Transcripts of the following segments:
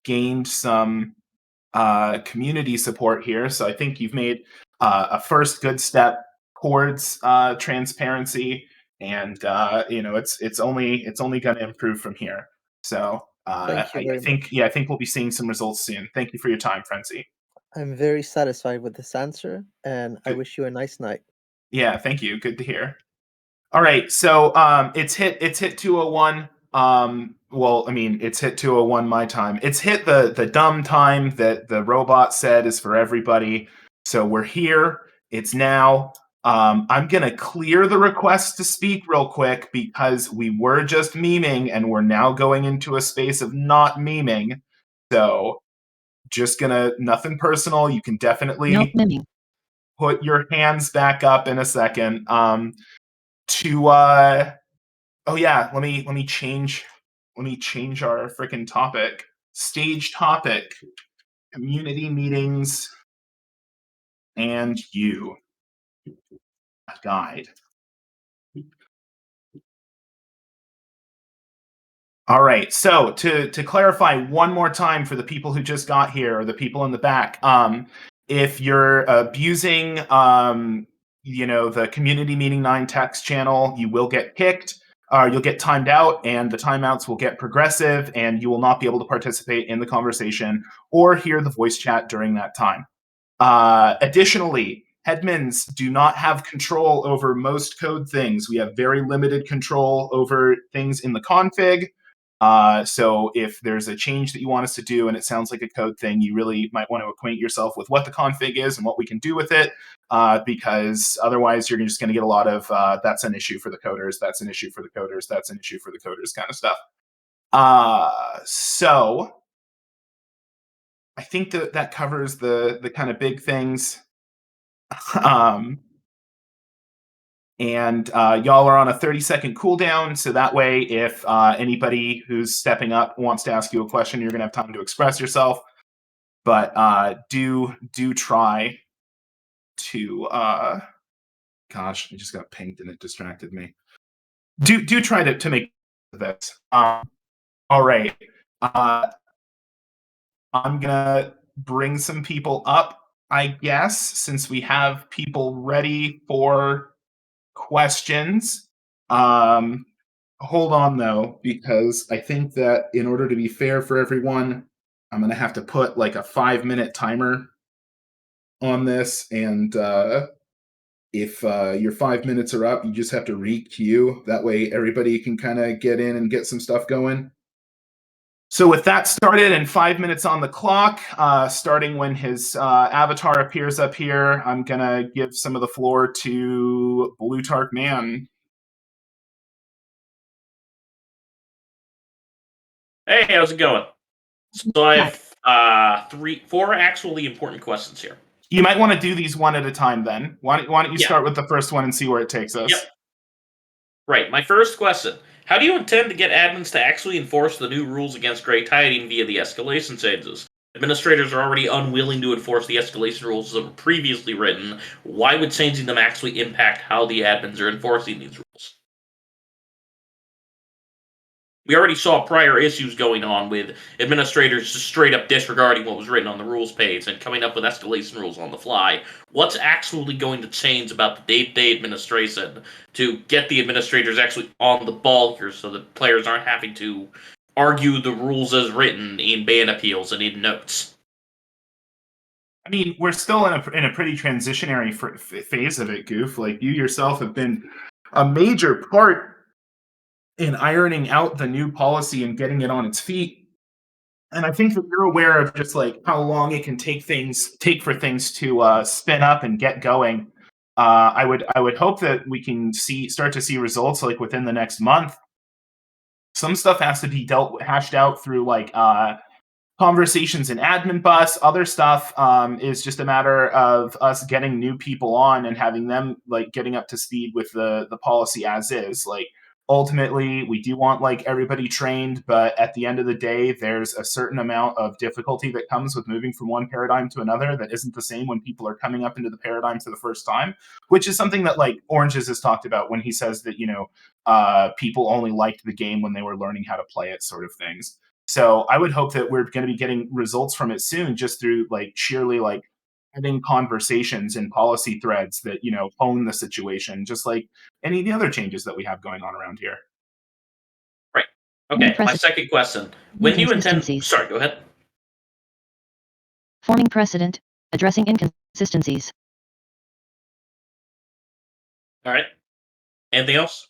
gained some community support here. So I think you've made a first good step towards transparency, and it's only going to improve from here. So Thank you I very think much. I think we'll be seeing some results soon. Thank you for your time, Frenzy. I'm very satisfied with this answer, and I Good. wish you a nice night. Yeah, thank you. Good to hear. All right, so it's hit 201. Well, I mean, it's hit 201 my time. It's hit the dumb time that the robot said is for everybody. So we're here. It's now. I'm gonna clear the request to speak real quick because we were just memeing and we're now going into a space of not memeing. So just gonna nothing personal. You can definitely put your hands back up in a second. To oh yeah, let me change our freaking topic. Stage topic: community meetings and you. A guide. All right. So to clarify one more time for the people who just got here or the people in the back, if you're abusing the community meeting 9 text channel, you will get kicked. You'll get timed out, and the timeouts will get progressive, and you will not be able to participate in the conversation or hear the voice chat during that time. Additionally, admins do not have control over most code things. We have very limited control over things in the config. So if there's a change that you want us to do and it sounds like a code thing, you really might want to acquaint yourself with what the config is and what we can do with it, because otherwise you're just going to get a lot of that's an issue for the coders, that's an issue for the coders, that's an issue for the coders kind of stuff. So I think that covers the kind of big things. And y'all are on a 30-second cooldown, so that way if anybody who's stepping up wants to ask you a question, you're going to have time to express yourself. But do try to gosh, I just got pinged and it distracted me. Do try to make this. All right. I'm gonna bring some people up, I guess, since we have people ready for questions. Hold on though, because I think that in order to be fair for everyone, I'm gonna have to put like a 5-minute timer on this, and if your 5 minutes are up, you just have to re-queue. That way everybody can kind of get in and get some stuff going. So with that started and 5 minutes on the clock, starting when his avatar appears up here, I'm gonna give some of the floor to Blue Tark Man. Hey, how's it going? So I have 4 actually important questions here. You might want to do these one at a time then. Why don't you start with the first one and see where it takes us? Yep. Right, my first question. How do you intend to get admins to actually enforce the new rules against gray tiding via the escalation changes? Administrators are already unwilling to enforce the escalation rules that were previously written. Why would changing them actually impact how the admins are enforcing these rules? We already saw prior issues going on with administrators just straight up disregarding what was written on the rules page and coming up with escalation rules on the fly. What's actually going to change about the day-to-day administration to get the administrators actually on the ball here so that players aren't having to argue the rules as written in ban appeals and in notes? I mean, we're still in a pretty transitionary phase of it, Goof. Like, you yourself have been a major part in ironing out the new policy and getting it on its feet. And I think that you're aware of just like how long it can take for things to spin up and get going. I would hope that we can start to see results like within the next month. Some stuff has to be hashed out through like conversations in admin bus. Other stuff is just a matter of us getting new people on and having them like getting up to speed with the policy as is. Like, ultimately, we do want like everybody trained, but at the end of the day, there's a certain amount of difficulty that comes with moving from one paradigm to another that isn't the same when people are coming up into the paradigm for the first time, which is something that like Oranges has talked about when he says that, people only liked the game when they were learning how to play it, sort of things. So I would hope that we're going to be getting results from it soon, just through like sheerly like having conversations and policy threads that hone the situation, just like any of the other changes that we have going on around here. Right. Okay. My second question: when do you intend? Sorry. Go ahead. Forming precedent, addressing inconsistencies. All right. Anything else?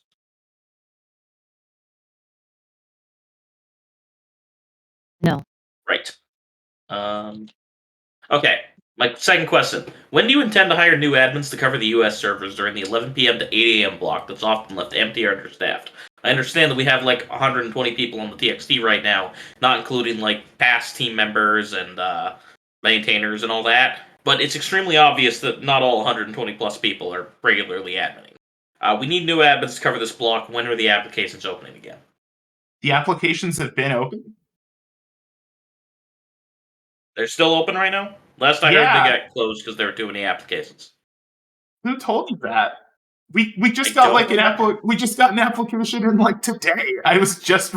No. Right. Okay. My second question: when do you intend to hire new admins to cover the U.S. servers during the 11 p.m. to 8 a.m. block that's often left empty or understaffed? I understand that we have like 120 people on the TXT right now, not including like past team members and maintainers and all that. But it's extremely obvious that not all 120 plus people are regularly adminning. We need new admins to cover this block. When are the applications opening again? The applications have been open. They're still open right now? Last I heard, they got closed because there were too many applications. Who told you that? We just I got don't like remember. we just got an application in like today. I was just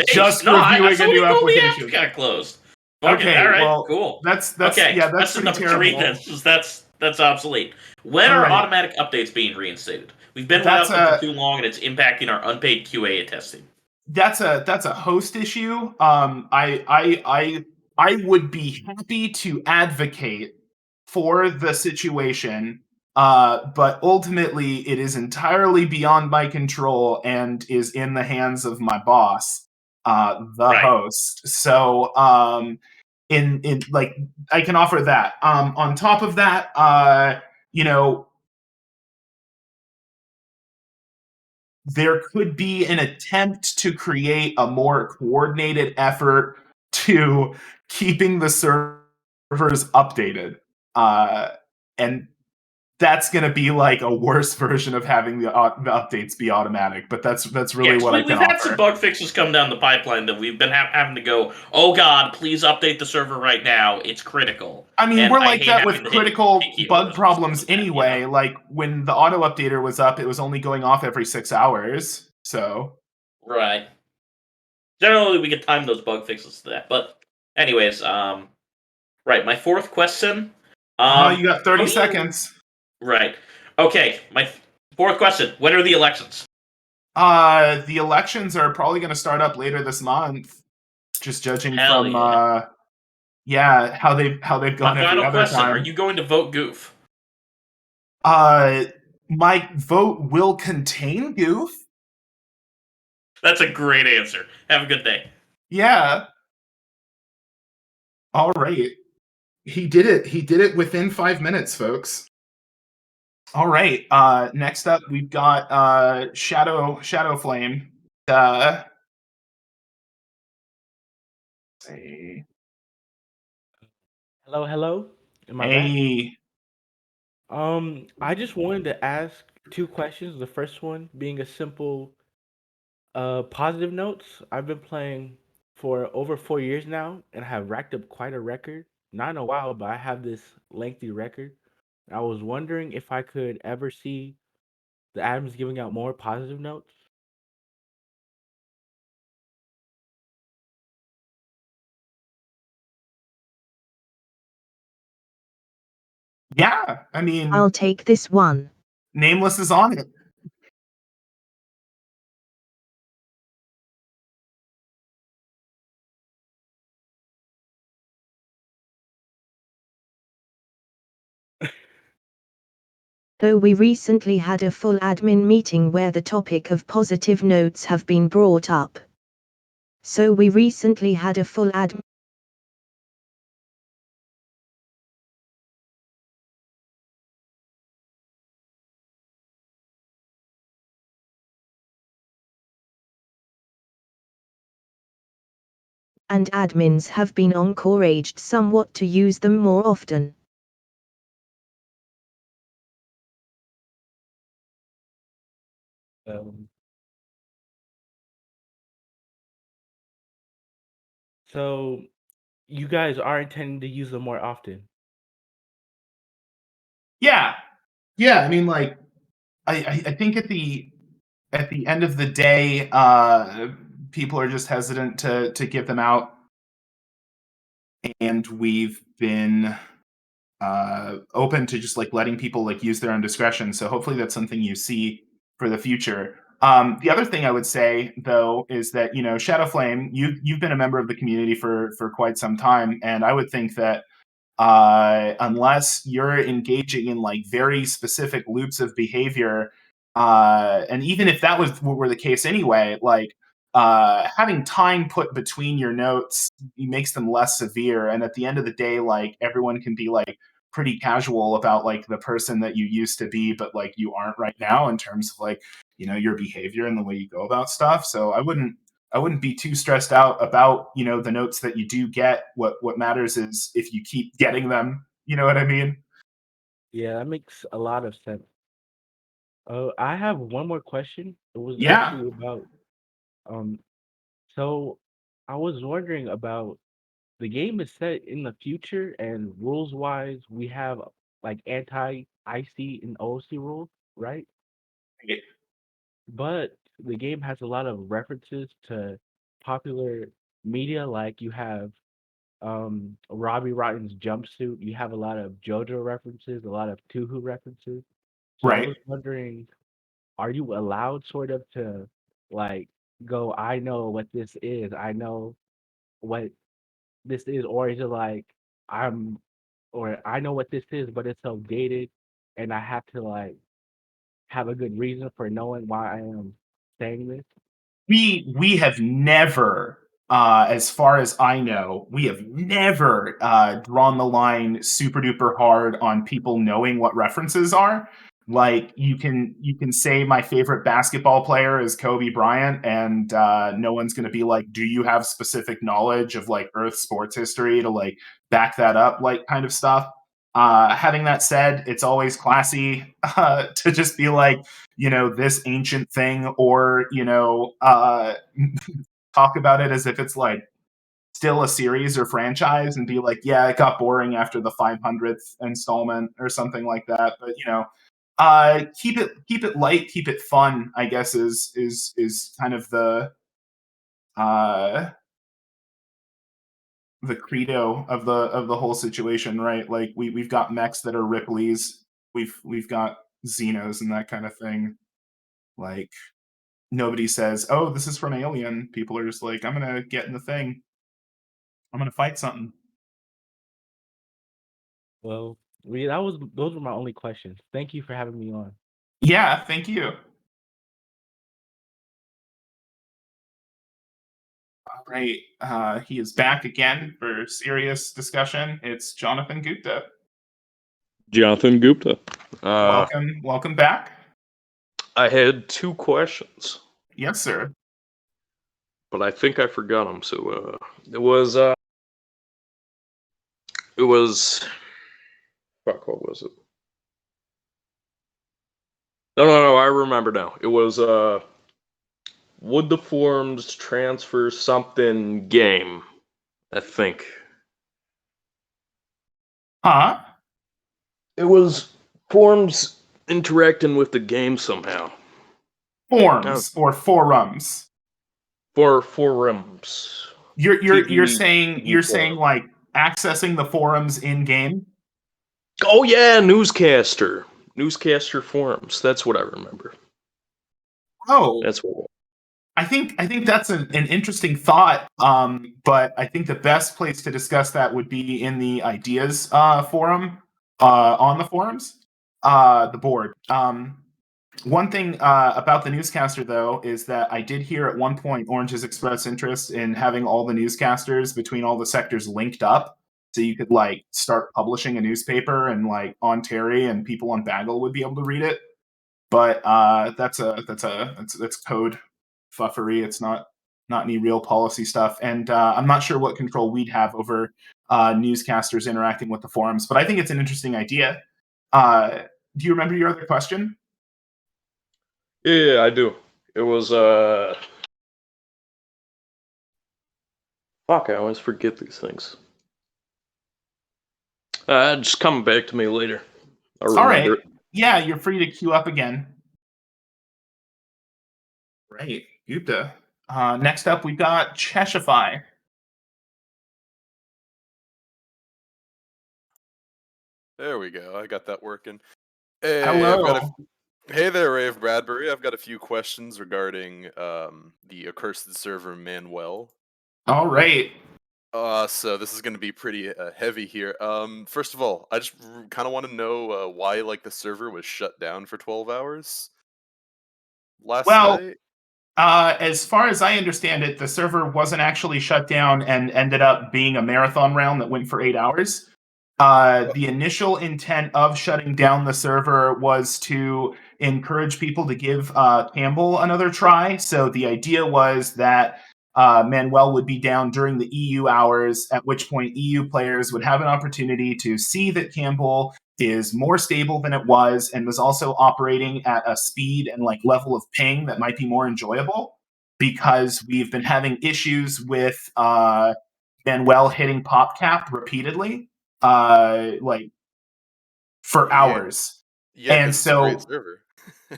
just No, I reviewing a somebody new told me application. apps got closed. Okay, Okay, all right, well, cool. that's Okay, yeah, that's question pretty number 3 terrible. then, 'cause that's obsolete. When All are right. automatic updates being reinstated? We've been without them for too long, and it's impacting our unpaid QA testing. That's a host issue. I would be happy to advocate for the situation, but ultimately it is entirely beyond my control and is in the hands of my boss, the host. So, in like, I can offer that. On top of that, there could be an attempt to create a more coordinated effort to keeping the servers updated. And that's going to be like a worse version of having the updates be automatic, but that's really what I can we've had some offer. bug fixes come down the pipeline that we've been having to go, oh god, please update the server right now, it's critical. I mean, And we're I like hate that having with to hit critical keyboards bug and problems stuff like that, anyway. Like when the auto updater was up, it was only going off every 6 hours. So Right. Generally, we can time those bug fixes to that. But, anyways, right. My fourth question. you got 30 how do you- seconds. Right. Okay. My fourth question. When are the elections? The elections are probably going to start up later this month. Just judging Hell from yeah. how they've gone My every final other question. time. Are you going to vote Goof? My vote will contain Goof. That's a great answer. Have a good day. Yeah. All right. He did it. He did it within 5 minutes, folks. All right. Next up, we've got Shadow Flame. Say, Hello. Am I back? hey. I just wanted to ask 2 questions. The first one being a simple, positive notes. I've been playing for over 4 years now and have racked up quite a record. Not in a while, but I have this lengthy record. I was wondering if I could ever see the Adams giving out more positive notes. Yeah. I mean, I'll take this one. Nameless is on it. Though we recently had a full admin meeting where the topic of positive notes have been brought up. So we recently had a full admin and admins have been encouraged somewhat to use them more often. So you guys are intending to use them more often. Yeah. I mean, like, I think at the end of the day, people are just hesitant to give them out, and we've been open to just like letting people like use their own discretion. So hopefully that's something you see for the future. The other thing I would say though is that Shadow Flame, you've been a member of the community for quite some time, and I would think that unless you're engaging in like very specific loops of behavior, and even if that were the case anyway, like having time put between your notes makes them less severe, and at the end of the day, like everyone can be like pretty casual about like the person that you used to be, but like you aren't right now in terms of like your behavior and the way you go about stuff. So I wouldn't be too stressed out about the notes that you do get. What matters is if you keep getting them. You know what I mean? Yeah, that makes a lot of sense. I have one more question. It was Yeah. actually about um. So I was wondering about the game is set in the future, and rules wise, we have like anti-IC and OC rules, right? But the game has a lot of references to popular media, like you have Robbie Rotten's jumpsuit. You have a lot of JoJo references, a lot of Tuhu references. So I Right. was wondering, are you allowed sort of to like go, I know what this is, I know what this is, or is it like I'm or I know what this is, but it's so dated and I have to like have a good reason for knowing why I am saying this? We have never, as far as I know, we have never drawn the line super duper hard on people knowing what references are. Like you can say my favorite basketball player is Kobe Bryant, and no one's going to be like, "Do you have specific knowledge of like Earth sports history to like back that up?" Like kind of stuff. Having that said, it's always classy to just be like, this ancient thing, or talk about it as if it's like still a series or franchise, and be like, yeah, it got boring after the 500th installment or something like that. But keep it light, keep it fun, I guess is kind of uh the credo of the whole situation, right? Like we've got mechs that are Ripley's, we've got Xenos and that kind of thing. Like nobody says, "Oh, this is from Alien." People are just like, "I'm gonna get in the thing. I'm gonna fight something." Well, those were my only questions. Thank you for having me on. Yeah, thank you. All right, he is back again for serious discussion. It's Jonathan Gupta. Jonathan Gupta. Welcome back. I had 2 questions, Yes, sir. but I think I forgot them. So it was fuck. What was it? No. I remember now. It was would the forums transfer something game? I think Huh? it was forums interacting with the game somehow. Forms or forums? For forums. You're TV saying forum. like accessing the forums in game? Oh yeah, newscaster forums. That's what I remember. Oh, That's what. I think that's an interesting thought. But I think the best place to discuss that would be in the ideas forum on the forums, the board. One thing about the newscaster, though, is that I did hear at one point Orange has expressed interest in having all the newscasters between all the sectors linked up, so you could like start publishing a newspaper, and like on Terry and people on Bagel would be able to read it. But that's code fuffery. It's not any real policy stuff, and I'm not sure what control we'd have over newscasters interacting with the forums. But I think it's an interesting idea. Do you remember your other question? Yeah, I do. It was fuck, I always forget these things. Just come back to me later. I'll All remember right. Yeah, you're free to queue up again. Right, Gupta. Next up, we've got Cheshify. There we go. I got that working. Hey, Hello. Hey there, Rave Radbury. I've got a few questions regarding the accursed server Manuel. All right. So this is going to be pretty heavy here. First of all, I just kind of want to know why like the server was shut down for 12 hours last Well, night. as far as I understand it, the server wasn't actually shut down and ended up being a marathon round that went for 8 hours. The initial intent of shutting down the server was to encourage people to give Campbell another try. So the idea was that Manuel would be down during the EU hours, at which point EU players would have an opportunity to see that Campbell is more stable than it was and was also operating at a speed and like level of ping that might be more enjoyable, because we've been having issues with Manuel hitting pop cap repeatedly, like for hours. Yeah, And because it's a great so server.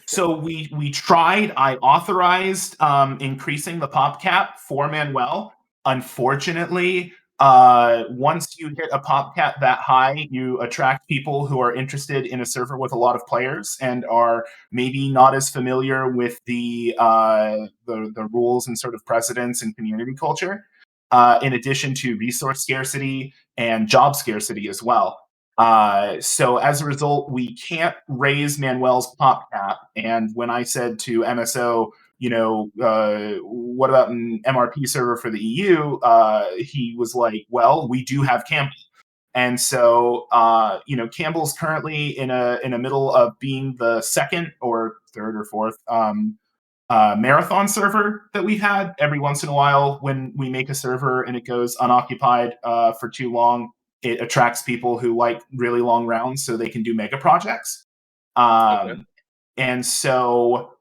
so we tried. I authorized increasing the pop cap for Manuel. Unfortunately, once you hit a pop cap that high, you attract people who are interested in a server with a lot of players and are maybe not as familiar with the rules and sort of precedents and community culture. In addition to resource scarcity and job scarcity as well. So as a result, we can't raise Manuel's pop cap. And when I said to MSO, what about an MRP server for the EU? He was like, well, we do have Campbell. And so, Campbell's currently in a middle of being the second or third or fourth marathon server that we've had. Every once in a while, when we make a server and it goes unoccupied for too long, it attracts people who like really long rounds so they can do mega projects. And so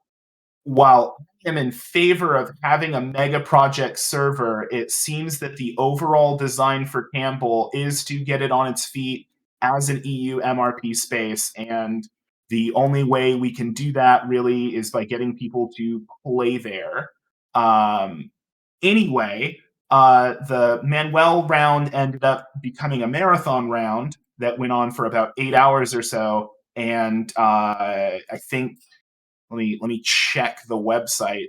while I am in favor of having a mega project server, it seems that the overall design for Campbell is to get it on its feet as an EU MRP space. And the only way we can do that really is by getting people to play there. Anyway, the Manuel round ended up becoming a marathon round that went on for about 8 hours or so. And I think let me check the website.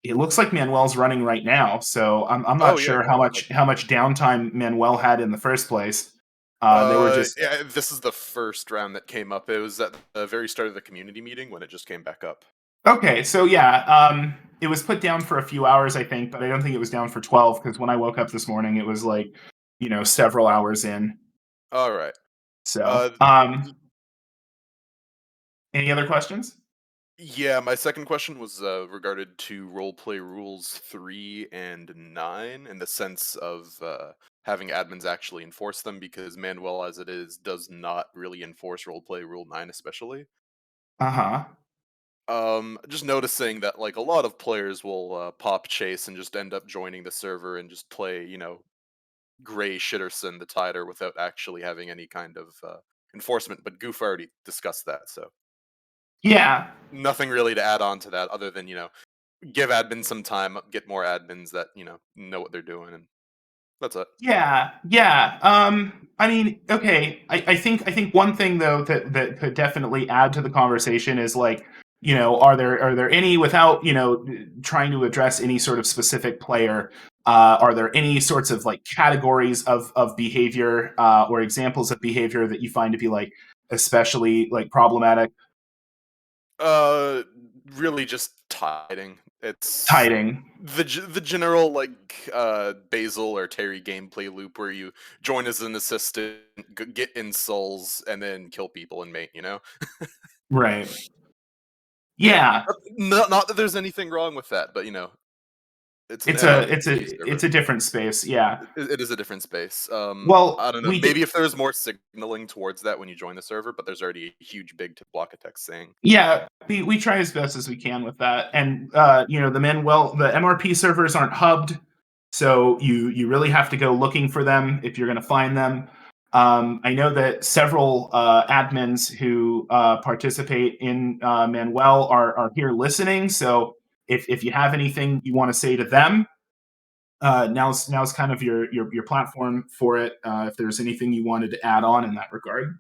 It looks like Manuel's running right now, so I'm not sure how much downtime Manuel had in the first place. They were just this is the first round that came up. It was at the very start of the community meeting when it just came back up. Okay, so yeah, it was put down for a few hours, I think, but I don't think it was down for 12 because when I woke up this morning, it was like, several hours in. All right. So, any other questions? Yeah, my second question was regarded to Roleplay Rules 3 and 9 in the sense of having admins actually enforce them, because Manuel, as it is, does not really enforce Roleplay Rule 9 especially. Uh-huh. Just noticing that like a lot of players will pop chase and just end up joining the server and just play, Gray Shitterson the Tider without actually having any kind of enforcement, but Goof already discussed that, so Yeah. nothing really to add on to that other than, give admins some time, get more admins that, know what they're doing, and that's it. Yeah. I mean, okay. I think one thing though that could definitely add to the conversation is like, are there any, without, trying to address any sort of specific player, are there any sorts of like categories of behavior or examples of behavior that you find to be like especially like problematic? Really just tiding. It's Tiding. the general like Basil or Terry gameplay loop where you join as an assistant, get insoles, and then kill people and mate. Right. Yeah. Not that there's anything wrong with that, but it's a different space. Yeah. It is a different space. Well, I don't know. Maybe if there's more signaling towards that when you join the server, but there's already a huge big block of text saying. Yeah, we try as best as we can with that, and the MRP servers aren't hubbed, so you really have to go looking for them if you're going to find them. I know that several admins who participate in Manuel are here listening. So if you have anything you want to say to them, now's kind of your platform for it. If there's anything you wanted to add on in that regard.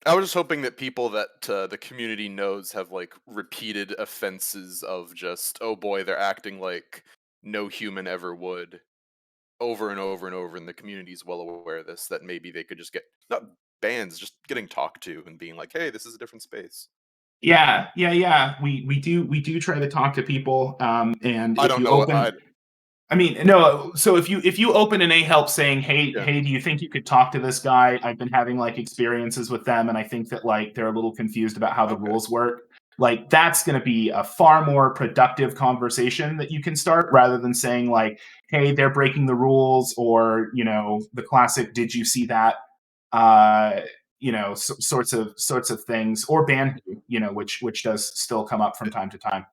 I was just hoping that people that the community knows have like repeated offenses of just, oh boy, they're acting like no human ever would, over and over and over, and the community's well aware of this, that maybe they could just get, not bans, just getting talked to and being like, hey, this is a different space. Yeah. We do try to talk to people. And I if don't you know. open, I mean, no. So if you open an A-help saying, "Hey, Yeah. hey, do you think you could talk to this guy? I've been having like experiences with them, and I think that like they're a little confused about how the Okay. rules work." Like that's going to be a far more productive conversation that you can start rather than saying like, "Hey, they're breaking the rules," or the classic "Did you see that?" Sorts of things, or ban, which does still come up from time to time.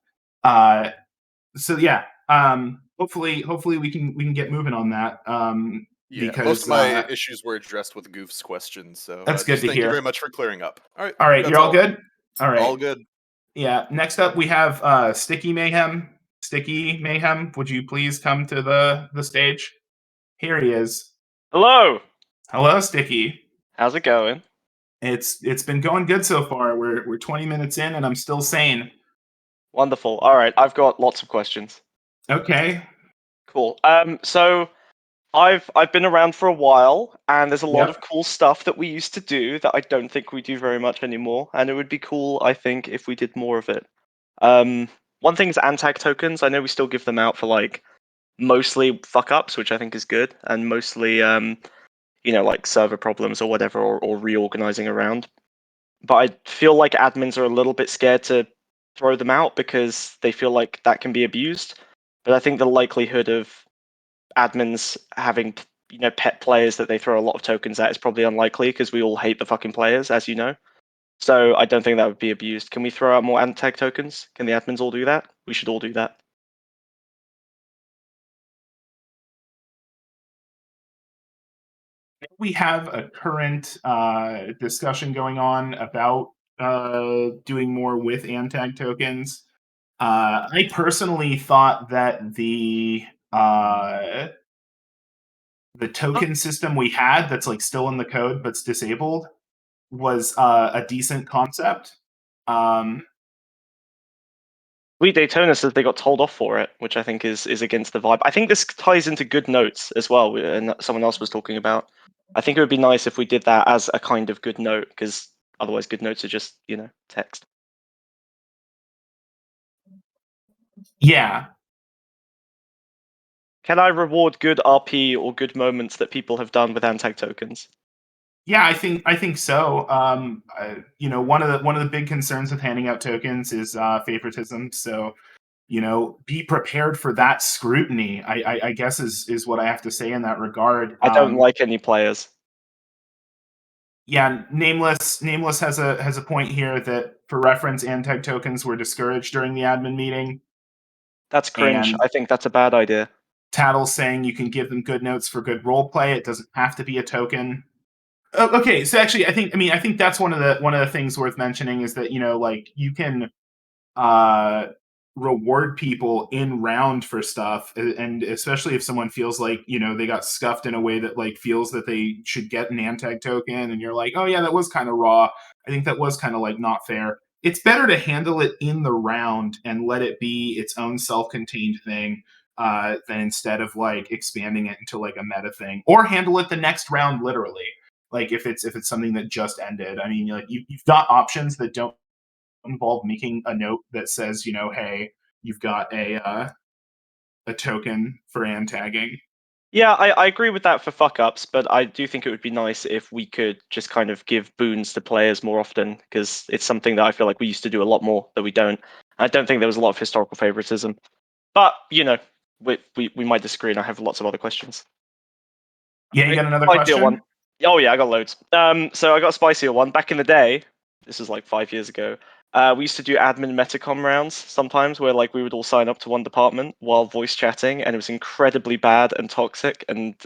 So yeah, hopefully we can get moving on that. Yeah, most Because of my issues were addressed with Goof's questions, so that's good just to thank you very hear. much for clearing up. All right, All right, that's you're all good. All right, all good. yeah. Next up, we have Sticky Mayhem. Sticky Mayhem, would you please come to the stage? Here he is. Hello. Hello, Sticky. How's it going? It's been going good so far. We're 20 minutes in, and I'm still sane. Wonderful. All right, I've got lots of questions. Okay. Cool. So I've been around for a while, and there's a lot Yep. of cool stuff that we used to do that I don't think we do very much anymore, and it would be cool, I think, if we did more of it. One thing is antag tokens. I know we still give them out for like mostly fuck ups, which I think is good, and mostly like server problems or whatever, or reorganizing around. But I feel like admins are a little bit scared to throw them out because they feel like that can be abused. But I think the likelihood of admins having pet players that they throw a lot of tokens at is probably unlikely because we all hate the fucking players, as you know. So I don't think that would be abused. Can we throw out more anti-tag tokens? Can the admins all do that? We should all do that. We have a current discussion going on about doing more with Antag tokens. I personally thought that the token system we had that's like still in the code but's disabled was a decent concept. Daytona says they got told off for it, which I think is against the vibe. I think this ties into good notes as well, and someone else was talking about. I think it would be nice if we did that as a kind of good note, because otherwise good notes are just, text. Yeah. Can I reward good RP or good moments that people have done with antag tokens? Yeah, I think so. One of the big concerns with handing out tokens is favoritism. So, be prepared for that scrutiny. I guess is what I have to say in that regard. I don't like any players. Yeah, Nameless has a point here that, for reference, Antag tokens were discouraged during the admin meeting. That's cringe. And I think that's a bad idea. Tattle's saying you can give them good notes for good role play. It doesn't have to be a token. Okay, so actually, I think that's one of the things worth mentioning is that you can reward people in round for stuff, and especially if someone feels like they got scuffed in a way that like feels that they should get an antag token, and you're like, oh yeah, that was kind of raw. I think that was kind of like not fair. It's better to handle it in the round and let it be its own self-contained thing, than instead of like expanding it into like a meta thing, or handle it the next round literally. Like if it's something that just ended. I mean, like you've got options that don't involve making a note that says, hey, you've got a token for antagging. Yeah, I agree with that for fuck ups, but I do think it would be nice if we could just kind of give boons to players more often, because it's something that I feel like we used to do a lot more that we don't. I don't think there was a lot of historical favoritism, but we might disagree, and I have lots of other questions. Yeah, you got another Spicier question? one. Oh yeah, I got loads. So I got a spicier one. Back in the day, this was like 5 years ago. We used to do admin metacom rounds sometimes, where like we would all sign up to one department while voice chatting, and it was incredibly bad and toxic. And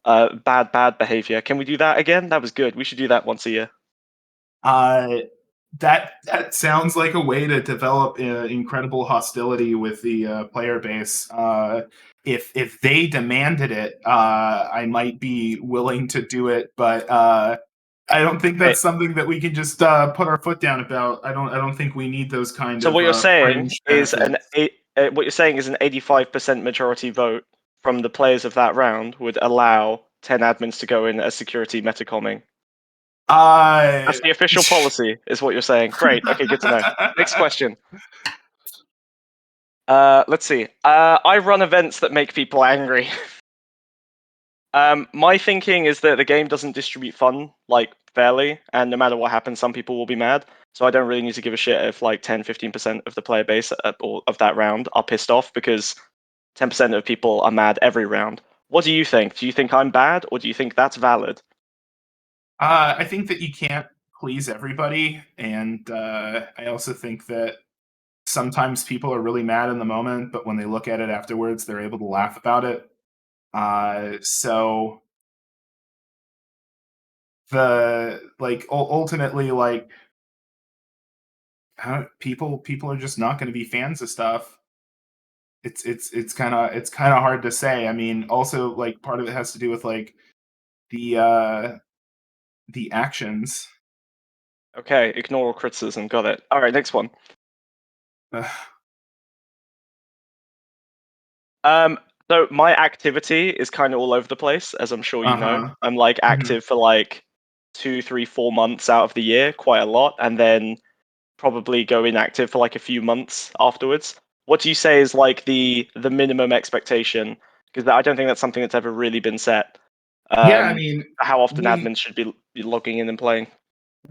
bad behavior. Can we do that again? That was good. We should do that once a year. That sounds like a way to develop incredible hostility with the player base. If they demanded it, I might be willing to do it, but I don't think that's something that we can just put our foot down about. I don't think we need those kind So of what you're saying fringe is benefits. what you're saying is an 85% majority vote from the players of that round would allow 10 admins to go in as security metacomming. That's the official policy, is what you're saying. Great. Okay, good to know. Next question. Let's see. I run events that make people angry. My thinking is that the game doesn't distribute fun like fairly, and no matter what happens, some people will be mad. So I don't really need to give a shit if like 10-15% of the player base or of that round are pissed off, because 10% of people are mad every round. What do you think? Do you think I'm bad, or do you think that's valid? I think that you can't please everybody, and I also think that sometimes people are really mad in the moment, but when they look at it afterwards, they're able to laugh about it. So ultimately, like, people are just not going to be fans of stuff. It's kind of hard to say. I mean, also, like, part of it has to do with like the actions. Okay, ignore all criticism. Got it. All right, next one. So my activity is kind of all over the place, as I'm sure you know. I'm like active for like 2, 3, 4 months out of the year, quite a lot, and then probably go inactive for like a few months afterwards. What do you say is like the minimum expectation? Because I don't think that's something that's ever really been set. Yeah, I mean, How often we admins should be logging in and playing?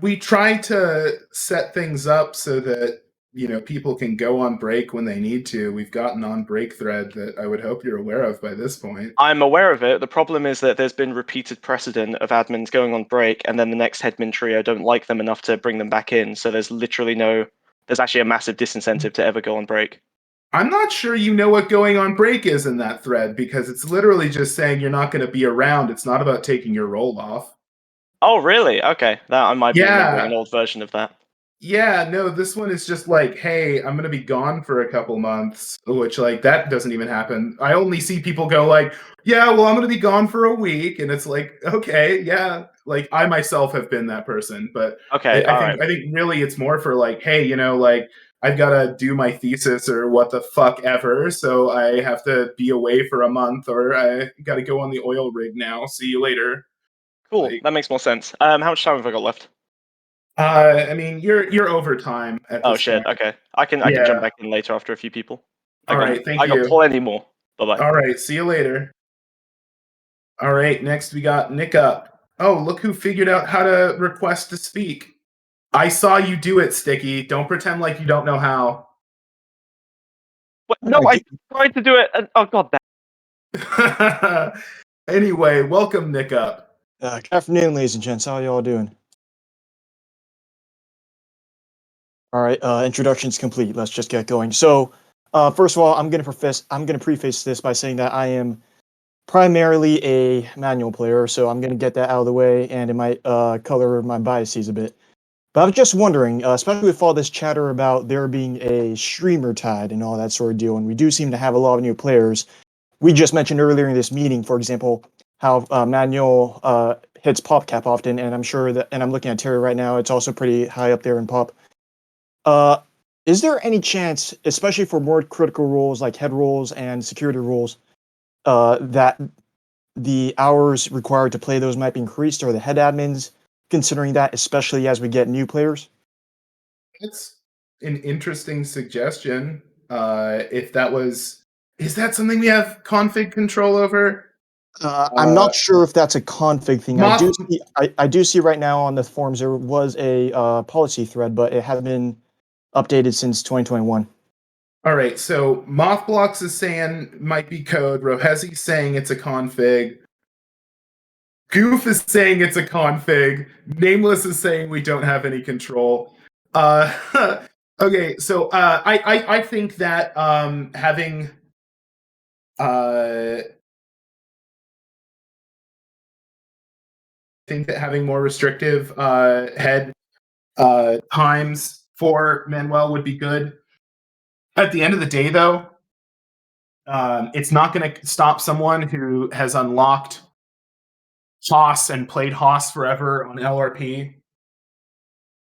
we try to set things up so that, you know, people can go on break when they need to. We've got an on break thread that I would hope you're aware of by this point. I'm aware of it. The problem is that there's been repeated precedent of admins going on break, and then the next headman trio don't like them enough to bring them back in. So there's actually a massive disincentive to ever go on break. I'm not sure you know what going on break is in that thread, because it's literally just saying you're not going to be around. It's not about taking your role off. Oh, really? Okay, that I might be remembering an Yeah. old version of that. Yeah, no, this one is just like, hey, I'm gonna be gone for a couple months, which, like, that doesn't even happen. I only see people go like, yeah, well, I'm gonna be gone for a week, and it's like, okay, yeah, like, I myself have been that person, but Okay, all right. I think really it's more for like, hey, you know, like, I've got to do my thesis or what the fuck ever, so I have to be away for a month, or I got to go on the oil rig now. See you later. Cool, Like, that makes more sense. How much time have I got left? I mean, you're over time at Oh this shit. point. Okay, I can jump Yeah. back in later after a few people. All right. Thank I got you. plenty more. Bye bye. All right. See you later. All right. Next, we got Nick up. Oh, look who figured out how to request to speak. I saw you do it, Sticky. Don't pretend like you don't know how. No, I tried to do it. And, oh god damn. Anyway, welcome, Nick up. Good afternoon, ladies and gents. How y'all doing? All right, introduction's complete. Let's just get going. So, first of all, I'm gonna preface this by saying that I am primarily a manual player, so I'm gonna get that out of the way, and it might color my biases a bit. But I was just wondering, especially with all this chatter about there being a streamer tide and all that sort of deal, and we do seem to have a lot of new players. We just mentioned earlier in this meeting, for example, how manual hits pop cap often, and I'm sure that, and I'm looking at Terry right now, it's also pretty high up there in pop. Is there any chance, especially for more critical roles like head roles and security roles, that the hours required to play those might be increased, or the head admins considering that, especially as we get new players? It's an interesting suggestion. If that was, is that something we have config control over? I'm not sure if that's a config thing. Moth- I do see right now on the forums there was a policy thread, but it hasn't been updated since 2021. All right, so Mothblocks is saying might be code. Rohesi's saying it's a config. Goof is saying it's a config. Nameless is saying we don't have any control. Okay, so I think that having think that having more restrictive head times for Manuel would be good. At the end of the day, though, it's not going to stop someone who has unlocked Hoss and played Hoss forever on LRP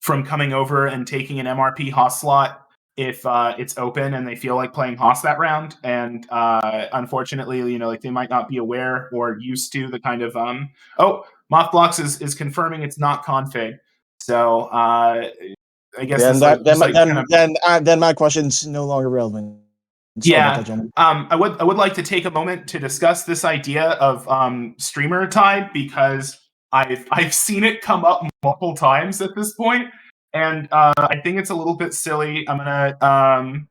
from coming over and taking an MRP Hoss slot if it's open and they feel like playing Hoss that round. And unfortunately, like they might not be aware or used to the kind of Mothblocks is confirming it's not config. So I guess then my question's no longer relevant. Sorry about that, gentlemen. I would like to take a moment to discuss this idea of streamer tide, because I've seen it come up multiple times at this point, and I think it's a little bit silly. I'm gonna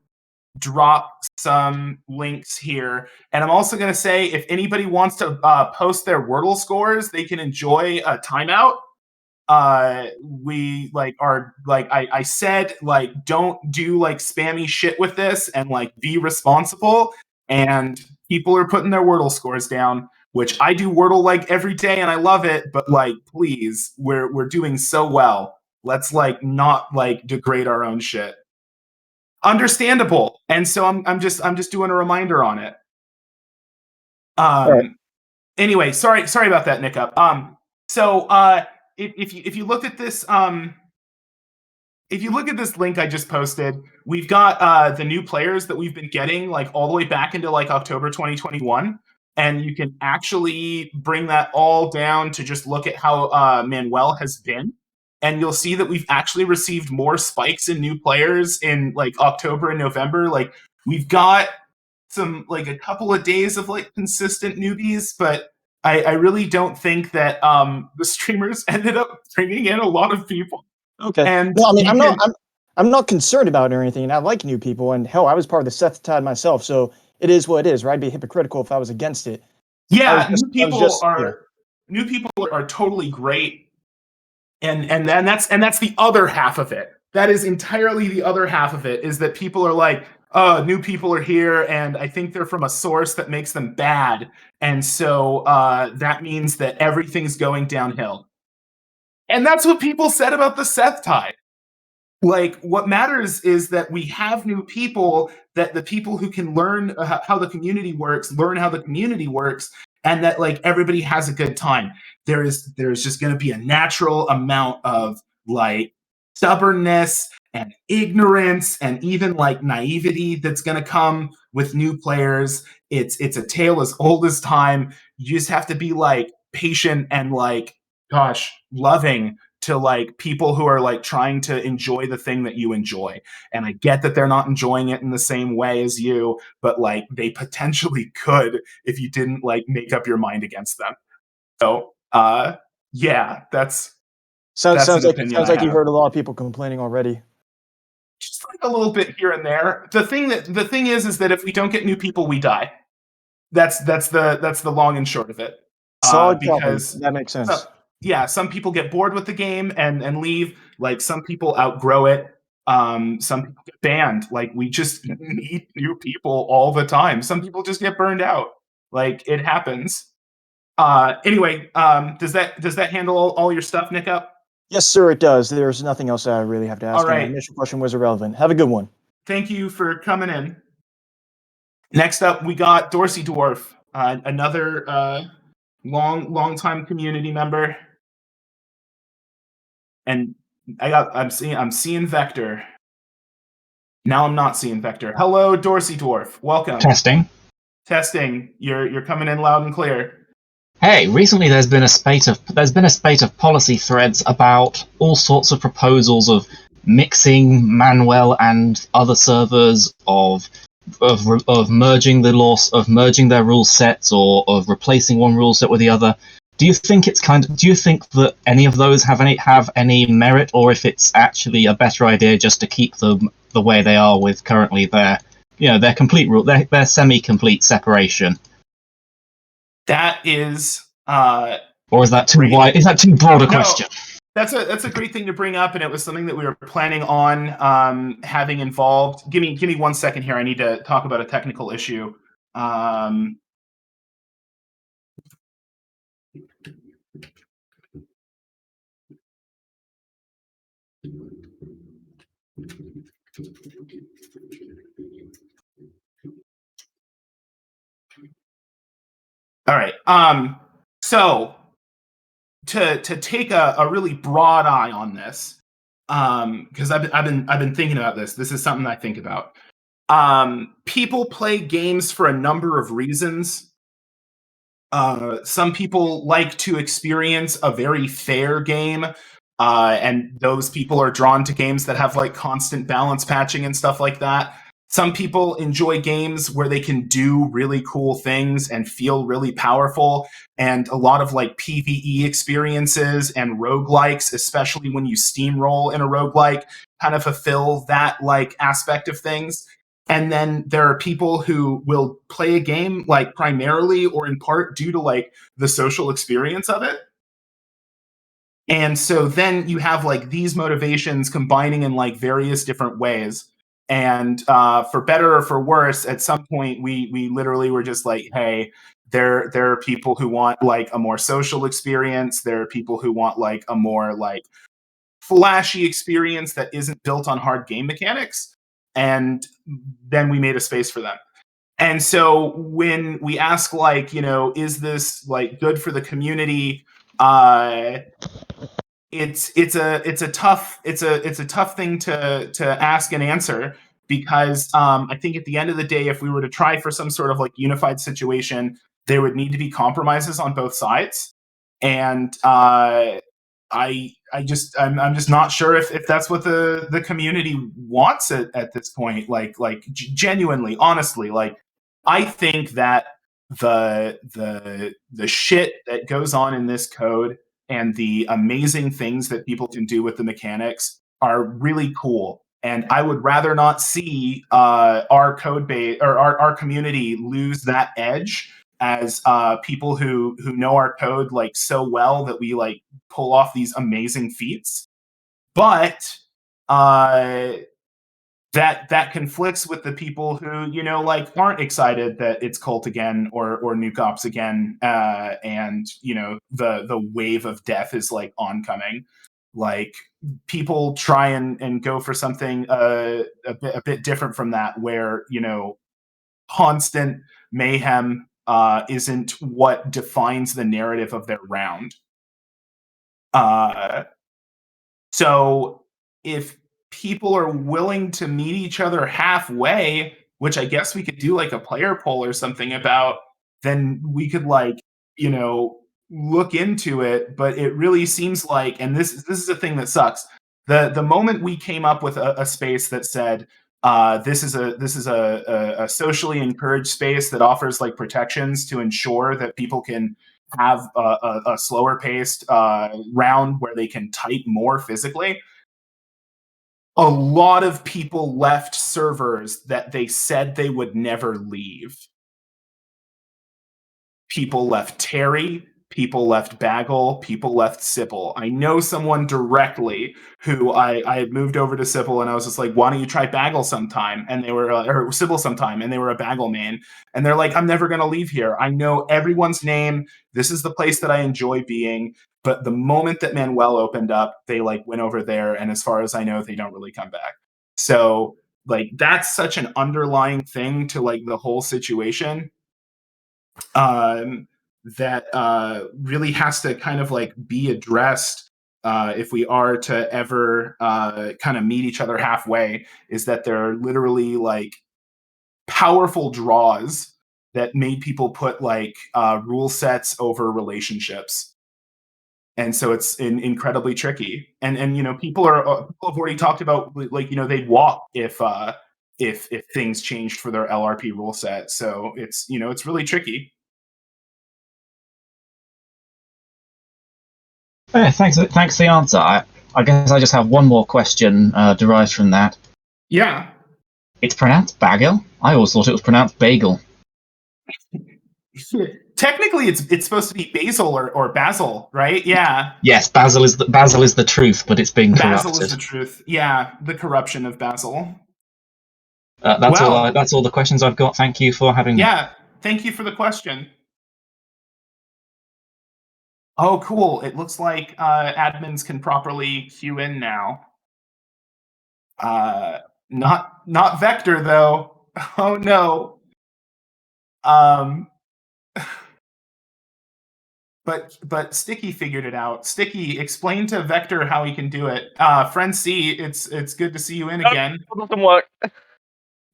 drop some links here, and I'm also gonna say if anybody wants to post their Wordle scores, they can enjoy a timeout. We I said, don't do spammy shit with this, and be responsible, and people are putting their Wordle scores down, which I do Wordle every day and I love it, but please, we're doing so well. Let's not degrade our own shit. Understandable. And so I'm just doing a reminder on it. Right. Anyway, sorry about that, Nick up. So if you look at this link I just posted, we've got the new players that we've been getting all the way back into October 2021, and you can actually bring that all down to just look at how Manuel has been, and you'll see that we've actually received more spikes in new players in October and November. We've got some a couple of days of consistent newbies, but I really don't think that the streamers ended up bringing in a lot of people. Okay. And well, I mean, I'm not concerned about it or anything, and I like new people, and hell, I was part of the Seth Tide myself, so it is what it is, right? I'd be hypocritical if I was against it. Yeah, new people are totally great, and that's the other half of it. That is entirely the other half of it, is that people are new people are here, and I think they're from a source that makes them bad, and so that means that everything's going downhill. And that's what people said about the Seth Tide. What matters is that we have new people, that the people who can learn how the community works, learn how the community works, and that everybody has a good time. There's just going to be a natural amount of stubbornness and ignorance and even naivety that's going to come with new players. It's a tale as old as time. You just have to be patient and loving to people who are trying to enjoy the thing that you enjoy. And I get that they're not enjoying it in the same way as you, but they potentially could if you didn't make up your mind against them. So yeah, sounds like you heard a lot of people complaining already. Just a little bit here and there. The thing is that if we don't get new people, we die. That's the long and short of it. Because that makes sense. Yeah, some people get bored with the game and leave. Some people outgrow it. Some people get banned. We just need new people all the time. Some people just get burned out. It happens. Anyway, does that handle all your stuff, Nick up? Yes, sir, it does. There's nothing else I really have to ask. All right. My initial question was irrelevant. Have a good one. Thank you for coming in. Next up, we got Dorsey Dwarf, another long time community member. And I'm seeing Vector. Now I'm not seeing Vector. Hello, Dorsey Dwarf. Welcome. Testing. You're coming in loud and clear. Hey, recently there's been a spate of policy threads about all sorts of proposals of mixing Manuel and other servers, of merging merging their rule sets, or of replacing one rule set with the other. Do you think that any of those have any merit, or if it's actually a better idea just to keep them the way they are with currently their complete rule, their semi-complete separation? That is or is that too wide? Is that too broad a question? That's a great thing to bring up, and it was something that we were planning on having involved. Give me 1 second here. I need to talk about a technical issue. All right. So to take a really broad eye on this, because I've been thinking about this. This is something I think about. People play games for a number of reasons. Some people like to experience a very fair game, and those people are drawn to games that have like constant balance patching and stuff like that. Some people enjoy games where they can do really cool things and feel really powerful, and a lot of like PvE experiences and roguelikes, especially when you steamroll in a roguelike, kind of fulfill that like aspect of things. And then there are people who will play a game like primarily or in part due to like the social experience of it. And so then you have like these motivations combining in like various different ways. And for better or for worse, at some point we literally were just like, hey, there are people who want like a more social experience. There are people who want like a more like flashy experience that isn't built on hard game mechanics. And then we made a space for them. And so when we ask like, is this like good for the community? It's a tough thing to ask and answer, because I think at the end of the day, if we were to try for some sort of like unified situation, there would need to be compromises on both sides. And I'm just not sure if that's what the community wants at this point. Like genuinely, honestly, like I think that the shit that goes on in this code and the amazing things that people can do with the mechanics are really cool. And I would rather not see our code base or our community lose that edge as people who know our code like so well that we like pull off these amazing feats. But that conflicts with the people who like aren't excited that it's Cult again or Nuke Ops again, and the wave of death is like oncoming. Like people try and go for something a bit different from that, where constant mayhem isn't what defines the narrative of their round. So if people are willing to meet each other halfway, which I guess we could do like a player poll or something about, then we could like, look into it. But it really seems like, and this is a thing that sucks. The moment we came up with a space that said, this is a socially encouraged space that offers like protections to ensure that people can have a slower paced round where they can type more physically. A lot of people left servers that they said they would never leave. People left Terry, people left Bagel, people left Sipple. I know someone directly who I had moved over to Sipple, and I was just like, why don't you try Bagel sometime? And they were, or Sipple sometime, and they were a Bagel main. And they're like, I'm never going to leave here. I know everyone's name. This is the place that I enjoy being. But the moment that Manuel opened up, they like went over there. And as far as I know, they don't really come back. So like, that's such an underlying thing to like the whole situation. That really has to kind of like be addressed if we are to ever kind of meet each other halfway, is that there are literally like powerful draws that made people put like rule sets over relationships. And so it's incredibly tricky. And people have already talked about like they'd walk if things changed for their LRP rule set. So it's it's really tricky. Yeah, thanks for the answer. I guess I just have one more question derived from that. Yeah. It's pronounced bagel? I always thought it was pronounced bagel. Technically, it's supposed to be basil or basil, right? Yeah. Yes, basil is the truth, but it's being corrupted. Basil is the truth. Yeah, the corruption of basil. That's all the questions I've got. Thank you for having me. Yeah, thank you for the question. Oh, cool. It looks like admins can properly queue in now. Not Vector though. Oh no. But Sticky figured it out. Sticky, explain to Vector how he can do it. Friend C, it's good to see you in again. It doesn't work.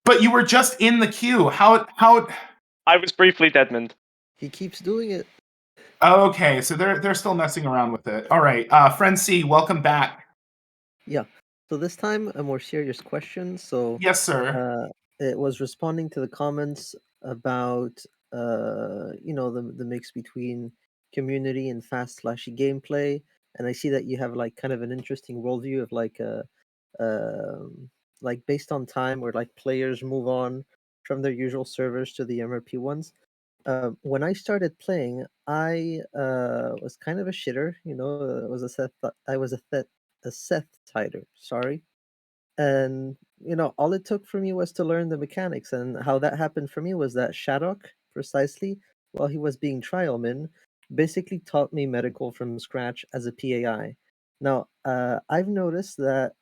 But you were just in the queue. How? I was briefly deadmaned. He keeps doing it. Okay, so they're still messing around with it. All right, friend C, welcome back. Yeah. So this time a more serious question. So Yes, sir. it was responding to the comments about the mix between community and fast flashy gameplay, and I see that you have like kind of an interesting worldview of like based on time where like players move on from their usual servers to the MRP ones. When I started playing, I was kind of a shitter. Was a Seth. I was a Seth Tider. Sorry, and all it took for me was to learn the mechanics, and how that happened for me was that Shadok, precisely while he was being trialman, basically taught me medical from scratch as a PAI. Now, I've noticed that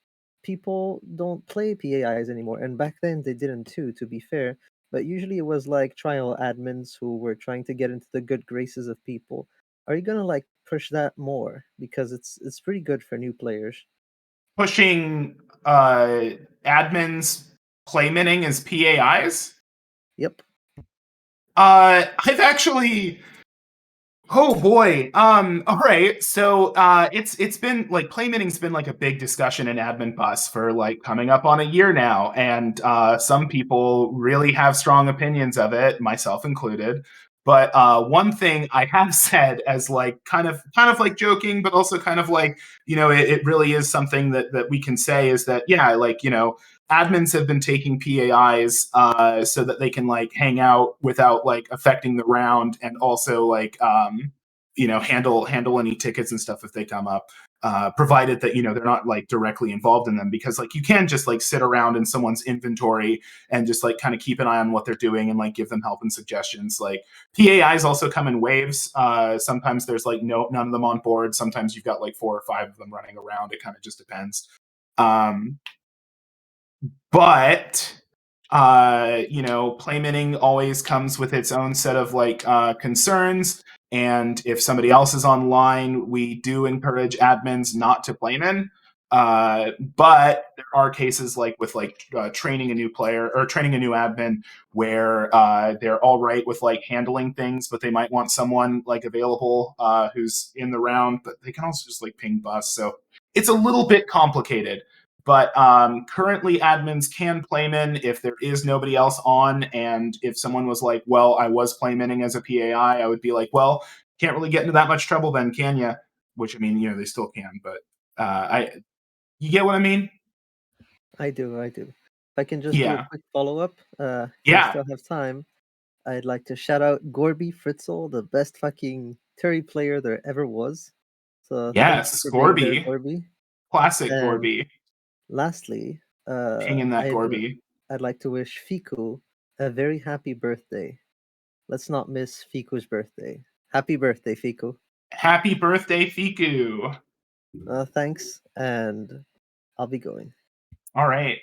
people don't play PAIs anymore, and back then they didn't too, to be fair. But usually it was like trial admins who were trying to get into the good graces of people. Are you gonna like push that more, because it's pretty good for new players? Pushing admins playminning as PAIs? Yep. I've actually. Oh boy. All right. So it's been like playminning's been like a big discussion in admin bus for like coming up on a year now, and some people really have strong opinions of it, myself included. But one thing I have said, as like kind of like joking, but also kind of like, it really is something that we can say, is that, yeah, like, admins have been taking PAIs so that they can like hang out without like affecting the round, and also like handle any tickets and stuff if they come up, provided that they're not like directly involved in them, because like you can just like sit around in someone's inventory and just like kind of keep an eye on what they're doing and like give them help and suggestions. Like PAIs also come in waves. Sometimes there's like none of them on board. Sometimes you've got like 4 or 5 of them running around. It kind of just depends. But playminning always comes with its own set of like concerns, and if somebody else is online, we do encourage admins not to playmin. But there are cases like with like training a new player or training a new admin where they're all right with like handling things, but they might want someone like available who's in the round, but they can also just like ping bus. So it's a little bit complicated. But currently, admins can playmin if there is nobody else on, and if someone was like, "Well, I was playminning as a PAI," I would be like, "Well, can't really get into that much trouble, then, can you?" Which, I mean, they still can, but you get what I mean? I do. If I can just do a Yeah. quick follow-up, if Yeah. I still have time, I'd like to shout out Gorby Fritzl, the best fucking Terry player there ever was. So thank you Yes, for being there, Gorby. Gorby. Classic And Gorby. lastly, Pinging that Gorby. I'd like to wish Fiku a very happy birthday. Let's not miss Fiku's birthday. Happy birthday, Fiku. Happy birthday, Fiku. Thanks, and I'll be going. All right.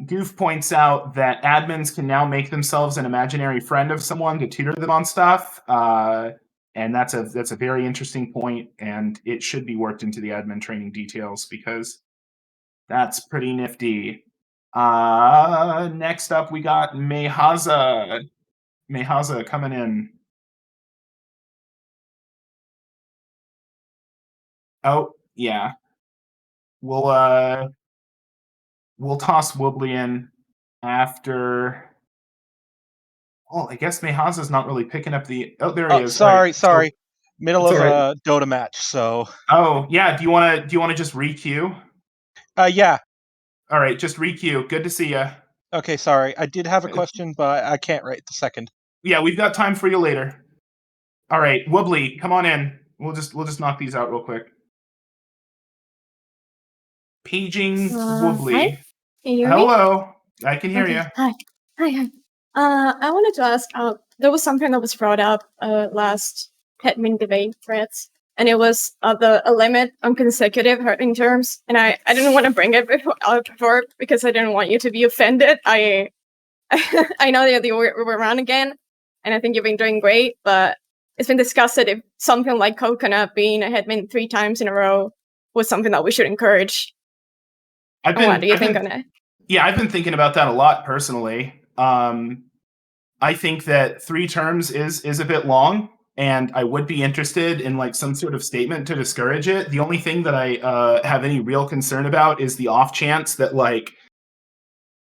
Goof points out that admins can now make themselves an imaginary friend of someone to tutor them on stuff, and that's a very interesting point, and it should be worked into the admin training details, because that's pretty nifty. Next up, we got Mehaza. Mehaza coming in. Oh yeah, we'll toss Woodley in after. Well, I guess Mehaza's not really picking up the. Oh, there he is. Sorry. So- Middle It's of all right. a Dota match, so. Oh yeah. Do you want to just re-queue? Yeah. All right, just re-queue. Good to see you. Okay, sorry. I did have a question, but I can't right the second. Yeah, we've got time for you later. All right, Woodley, come on in. We'll just knock these out real quick. Paging Woodley. Hi? Can you hear me? Hello. I can hear Okay. you. Hi. I wanted to ask, there was something that was brought up last admin debate threads and it was a limit on consecutive hurting terms, and I didn't want to bring it before because I didn't want you to be offended. I know that we're around again, and I think you've been doing great, but it's been discussed that if something like Coconut being a headman 3 times in a row was something that we should encourage. What do you think on it? Yeah, I've been thinking about that a lot personally. I think that 3 terms is a bit long, and I would be interested in like some sort of statement to discourage it. The only thing that I have any real concern about is the off chance that like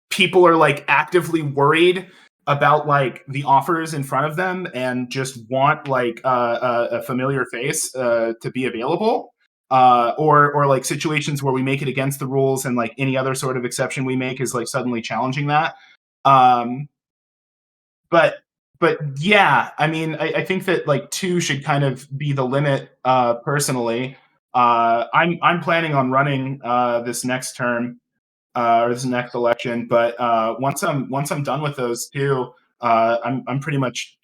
people are like actively worried about like the offers in front of them and just want like a familiar face to be available. Or like situations where we make it against the rules and like any other sort of exception we make is like suddenly challenging that. But yeah, I mean, I think that like 2 should kind of be the limit. Personally, I'm planning on running this next term or this next election. But once I'm done with those 2, I'm pretty much.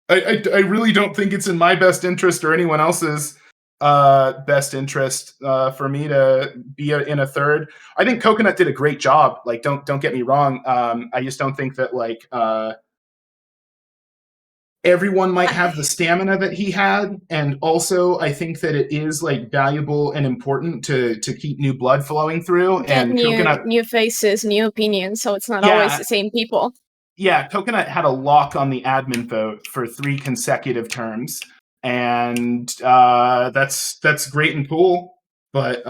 I really don't think it's in my best interest or anyone else's best interest for me to be in a third. I think Coconut did a great job. Like, don't get me wrong. I just don't think that like everyone might have the stamina that he had, and also I think that it is like valuable and important to keep new blood flowing through. Get And Coconut, new faces, new opinions, so it's not always the same people. Yeah, Coconut had a lock on the admin vote for 3 consecutive terms, and that's great and cool. But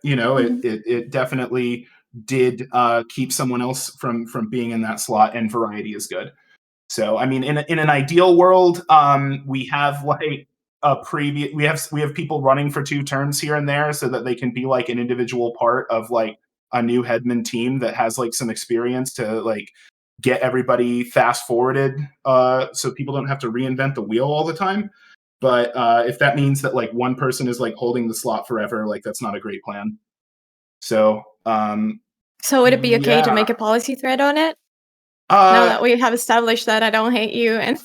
it definitely did keep someone else from being in that slot, and variety is good. So I mean, in an ideal world, we have like we have people running for 2 terms here and there, so that they can be like an individual part of like a new headman team that has like some experience to like get everybody fast forwarded, so people don't have to reinvent the wheel all the time. But if that means that like one person is like holding the slot forever, like that's not a great plan. So So would it be okay to yeah. make a policy thread on it? Now that we have established that I don't hate you, and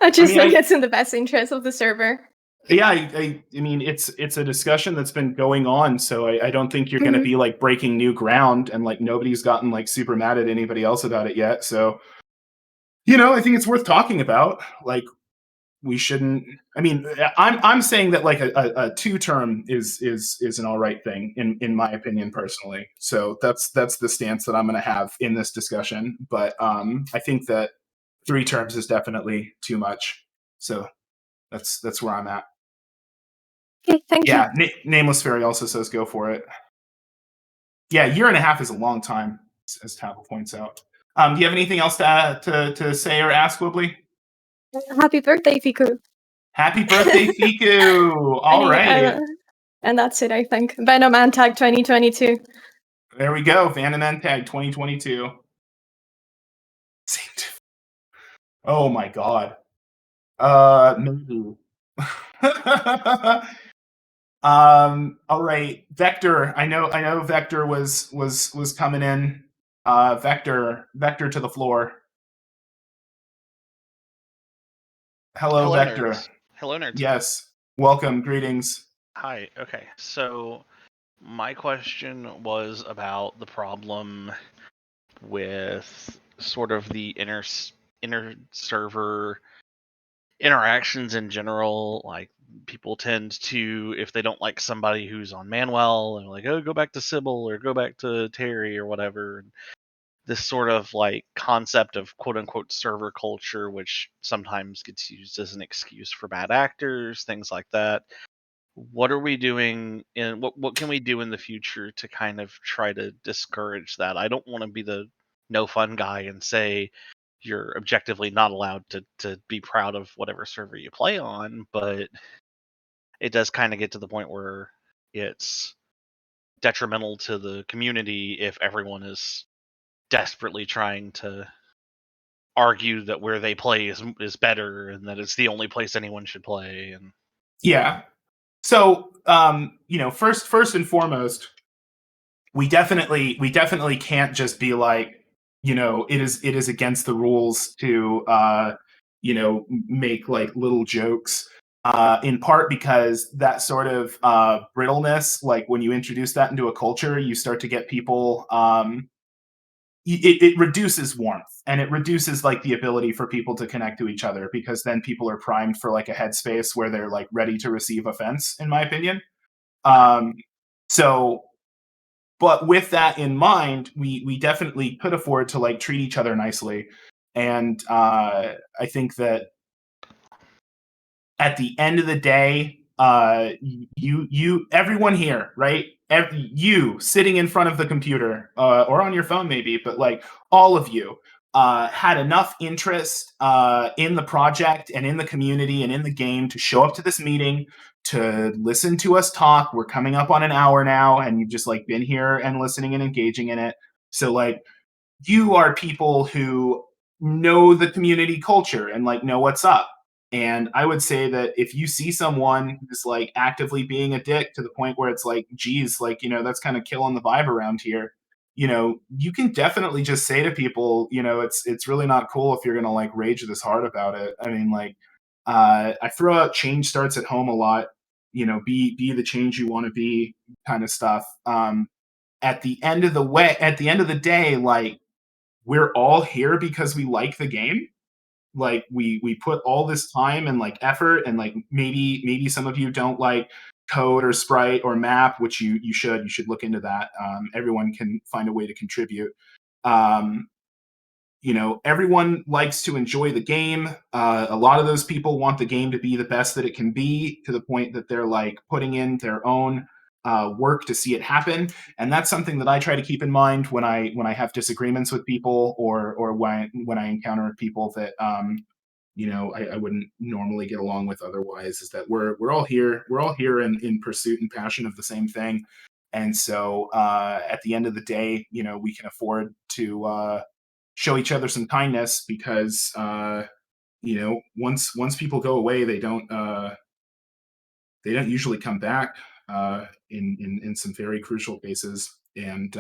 I just think it's in the best interest of the server. Yeah, I mean, it's a discussion that's been going on, so I don't think you're going to be like breaking new ground, and like nobody's gotten like super mad at anybody else about it yet. So, I think it's worth talking about. Like, we shouldn't. I mean, I'm saying that like a 2 term is an all right thing in my opinion personally. So that's the stance that I'm going to have in this discussion. But I think that 3 terms is definitely too much. So that's where I'm at. Okay, thank you. Yeah, NamelessFairy also says go for it. Yeah, 1.5 years is a long time, as Tattle points out. Do you have anything else to say or ask, Wibbly? Happy birthday, Fiku. Happy birthday, Fiku! All right. And that's it, I think. Venom Antag 2022. There we go. Venom Antag 2022. Oh my god. Maybe. All right, Vector. I know Vector was coming in. Vector to the floor. Hello, Vector. Nerds. Hello, nerds. Yes. Welcome. Greetings. Hi. Okay. So my question was about the problem with sort of the inner server interactions in general. Like, people tend to, if they don't like somebody who's on Manuel, and like, oh, go back to Sybil or go back to Terry or whatever. And this sort of like concept of quote unquote server culture, which sometimes gets used as an excuse for bad actors, things like that. What are we doing, and what can we do in the future to kind of try to discourage that? I don't want to be the no fun guy and say you're objectively not allowed to be proud of whatever server you play on, but it does kind of get to the point where it's detrimental to the community if everyone is desperately trying to argue that where they play is better and that it's the only place anyone should play. And yeah. So, first and foremost, we definitely can't just be like, it is against the rules to, make like little jokes in part because that sort of brittleness, like when you introduce that into a culture, you start to get people. It reduces warmth, and it reduces like the ability for people to connect to each other, because then people are primed for like a headspace where they're like ready to receive offense, in my opinion. So, but with that in mind, we definitely could afford to like treat each other nicely, and I think that at the end of the day, everyone here, right? You sitting in front of the computer or on your phone, maybe, but like all of you had enough interest in the project and in the community and in the game to show up to this meeting, to listen to us talk. We're coming up on an hour now, and you've just like been here and listening and engaging in it. So like, you are people who know the community culture and like know what's up. And I would say that if you see someone who's like actively being a dick to the point where it's like, geez, like, that's kind of killing the vibe around here, you can definitely just say to people, it's really not cool if you're going to like rage this hard about it. I mean, like, I throw out change starts at home a lot, be the change you want to be kind of stuff. At the end of the day, like, we're all here because we like the game. Like we put all this time and like effort, and like maybe some of you don't like code or sprite or map, which you should look into that. Everyone can find a way to contribute. Everyone likes to enjoy the game. A lot of those people want the game to be the best that it can be, to the point that they're like putting in their own work to see it happen. And that's something that I try to keep in mind when I have disagreements with people, or when I encounter people that I wouldn't normally get along with otherwise. Is that we're all here in pursuit and passion of the same thing. And so at the end of the day, we can afford to show each other some kindness, because once people go away, they don't usually come back in some very crucial cases. And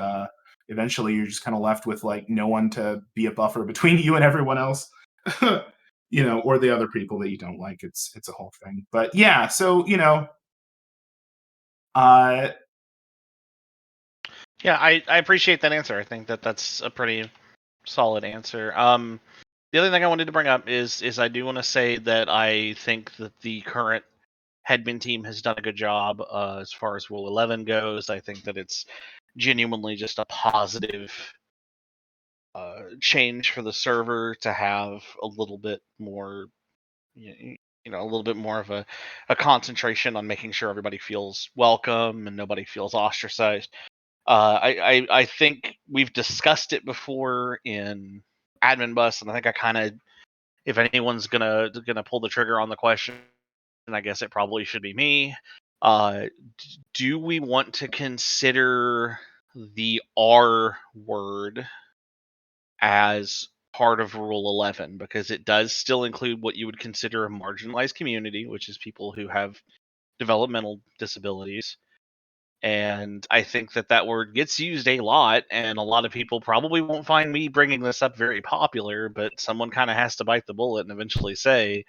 eventually you're just kind of left with like no one to be a buffer between you and everyone else. Or the other people that you don't like. It's a whole thing. But yeah, so Yeah, I appreciate that answer. I think that's a pretty solid answer. The other thing I wanted to bring up is I do want to say that I think that the current Headman team has done a good job as far as Rule 11 goes. I think that it's genuinely just a positive change for the server to have a little bit more, a little bit more of a concentration on making sure everybody feels welcome and nobody feels ostracized. I think we've discussed it before in Admin Bus, and I think I kind of, if anyone's gonna pull the trigger on the question, and I guess it probably should be me. Do we want to consider the R word as part of Rule 11? Because it does still include what you would consider a marginalized community, which is people who have developmental disabilities. And I think that word gets used a lot, and a lot of people probably won't find me bringing this up very popular, but someone kind of has to bite the bullet and eventually say,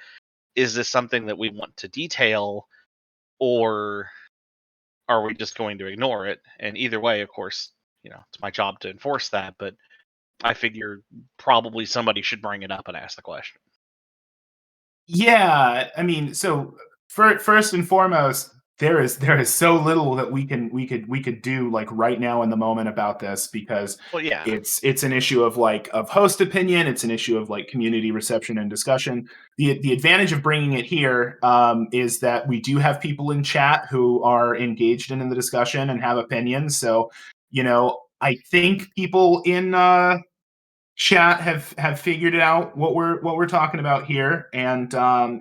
is this something that we want to detail, or are we just going to ignore it? And either way, of course, it's my job to enforce that, but I figure probably somebody should bring it up and ask the question. Yeah, I mean, so first and foremost, there is so little that we could do like right now in the moment about this, because Well, yeah, it's an issue of host opinion. It's an issue of like community reception and discussion. The advantage of bringing it here is that we do have people in chat who are engaged in the discussion and have opinions. So I think people in chat have figured it out what we're talking about here. And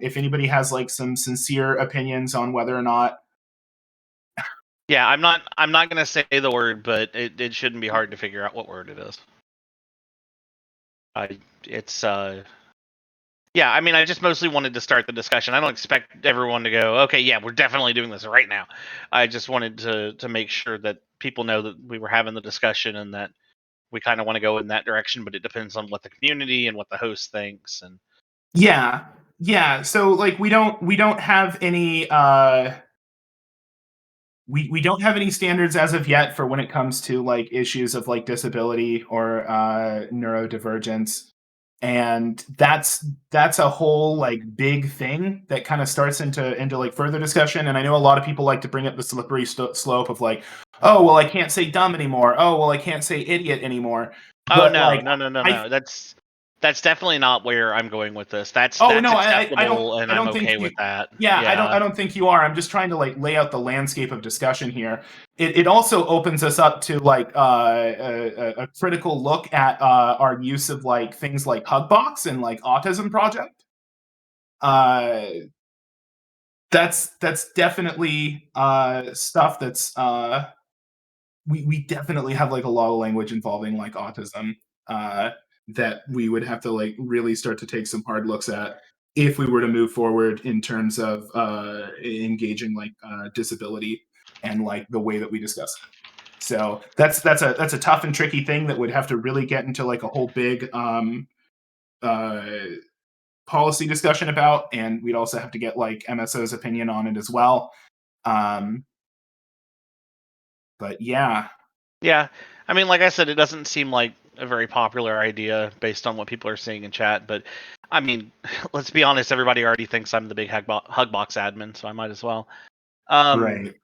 if anybody has like some sincere opinions on whether or not, yeah, I'm not gonna say the word, but it shouldn't be hard to figure out what word it is. Yeah, I mean, I just mostly wanted to start the discussion. I don't expect everyone to go, okay, yeah, we're definitely doing this right now. I just wanted to make sure that people know that we were having the discussion and that we kind of want to go in that direction, but it depends on what the community and what the host thinks. And yeah, Yeah, so like we don't have any we don't have any standards as of yet for when it comes to like issues of like disability or neurodivergence. And that's a whole like big thing that kind of starts into like further discussion. And I know a lot of people like to bring up the slippery slope of like, oh well, I can't say dumb anymore. Oh well, I can't say idiot anymore. Oh But no, like, no. That's definitely not where I'm going with this. That's oh no, acceptable, and I I'm don't think okay you. with that. Yeah, I Yeah. don't think you are. I'm just trying to like lay out the landscape of discussion here. It also opens us up to like a critical look at our use of like things like Hugbox and like Autism Project. That's definitely stuff that's we definitely have like a lot of language involving like autism that we would have to like really start to take some hard looks at if we were to move forward in terms of engaging like disability and like the way that we discuss it. So that's a tough and tricky thing that would have to really get into like a whole big policy discussion about, and we'd also have to get like MSO's opinion on it as well. But yeah. Yeah. I mean, like I said, it doesn't seem like a very popular idea based on what people are saying in chat, but I mean, let's be honest, everybody already thinks I'm the big Hugbox admin, so I might as well. Right.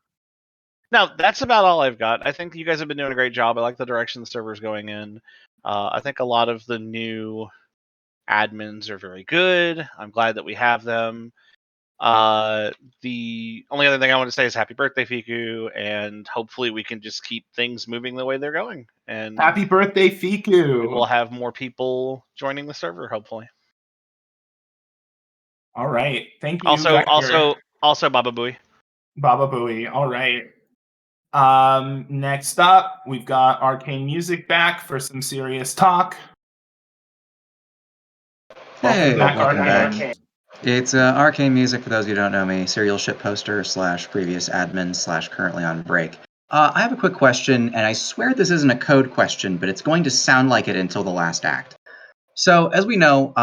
Now, that's about all I've got. I think you guys have been doing a great job. I like the direction the server's going in. I think a lot of the new admins are very good. I'm glad that we have them. The only other thing I want to say is happy birthday, Fiku, and hopefully we can just keep things moving the way they're going. And happy birthday, Fiku! We will have more people joining the server, hopefully. All right, thank you. Also, Baba Booey. Baba Booey. All right. Next up, we've got Arcane Music back for some serious talk. Hey, welcome back. It's Arcane Music, for those of you who don't know me, serial ship poster / previous admin / currently on break. I have a quick question, and I swear this isn't a code question, but it's going to sound like it until the last act. So, as we know,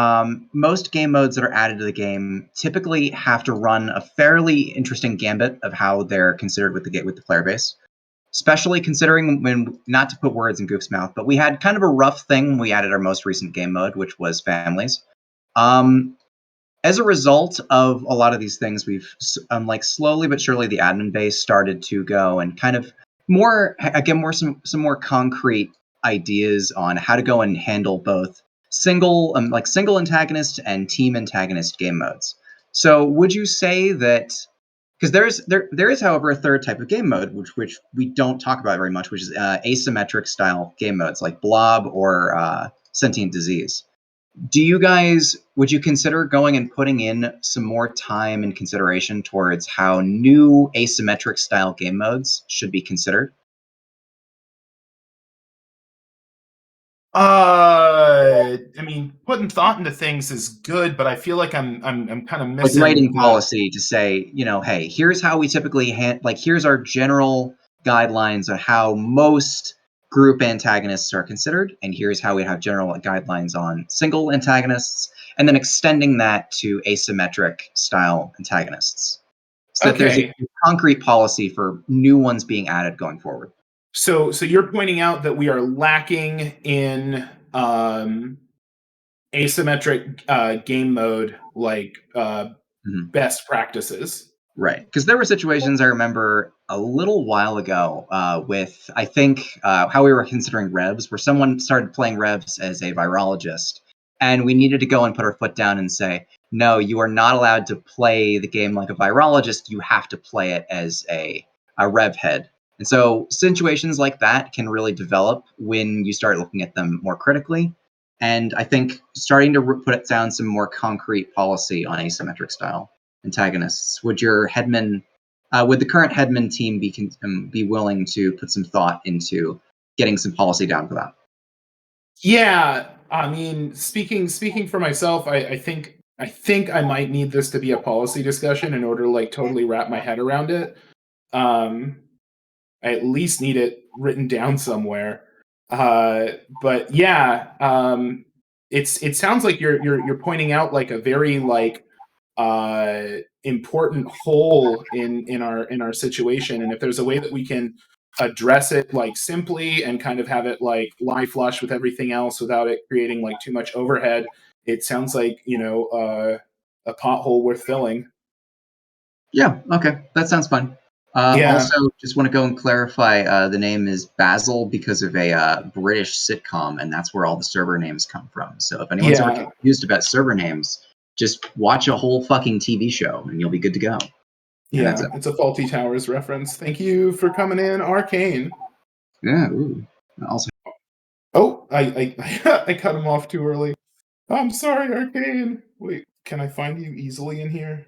most game modes that are added to the game typically have to run a fairly interesting gambit of how they're considered with the player base. Especially considering when, not to put words in Goof's mouth, but we had kind of a rough thing when we added our most recent game mode, which was families. As a result of a lot of these things, we've like slowly but surely the admin base started to go and kind of some more concrete ideas on how to go and handle both single antagonist and team antagonist game modes. So would you say that, because there is however a third type of game mode which we don't talk about very much, which is asymmetric style game modes like Blob or Sentient Disease. Would you consider going and putting in some more time and consideration towards how new asymmetric style game modes should be considered? I mean, putting thought into things is good, but I feel like I'm kind of missing like writing policy to say, hey, here's how we typically here's our general guidelines on how most group antagonists are considered, and here's how we have general guidelines on single antagonists, and then extending that to asymmetric style antagonists. So that there's a concrete policy for new ones being added going forward. So you're pointing out that we are lacking in asymmetric game mode, like best practices. Right, because there were situations I remember a little while ago with, I think, how we were considering revs, where someone started playing revs as a virologist, and we needed to go and put our foot down and say, no, you are not allowed to play the game like a virologist, you have to play it as a rev head. And so situations like that can really develop when you start looking at them more critically. And I think starting to put down some more concrete policy on asymmetric style antagonists. Would the current headman team be willing to put some thought into getting some policy down for that? Yeah, I mean, speaking for myself, I think I might need this to be a policy discussion in order to like totally wrap my head around it. I at least need it written down somewhere. But yeah, it sounds like you're pointing out like a very like important hole in our situation, and if there's a way that we can address it like simply and kind of have it like lie flush with everything else without it creating like too much overhead, it sounds like a pothole worth filling. Yeah, okay, that sounds fun. Also, just want to go and clarify, the name is Basil because of a British sitcom, and that's where all the server names come from. So if anyone's ever confused about server names, just watch a whole fucking TV show, and you'll be good to go. Yeah, it's a Faulty Towers reference. Thank you for coming in, Arcane. Yeah, ooh. Also, oh, I cut him off too early. I'm sorry, Arcane. Wait, can I find you easily in here?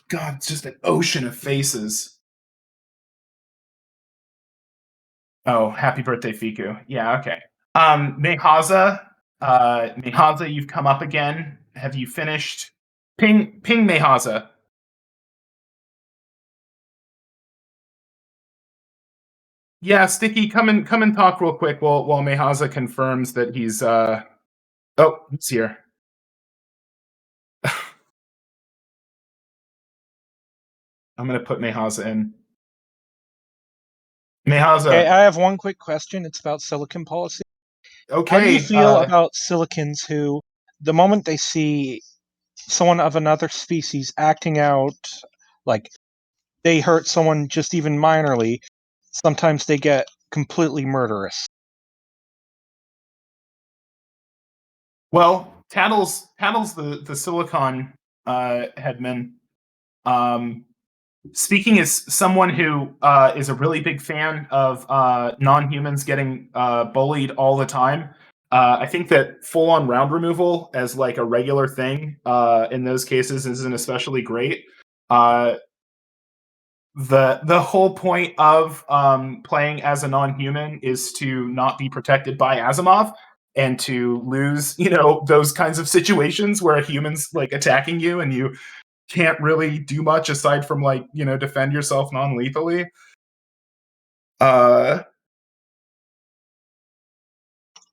God, it's just an ocean of faces. Oh, happy birthday, Fiku. Yeah, okay. Mehaza, you've come up again. Have you finished? Ping Mehaza. Yeah, Sticky, come and talk real quick while Mehaza confirms that he's oh, he's here. I'm gonna put Mehaza in. Mehaza. Okay, I have one quick question. It's about silicon policy. Okay. How do you feel about silicons who, the moment they see someone of another species acting out, like they hurt someone just even minorly, sometimes they get completely murderous? Well, Tattle's the Silicon headman. Speaking as someone who is a really big fan of non-humans getting bullied all the time, I think that full-on round removal as like a regular thing in those cases isn't especially great. The whole point of playing as a non-human is to not be protected by Asimov and to lose, those kinds of situations where a human's like attacking you and you can't really do much aside from like, defend yourself non-lethally. I'm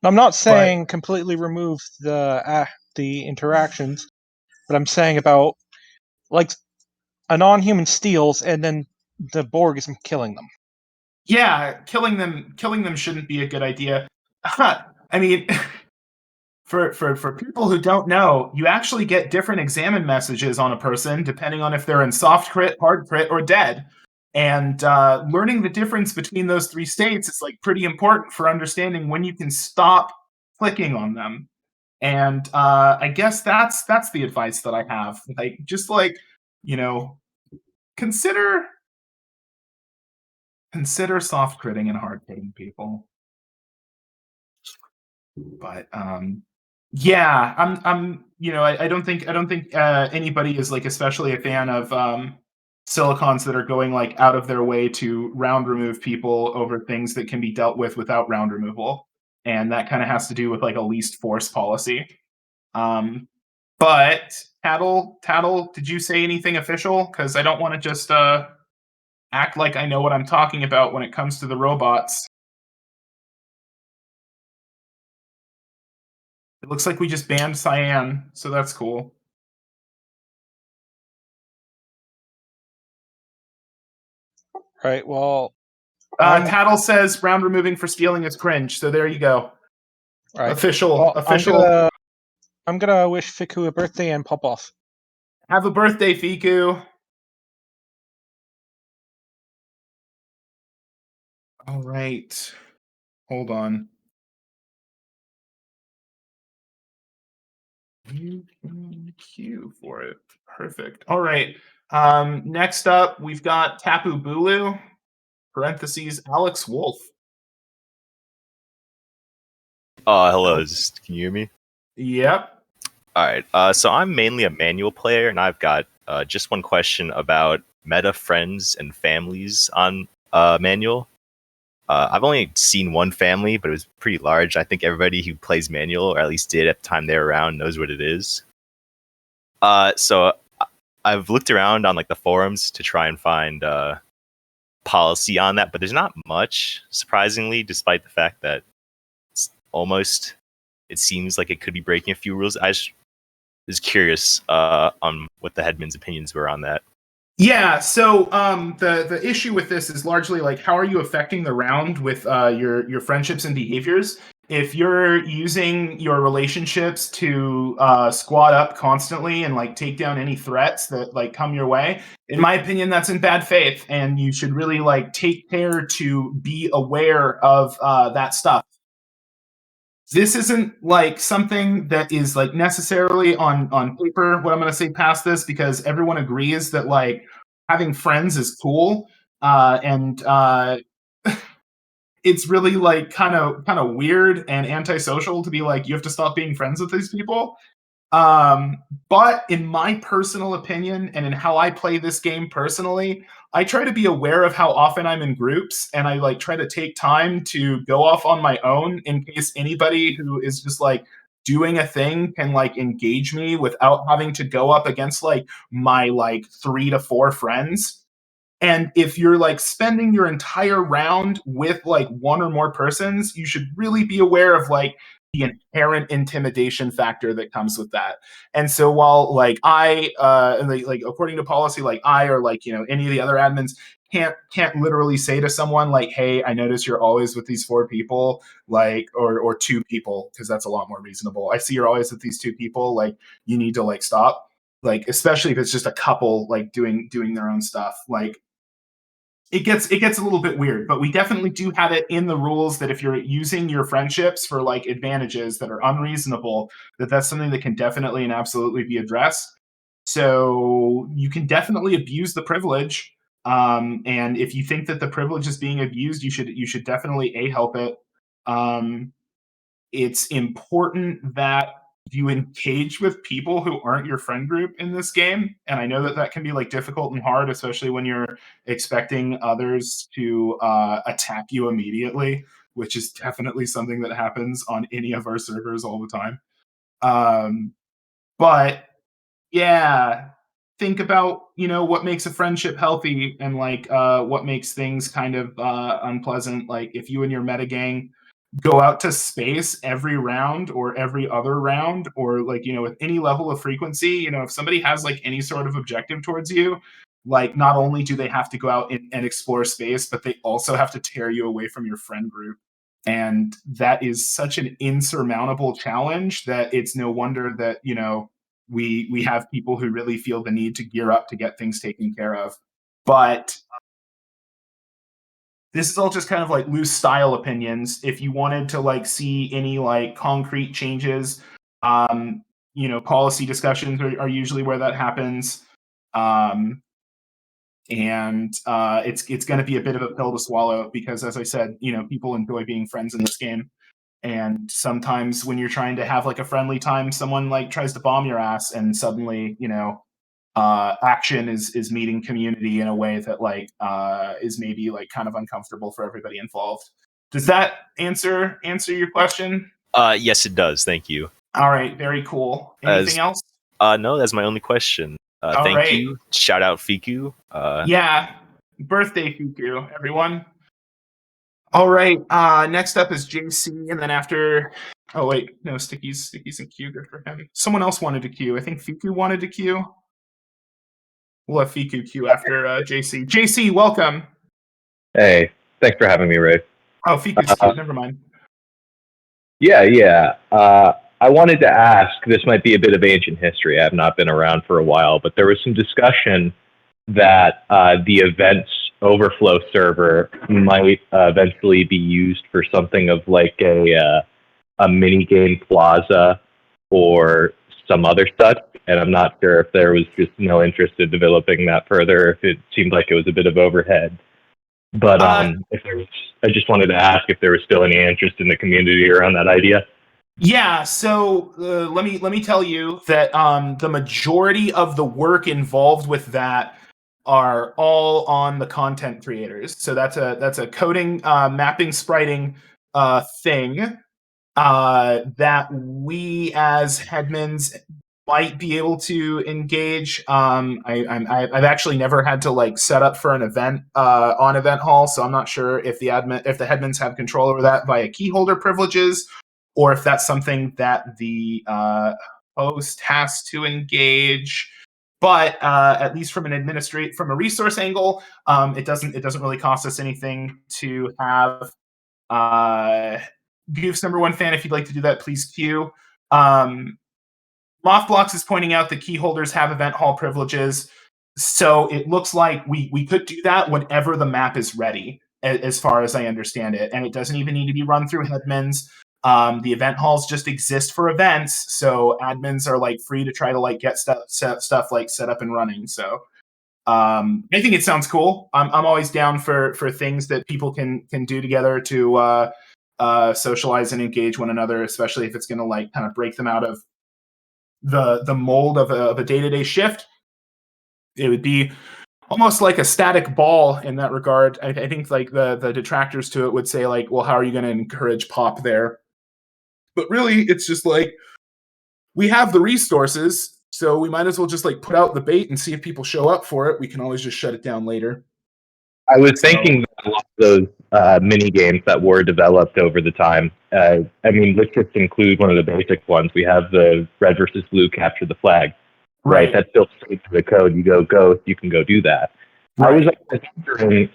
not saying completely remove the interactions, but I'm saying about like a non-human steals and then the Borg is killing them. Yeah, killing them shouldn't be a good idea. I mean, for people who don't know, you actually get different examine messages on a person depending on if they're in soft crit, hard crit, or dead. And learning the difference between those three states is like pretty important for understanding when you can stop clicking on them. And I guess that's the advice that I have. Like, just like, consider soft critting and hard critting people. But yeah, I'm I don't think anybody is like especially a fan of silicons that are going like out of their way to round remove people over things that can be dealt with without round removal, and that kind of has to do with like a least force policy. But Tattle, did you say anything official? Because I don't want to just act like I know what I'm talking about when it comes to the robots. It looks like we just banned Cyan, so that's cool. Right, well... Tattle says round removing for stealing is cringe, so there you go. Right. Official. I'm gonna wish Fiku a birthday and pop off. Have a birthday, Fiku. All right. Hold on. Queue for it. Perfect. All right. Next up, we've got Tapu Bulu, parentheses, Alex Wolf. Hello. Can you hear me? Yep. All right. So I'm mainly a manual player, and I've got just one question about meta friends and families on manual. I've only seen one family, but it was pretty large. I think everybody who plays manual, or at least did at the time they were around, knows what it is. So I've looked around on like the forums to try and find policy on that, but there's not much, surprisingly, despite the fact that it seems like it could be breaking a few rules. is curious on what the headman's opinions were on that. Yeah, so the issue with this is largely like, how are you affecting the round with your friendships and behaviors? If you're using your relationships to squad up constantly and like take down any threats that like come your way, in my opinion, that's in bad faith, and you should really like take care to be aware of that stuff. This isn't like something that is like necessarily on paper what I'm going to say past this, because everyone agrees that like having friends is cool, and it's really like kind of weird and antisocial to be like, you have to stop being friends with these people. But in my personal opinion, and in how I play this game personally, I try to be aware of how often I'm in groups, and I like try to take time to go off on my own in case anybody who is just like doing a thing can like engage me without having to go up against like my like 3 to 4 friends. And if you're like spending your entire round with like one or more persons, you should really be aware of like the inherent intimidation factor that comes with that. And so while like I like according to policy, like I or like, you know, any of the other admins can't literally say to someone like, hey, I notice you're always with these 4 people, like, or 2 people, because that's a lot more reasonable. I see you're always with these 2 people, like you need to like stop. Like, especially if it's just a couple like doing their own stuff. Like, it gets a little bit weird, but we definitely do have it in the rules that if you're using your friendships for like advantages that are unreasonable, that's something that can definitely and absolutely be addressed. So you can definitely abuse the privilege, and if you think that the privilege is being abused, you should definitely help it. It's important that you engage with people who aren't your friend group in this game, and I know that can be like difficult and hard, especially when you're expecting others to attack you immediately, which is definitely something that happens on any of our servers all the time. But yeah, think about, you know, what makes a friendship healthy, and like what makes things kind of unpleasant. Like if you and your meta gang go out to space every round or every other round, or like, you know, with any level of frequency, you know, if somebody has like any sort of objective towards you, like not only do they have to go out and explore space, but they also have to tear you away from your friend group. And that is such an insurmountable challenge that it's no wonder that, you know, we have people who really feel the need to gear up to get things taken care of. But this is all just kind of like loose style opinions. If you wanted to like see any like concrete changes, you know, policy discussions are usually where that happens. And it's going to be a bit of a pill to swallow, because as I said, you know, people enjoy being friends in this game. And sometimes when you're trying to have like a friendly time, someone like tries to bomb your ass, and suddenly, you know, action is meeting community in a way that like is maybe like kind of uncomfortable for everybody involved. Does that answer your question? Yes, it does. Thank you. All right, very cool. Anything else? No, that's my only question. Thank you. Shout out Fiku. Yeah, birthday Fiku, everyone. All right, next up is JC, and then after, oh wait, no, Sticky's in queue, good for him. Someone else wanted to queue. I think Fiku wanted to queue. We'll have Fiku queue after JC. JC, welcome. Hey, thanks for having me, Rave. Oh, Fiku's queued, never mind. Yeah. I wanted to ask, this might be a bit of ancient history, I have not been around for a while, but there was some discussion that the events overflow server might eventually be used for something of like a mini game plaza or some other such, and I'm not sure if there was just no interest in developing that further, if it seemed like it was a bit of overhead. But if there was, I just wanted to ask if there was still any interest in the community around that idea. Yeah, so let me tell you that the majority of the work involved with that are all on the content creators. So that's a coding, mapping, spriting thing that we as headmans might be able to engage. I've actually never had to like set up for an event on Event Hall, so I'm not sure if the headmans have control over that via keyholder privileges, or if that's something that the host has to engage. But at least from a resource angle, it doesn't really cost us anything to have Goof's #1 fan. If you'd like to do that, please queue. Loftblocks is pointing out that key holders have event hall privileges, so it looks like we could do that whenever the map is ready, as far as I understand it, and it doesn't even need to be run through admins. The event halls just exist for events, so admins are like free to try to like get stuff like set up and running. So I think it sounds cool. I'm always down for things that people can do together to socialize and engage one another, especially if it's going to like kind of break them out of the mold of a day-to-day shift. It would be almost like a static ball in that regard. I think like the detractors to it would say like, well, how are you going to encourage pop there? But really, it's just like we have the resources, so we might as well just like put out the bait and see if people show up for it. We can always just shut it down later. I was thinking that a lot of those mini games that were developed over the time. I mean, let's just include one of the basic ones. We have the red versus blue capture the flag, right? That's built straight to the code. You go ghost, you can go do that. Right. I was wondering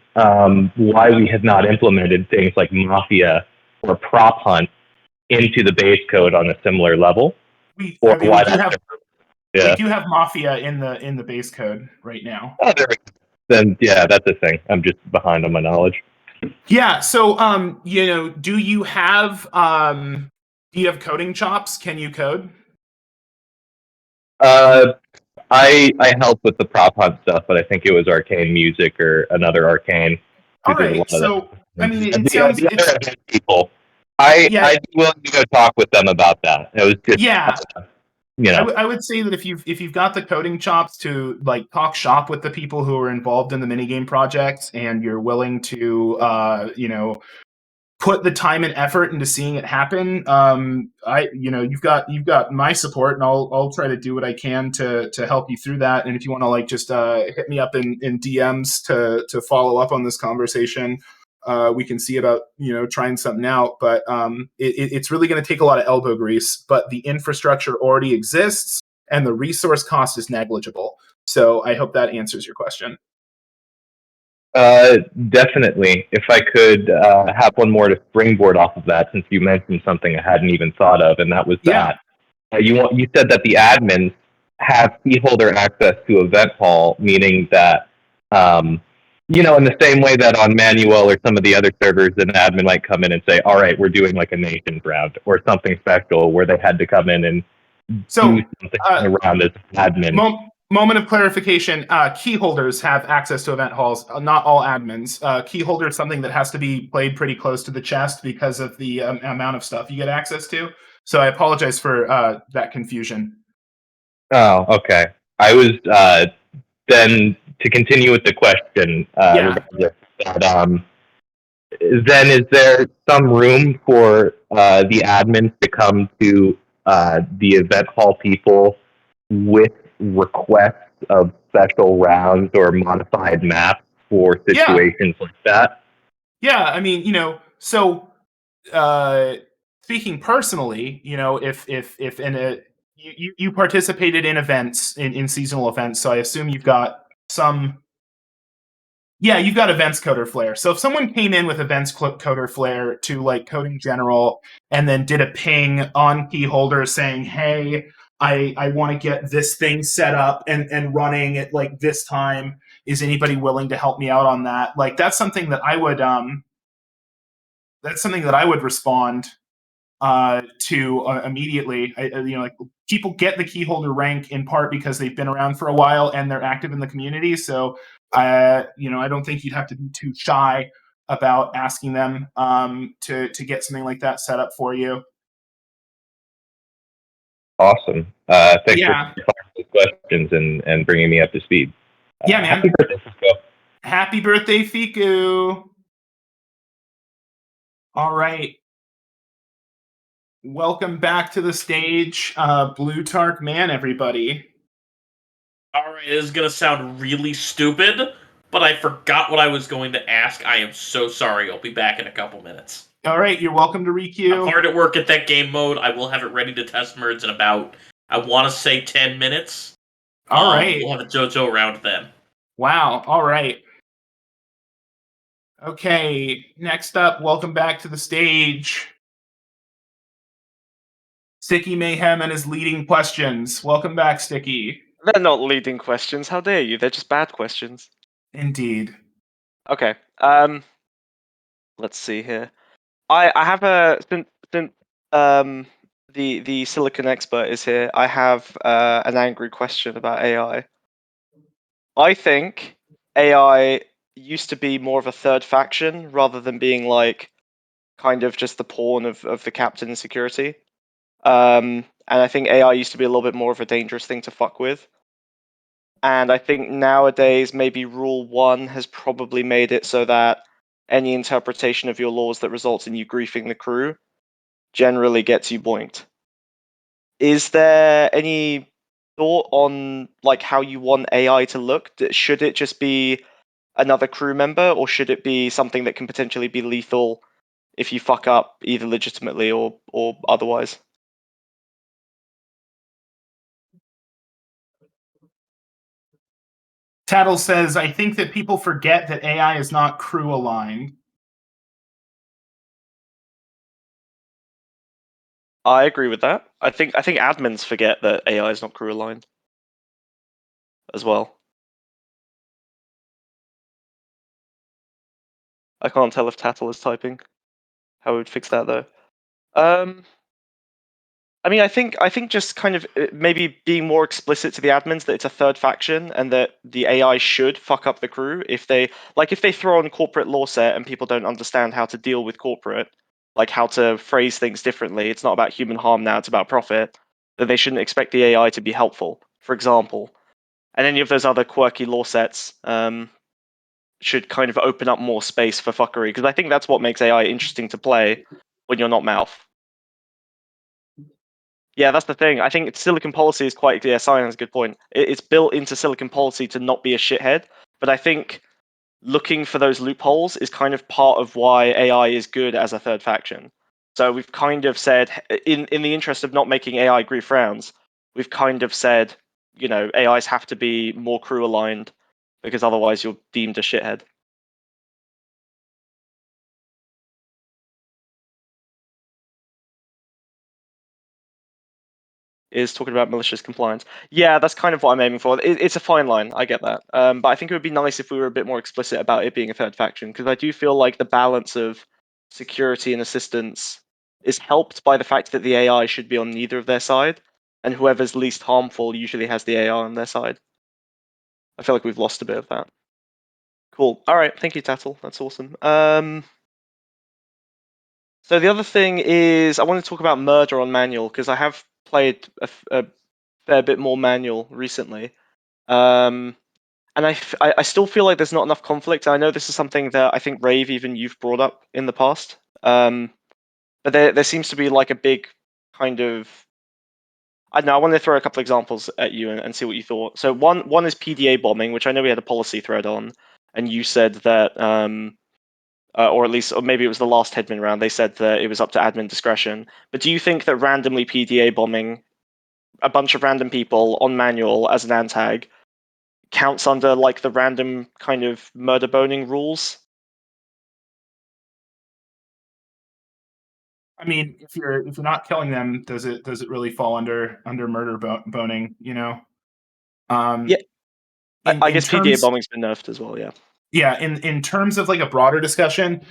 why we had not implemented things like Mafia or Prop Hunt into the base code on a similar level. We do have Mafia in the base code right now. Oh, there we go. Then yeah, that's the thing. I'm just behind on my knowledge. Yeah. So do you have coding chops? Can you code? I help with the Prop Hunt stuff, but I think it was Arcane Music or another Arcane. All right. So I mean, it sounds people. I'd be willing to go talk with them about that. It was just I would say that if you've got the coding chops to like talk shop with the people who are involved in the minigame project, and you're willing to put the time and effort into seeing it happen, you've got my support, and I'll try to do what I can to help you through that. And if you want to like just hit me up in DMs to follow up on this conversation, we can see about trying something out. But it's really going to take a lot of elbow grease. But the infrastructure already exists, and the resource cost is negligible. So I hope that answers your question. Definitely. If I could have one more to springboard off of that, since you mentioned something I hadn't even thought of, and that was that you said that the admins have key holder access to Event Hall, meaning that in the same way that on Manuel or some of the other servers, an admin might come in and say, "All right, we're doing like a nations round or something special," where they had to come in and do something around as admin. Moment of clarification, key holders have access to event halls, not all admins. Key holder is something that has to be played pretty close to the chest because of the amount of stuff you get access to. So I apologize for that confusion. Oh, okay. I was, then to continue with the question, then is there some room for the admins to come to the event hall people with requests of special rounds or modified maps for situations like that? Yeah, I mean, so speaking personally, if you participated in events in seasonal events, so I assume you've got you've got events coder flair. So if someone came in with events coder flair to like coding general and then did a ping on key holder saying, "Hey, I want to get this thing set up and running at like this time. Is anybody willing to help me out on that?" Like that's something that I would respond to immediately. Like people get the key holder rank in part because they've been around for a while and they're active in the community. So I don't think you'd have to be too shy about asking them to get something like that set up for you. Awesome. Thanks for the questions and bringing me up to speed. Yeah, man. Happy birthday, Fico. Happy birthday, Fiku. All right. Welcome back to the stage, Blue Tark Man, everybody. All right, this is going to sound really stupid, but I forgot what I was going to ask. I am so sorry. I'll be back in a couple minutes. All right, you're welcome to requeue. I'm hard at work at that game mode. I will have it ready to test merge in about I want to say 10 minutes. All right. We'll have a JoJo round then. Wow. All right. Okay. Next up, welcome back to the stage, Sticky Mayhem and his leading questions. Welcome back, Sticky. They're not leading questions. How dare you? They're just bad questions. Indeed. Okay. Let's see here. I have since the silicon expert is here. I have an angry question about AI. I think AI used to be more of a third faction rather than being like kind of just the pawn of the captain in security. And I think AI used to be a little bit more of a dangerous thing to fuck with. And I think nowadays maybe Rule 1 has probably made it so that any interpretation of your laws that results in you griefing the crew generally gets you boinked. Is there any thought on like how you want AI to look? Should it just be another crew member, or should it be something that can potentially be lethal if you fuck up either legitimately or otherwise? Tattle says, I think that people forget that AI is not crew aligned. I agree with that. I think admins forget that AI is not crew aligned as well. I can't tell if Tattle is typing. How we would fix that though. I mean, I think just kind of maybe being more explicit to the admins that it's a third faction and that the AI should fuck up the crew if they throw on corporate law set and people don't understand how to deal with corporate, like how to phrase things differently. It's not about human harm now; it's about profit. Then they shouldn't expect the AI to be helpful, for example. And any of those other quirky law sets should kind of open up more space for fuckery, because I think that's what makes AI interesting to play when you're not mouth. Yeah, that's the thing. I think Silicon policy is quite. Yeah, Cyan has a good point. It's built into Silicon policy to not be a shithead, but I think looking for those loopholes is kind of part of why AI is good as a third faction. So we've kind of said, in the interest of not making AI grief rounds, we've kind of said, you know, AIs have to be more crew aligned because otherwise you're deemed a shithead. Is talking about malicious compliance. Yeah, that's kind of what I'm aiming for. It's a fine line, I get that. But I think it would be nice if we were a bit more explicit about it being a third faction, because I do feel like the balance of security and assistance is helped by the fact that the AI should be on neither of their side, and whoever's least harmful usually has the AI on their side. I feel like we've lost a bit of that. Cool. All right, thank you, Tattle. That's awesome. So the other thing is I want to talk about murder on manual, because I have played a fair bit more manual recently. And I still feel like there's not enough conflict. I know this is something that I think Rave, even you've brought up in the past. But there seems to be like a big kind of, I don't know, I want to throw a couple examples at you and see what you thought. So one is PDA bombing, which I know we had a policy thread on, and you said that, or at least, or maybe it was the last Headman round, they said that it was up to admin discretion. But do you think that randomly PDA bombing a bunch of random people on manual as an antag counts under like the random kind of murder boning rules? I mean, if you're not killing them, does it really fall under murder boning? You know. Yeah, I guess PDA bombing's been nerfed as well. Yeah. Yeah, in terms of like a broader discussion,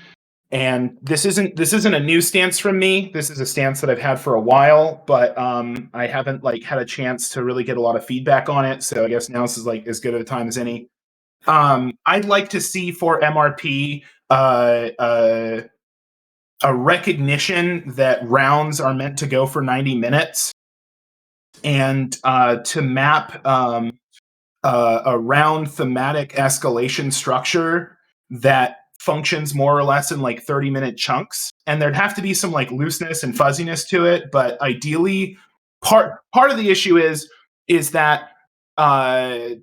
and this isn't a new stance from me. This is a stance that I've had for a while, but I haven't like had a chance to really get a lot of feedback on it. So I guess now this is like as good of a time as any. I'd like to see for MRP a recognition that rounds are meant to go for 90 minutes, and to map a round thematic escalation structure that functions more or less in like 30-minute chunks. And there'd have to be some like looseness and fuzziness to it, but ideally part of the issue is that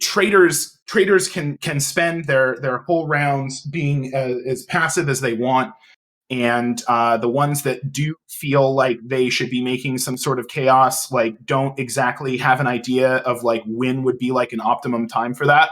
traders can spend their whole rounds being as passive as they want, and the ones that do feel like they should be making some sort of chaos, like, don't exactly have an idea of like when would be like an optimum time for that.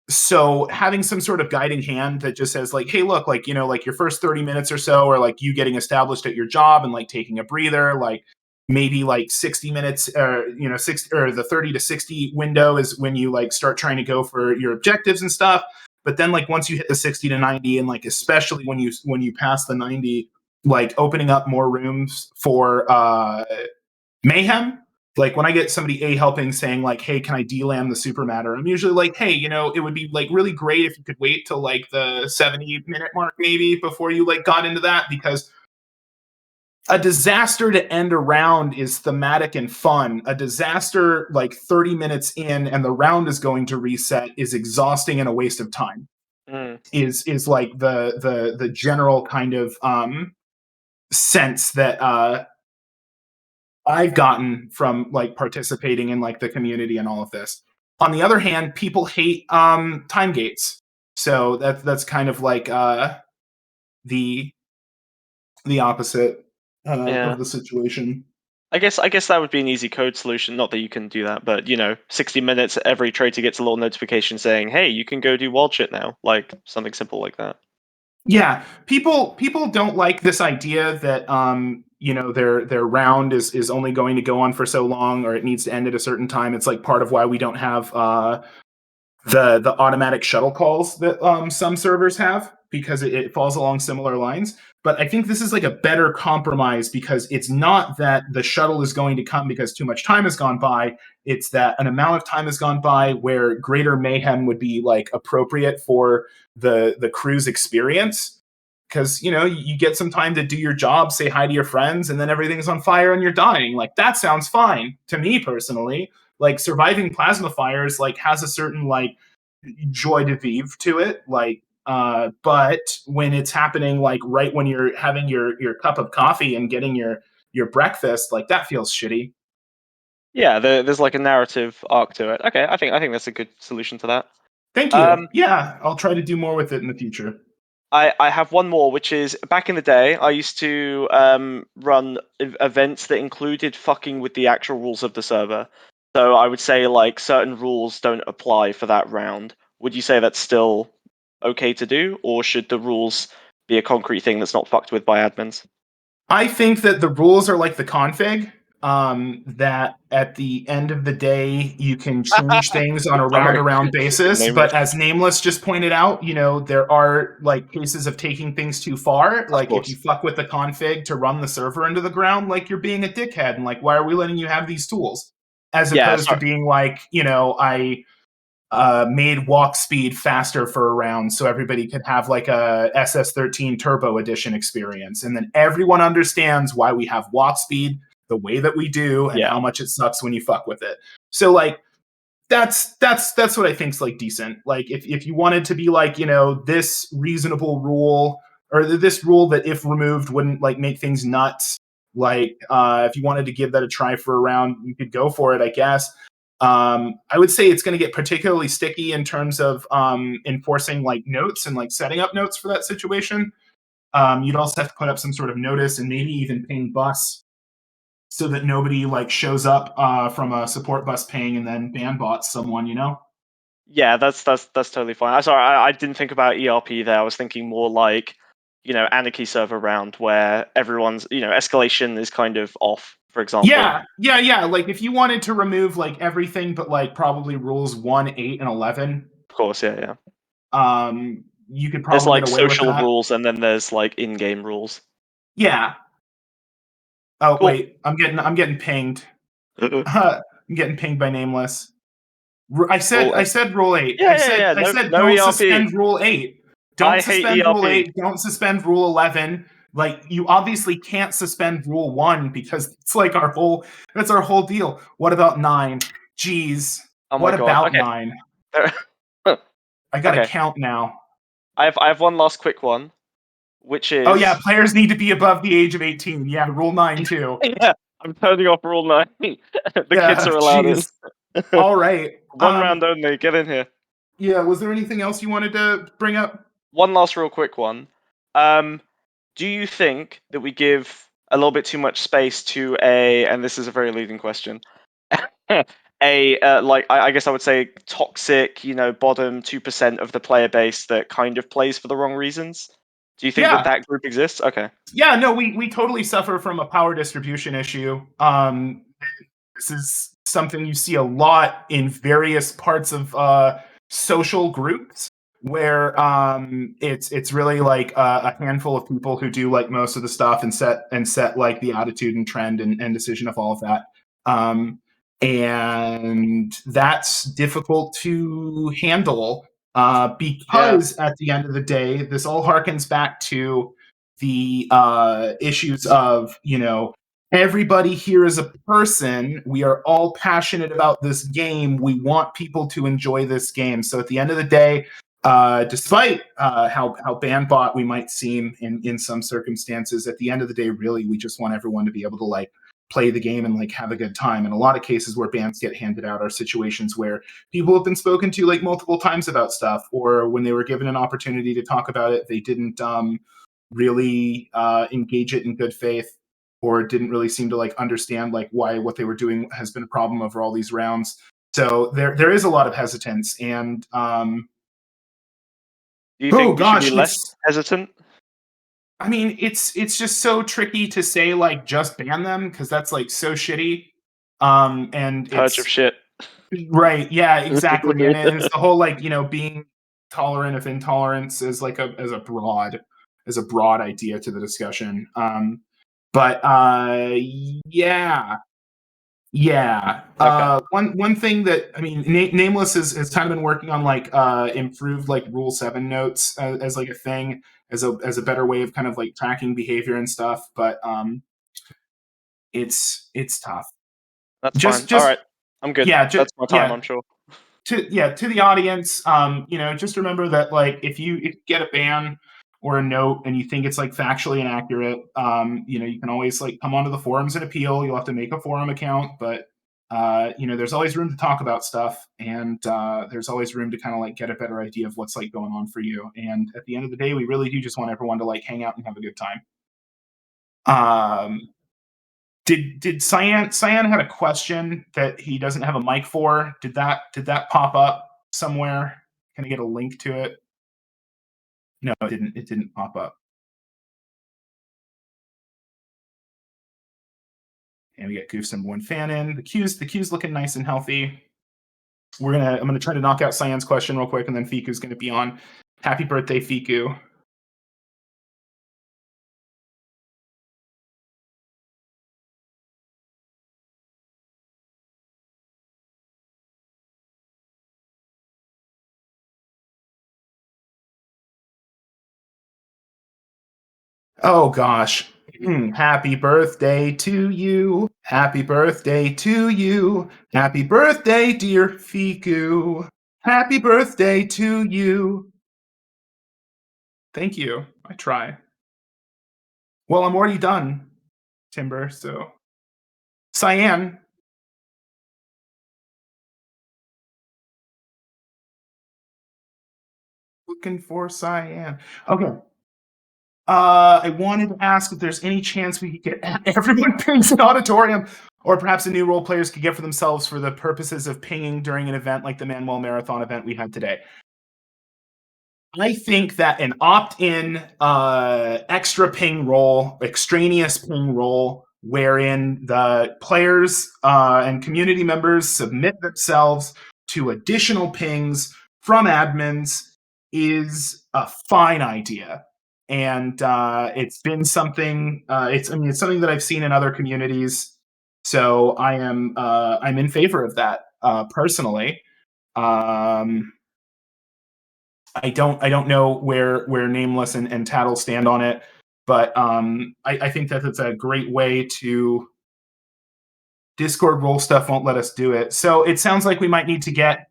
So having some sort of guiding hand that just says like, hey, look, like, you know, like your first 30 minutes or so, or like you getting established at your job and like taking a breather, like maybe like 60 minutes, or, you know, the 30 to 60 window is when you like start trying to go for your objectives and stuff. But then like once you hit the 60 to 90, and like especially when you pass the 90, like opening up more rooms for mayhem. Like when I get somebody helping saying like, hey, can I DLAM the super matter? I'm usually like, hey, you know, it would be like really great if you could wait till like the 70-minute mark maybe before you like got into that, because a disaster to end a round is thematic and fun. A disaster like 30 minutes in and the round is going to reset is exhausting and a waste of time. Is like the general kind of sense that I've gotten from like participating in like the community and all of this. On the other hand, people hate time gates, so that's kind of like the opposite of the situation. I guess that would be an easy code solution. Not that you can do that, but you know, 60 minutes, every traitor gets a little notification saying, "Hey, you can go do wild shit now." Like something simple like that. Yeah, people don't like this idea that you know, their round is only going to go on for so long, or it needs to end at a certain time. It's like part of why we don't have the automatic shuttle calls that some servers have, because it falls along similar lines. But I think this is like a better compromise, because it's not that the shuttle is going to come because too much time has gone by. It's that an amount of time has gone by where greater mayhem would be like appropriate for the crew's experience. Because, you know, you get some time to do your job, say hi to your friends, and then everything's on fire and you're dying. Like, that sounds fine to me personally. Like, surviving plasma fires like has a certain like joy de vivre to it. Like, but when it's happening like right when you're having your cup of coffee and getting your breakfast, like that feels shitty. Yeah, there's like a narrative arc to it. Okay, I think that's a good solution to that. Thank you. Yeah, I'll try to do more with it in the future. I have one more, which is back in the day, I used to run events that included fucking with the actual rules of the server. So I would say like certain rules don't apply for that round. Would you say that's still okay to do, or should the rules be a concrete thing that's not fucked with by admins? I think that the rules are like the config. That at the end of the day, you can change things on a round-to-round basis. But as Nameless just pointed out, you know, there are like cases of taking things too far. Like if you fuck with the config to run the server into the ground, like you're being a dickhead, and like, why are we letting you have these tools? As opposed to being like, you know, I made walk speed faster for a round so everybody could have like a SS13 Turbo Edition experience. And then everyone understands why we have walk speed the way that we do and how much it sucks when you fuck with it. So like that's what I think's like decent. Like if you wanted to be like, you know, this reasonable rule, or this rule that if removed wouldn't like make things nuts, like if you wanted to give that a try for a round, you could go for it, I guess. I would say it's going to get particularly sticky in terms of enforcing like notes and like setting up notes for that situation. You'd also have to put up some sort of notice and maybe even ping bus so that nobody like shows up from a support bus ping and then ban bots someone, you know? Yeah, that's totally fine. I'm sorry, I didn't think about ERP there. I was thinking more like, you know, anarchy server round where everyone's, you know, escalation is kind of off, for example. Yeah. Like if you wanted to remove like everything but like probably rules 1, 8, and 11. Of course, yeah. You could probably there's like get away social with that. rules, and then there's like in-game rules. Yeah. Oh cool. Wait, I'm getting pinged. I'm getting pinged by Nameless. I said rule 8. I said no don't ERP. suspend rule 8. Don't suspend rule 8. Don't suspend rule 11. Like you obviously can't suspend rule 1 because it's like that's our whole deal. What about 9? Jeez. Oh my what God. about Okay. 9? I gotta count now. I have one last quick one, which is... Oh yeah, players need to be above the age of 18. Yeah, rule 9 too. Yeah, I'm turning off rule 9. The kids are allowed in. All right. One round only. Get in here. Yeah, was there anything else you wanted to bring up? one last real quick one. Do you think that we give a little bit too much space to and this is a very leading question, I guess I would say toxic, bottom 2% of the player base that kind of plays for the wrong reasons? Do you think Yeah. that group exists? Okay. Yeah, no, we totally suffer from a power distribution issue. This is something you see a lot in various parts of social groups where it's really like a handful of people who do like most of the stuff and set like the attitude and trend and decision of all of that. And that's difficult to handle because at the end of the day, this all harkens back to the issues of, everybody here is a person. We are all passionate about this game. We want people to enjoy this game. So at the end of the day, despite how ban-bought we might seem in some circumstances, at the end of the day, really, we just want everyone to be able to like play the game and like have a good time. And a lot of cases where bans get handed out are situations where people have been spoken to like multiple times about stuff, or when they were given an opportunity to talk about it, they didn't really engage it in good faith, or didn't really seem to like understand like why what they were doing has been a problem over all these rounds. So there is a lot of hesitance, and do you think we should be less hesitant? I mean, it's just so tricky to say like just ban them, because that's like so shitty. And Purge of shit. Right, yeah, exactly. And it's the whole like, being tolerant of intolerance is like as a broad idea to the discussion. But yeah. Okay. One thing that I mean, Nameless has kind of been working on like improved like Rule 7 notes as like a thing, as a better way of kind of like tracking behavior and stuff. But it's tough. That's fine. All right, I'm good. Yeah, that's my time. I'm sure. To the audience, just remember that like if you get a ban or a note and you think it's like factually inaccurate, you can always like come onto the forums and appeal. You'll have to make a forum account, but there's always room to talk about stuff, and there's always room to kind of like get a better idea of what's like going on for you. And at the end of the day, we really do just want everyone to like hang out and have a good time. Did Cyan had a question that he doesn't have a mic for? Did that pop up somewhere? Can I get a link to it? No, it didn't. It didn't pop up. And we get Goof's #1 fan in. The queue's looking nice and healthy. I'm gonna try to knock out Cyan's question real quick, and then Fiku's gonna be on. Happy birthday, Fiku. Oh gosh. Happy birthday to you. Happy birthday to you. Happy birthday, dear Fiku. Happy birthday to you. Thank you. I try. Well, I'm already done, Timber, so. Cyan. Looking for Cyan. Okay. I wanted to ask if there's any chance we could get everyone pings an auditorium, or perhaps a new role players could get for themselves for the purposes of pinging during an event like the Manuel Marathon event we had today. I think that an opt-in extra ping role, extraneous ping role, wherein the players and community members submit themselves to additional pings from admins, is a fine idea. And it's been something. It's something that I've seen in other communities. So I'm in favor of that personally. I don't know where Nameless and Tattle stand on it, but I think that it's a great way to. Discord role stuff won't let us do it, so it sounds like we might need to get.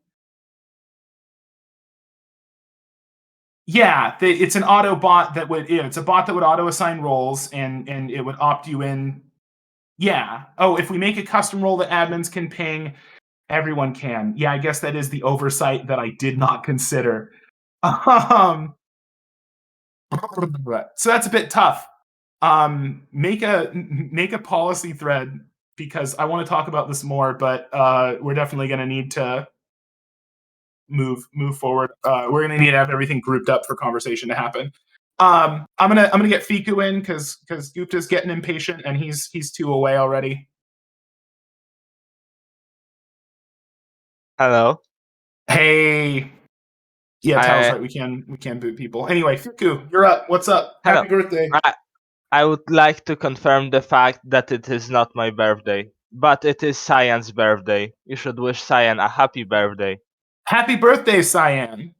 Yeah, it's an auto bot that would. It's a bot that would auto assign roles, and it would opt you in. Yeah. Oh, if we make a custom role that admins can ping, everyone can. Yeah, I guess that is the oversight that I did not consider. So that's a bit tough. Make a policy thread because I want to talk about this more, but we're definitely going to need to move forward. We're going to need to have everything grouped up for conversation to happen. I'm gonna get Fiku in because Gupta's getting impatient and he's 2 away already. Hello. Hey. Yeah, Tattle's right. We can boot people. Anyway, Fiku, you're up. What's up? Hello. Happy birthday. I would like to confirm the fact that it is not my birthday, but it is Cyan's birthday. You should wish Cyan a happy birthday. Happy birthday, Cyan.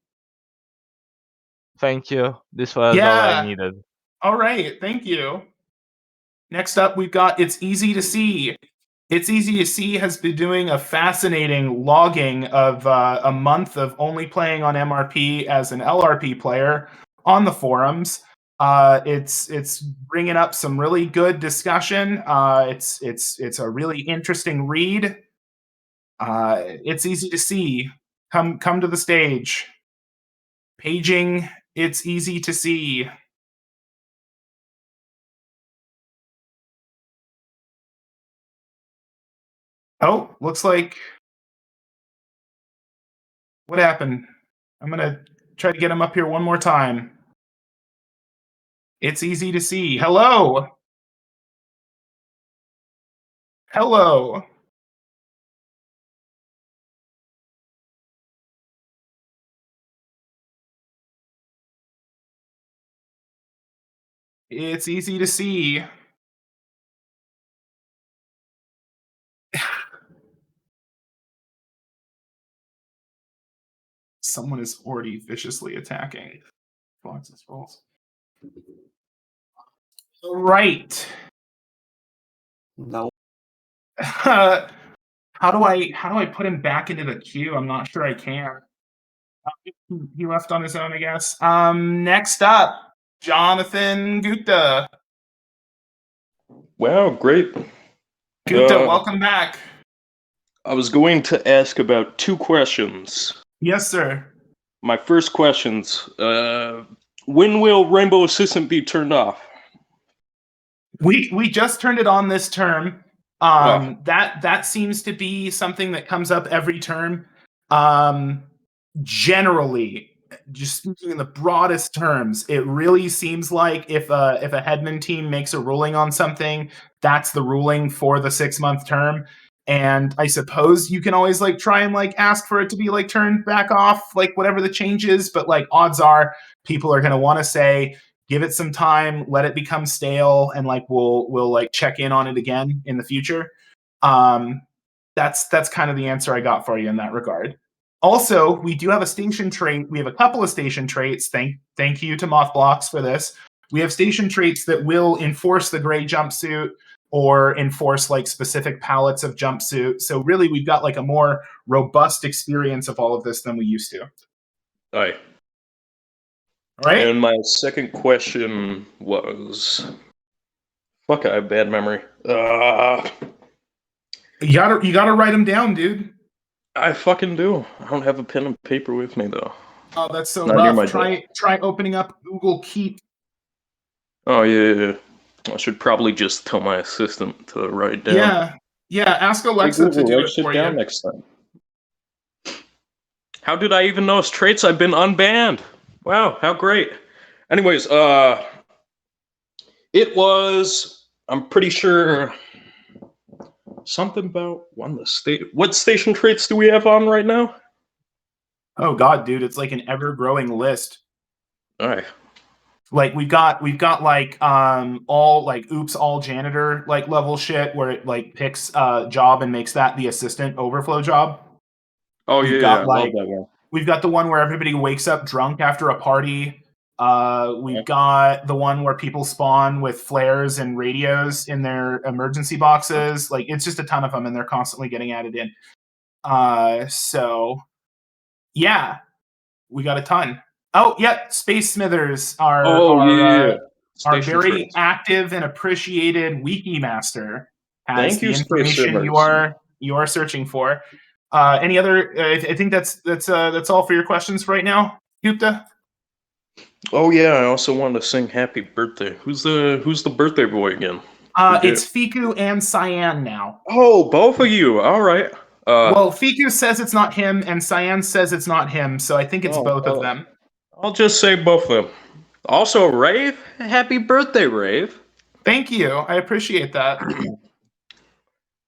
Thank you. This was all I needed. All right. Thank you. Next up, we've got It's Easy to See. It's Easy to See has been doing a fascinating logging of a month of only playing on MRP as an LRP player on the forums. It's bringing up some really good discussion. It's a really interesting read. It's Easy to See. Come to the stage. Paging. It's Easy to See. Oh, looks like. What happened? I'm gonna try to get him up here one more time. It's Easy to See. Hello. Hello. It's Easy to See. Someone is already viciously attacking. Fox's false. Right. No. How do I put him back into the queue? I'm not sure I can. He left on his own, I guess. Next up, Jonathan Gupta. Wow, great. Gupta, welcome back. I was going to ask about 2 questions. Yes, sir. My first question's, when will Rainbow Assistant be turned off? We just turned it on this term. That seems to be something that comes up every term. Generally, just speaking in the broadest terms, it really seems like if a headman team makes a ruling on something, that's the ruling for the 6-month term. And I suppose you can always try and ask for it to be turned back off, whatever the change is. But odds are people are going to want to say, give it some time, let it become stale, and we'll check in on it again in the future. That's kind of the answer I got for you in that regard. Also, we do have a station trait. We have a couple of station traits. Thank you to Mothblocks for this. We have station traits that will enforce the gray jumpsuit or enforce specific palettes of jumpsuit. So really, we've got a more robust experience of all of this than we used to. All right. All right. And my second question was, fuck, I have bad memory. You gotta write them down, dude. I fucking do. I don't have a pen and paper with me though. Oh, that's so Not near rough. my Try opening up Google Keep. Oh yeah. I should probably just tell my assistant to write down. Yeah. Ask Alexa to do it for you. Next time. How did I even know it's traits? I've been unbanned. Wow, how great. Anyways, it was, I'm pretty sure, something about what station traits do we have on right now? Oh god, dude, it's an ever-growing list. All right. We've got all oops all janitor level shit where it picks job and makes that the assistant overflow job. Oh yeah, I love that one. We've got the one where everybody wakes up drunk after a party. We've got the one where people spawn with flares and radios in their emergency boxes. It's just a ton of them, and they're constantly getting added in. So yeah, we got a ton. Oh yeah, Space Smithers our very traits. active and appreciated wiki master has Thank the you, information you are searching for. Any other? I think that's all for your questions right now, Gupta. Oh yeah, I also wanted to sing happy birthday. Who's the birthday boy again? It's Fiku and Cyan now. Oh, both of you. All right. Well, Fiku says it's not him, and Cyan says it's not him, so I think it's both of them. I'll just say both of them. Also, Rave, happy birthday, Rave. Thank you. I appreciate that.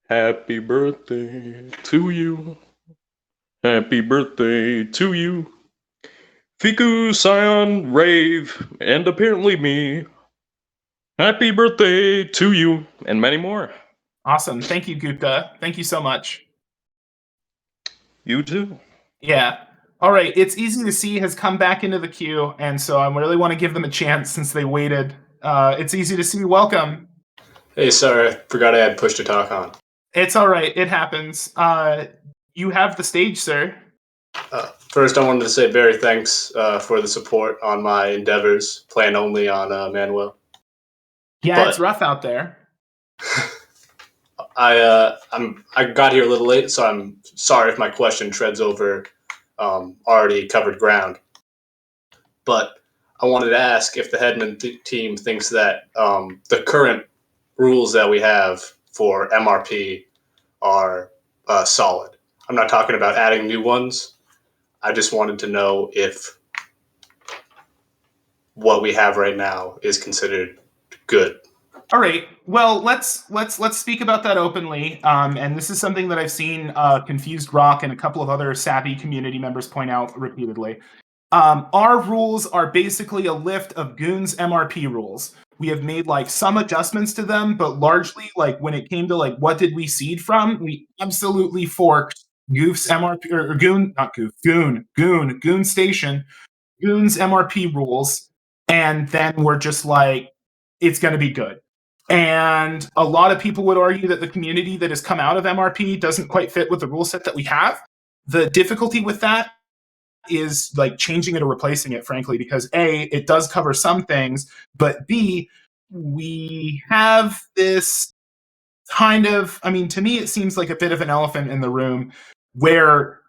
Happy birthday to you. Happy birthday to you. Fiku, Cyan, Rave, and apparently me. Happy birthday to you, and many more. Awesome. Thank you, Gupta. Thank you so much. You too. Yeah. All right. It's Easy to See has come back into the queue, and so I really want to give them a chance since they waited. It's Easy to See. Welcome. Hey, sorry, I forgot I had push to talk on. It's all right. It happens. You have the stage, sir. First, I wanted to say very thanks for the support on my endeavors, playing only on Manuel. Yeah, it's rough out there. I got here a little late, so I'm sorry if my question treads over already covered ground. But I wanted to ask if the Headman team thinks that the current rules that we have for MRP are solid. I'm not talking about adding new ones. I just wanted to know if what we have right now is considered good. All right. Well, let's speak about that openly. And this is something that I've seen Confused Rock and a couple of other savvy community members point out repeatedly. Our rules are basically a lift of Goon's MRP rules. We have made like some adjustments to them, but largely like when it came to like what did we seed from, we absolutely forked Goof's MRP or Goon, not Goof, Goon Station, Goon's MRP rules, and then we're just like, it's going to be good. And a lot of people would argue that the community that has come out of MRP doesn't quite fit with the rule set that we have. The difficulty with that is like changing it or replacing it, frankly, because A, it does cover some things, but B, we have this kind of, I mean, to me, it seems like a bit of an elephant in the room where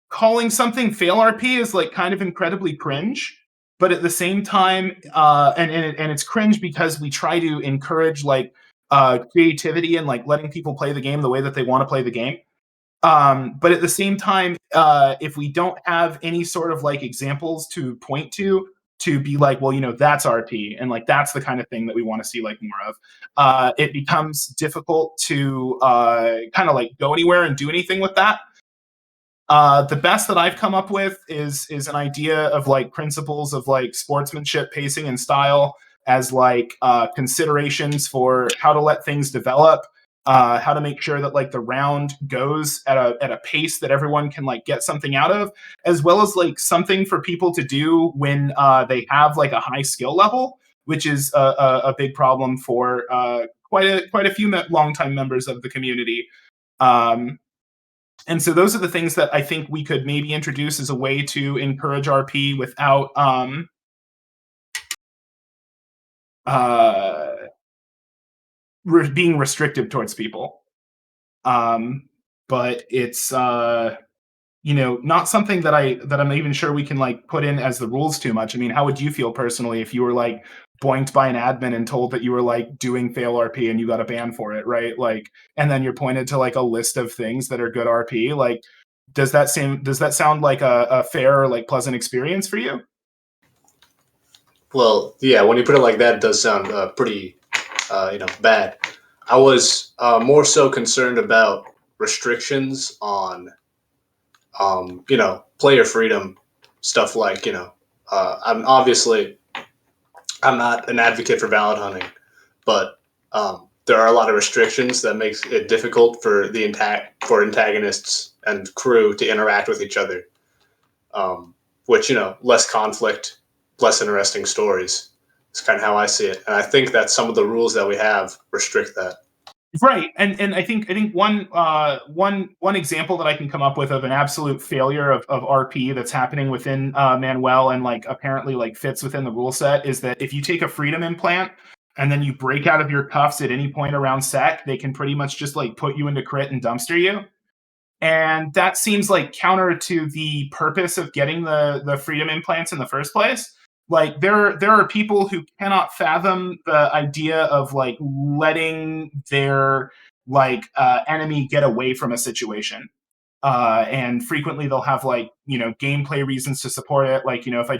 calling something fail RP is like kind of incredibly cringe. But at the same time, and it's cringe because we try to encourage like creativity and like letting people play the game the way that they want to play the game. But at the same time, if we don't have any sort of like examples to point to be like, well, you know, that's RP and like that's the kind of thing that we want to see like more of, it becomes difficult to kind of like go anywhere and do anything with that. The best that I've come up with is an idea of like principles of like sportsmanship, pacing, and style as like considerations for how to let things develop, how to make sure that like the round goes at a pace that everyone can like get something out of, as well as like something for people to do when they have like a high skill level, which is a big problem for quite a few longtime members of the community. And so those are the things that I think we could maybe introduce as a way to encourage RP without being restrictive towards people. But it's you know, not something that I'm even sure we can like put in as the rules too much. I mean, how would you feel personally if you were like boinked by an admin and told that you were like doing fail RP and you got a ban for it, right? Like, and then you're pointed to like a list of things that are good RP. Like, does that sound like a fair or like pleasant experience for you? Well, yeah, when you put it like that, it does sound pretty, bad. I was more so concerned about restrictions on, player freedom, stuff like, I'm not an advocate for valid hunting, but there are a lot of restrictions that makes it difficult for for antagonists and crew to interact with each other, which, less conflict, less interesting stories. It's kind of how I see it. And I think that some of the rules that we have restrict that. Right, and I think one example that I can come up with of an absolute failure of RP that's happening within Manuel and like apparently like fits within the rule set is that if you take a freedom implant and then you break out of your cuffs at any point around sec, they can pretty much just like put you into crit and dumpster you. And that seems like counter to the purpose of getting the freedom implants in the first place. Like there are people who cannot fathom the idea of like letting their like enemy get away from a situation. And frequently they'll have like, you know, gameplay reasons to support it. Like, you know, if I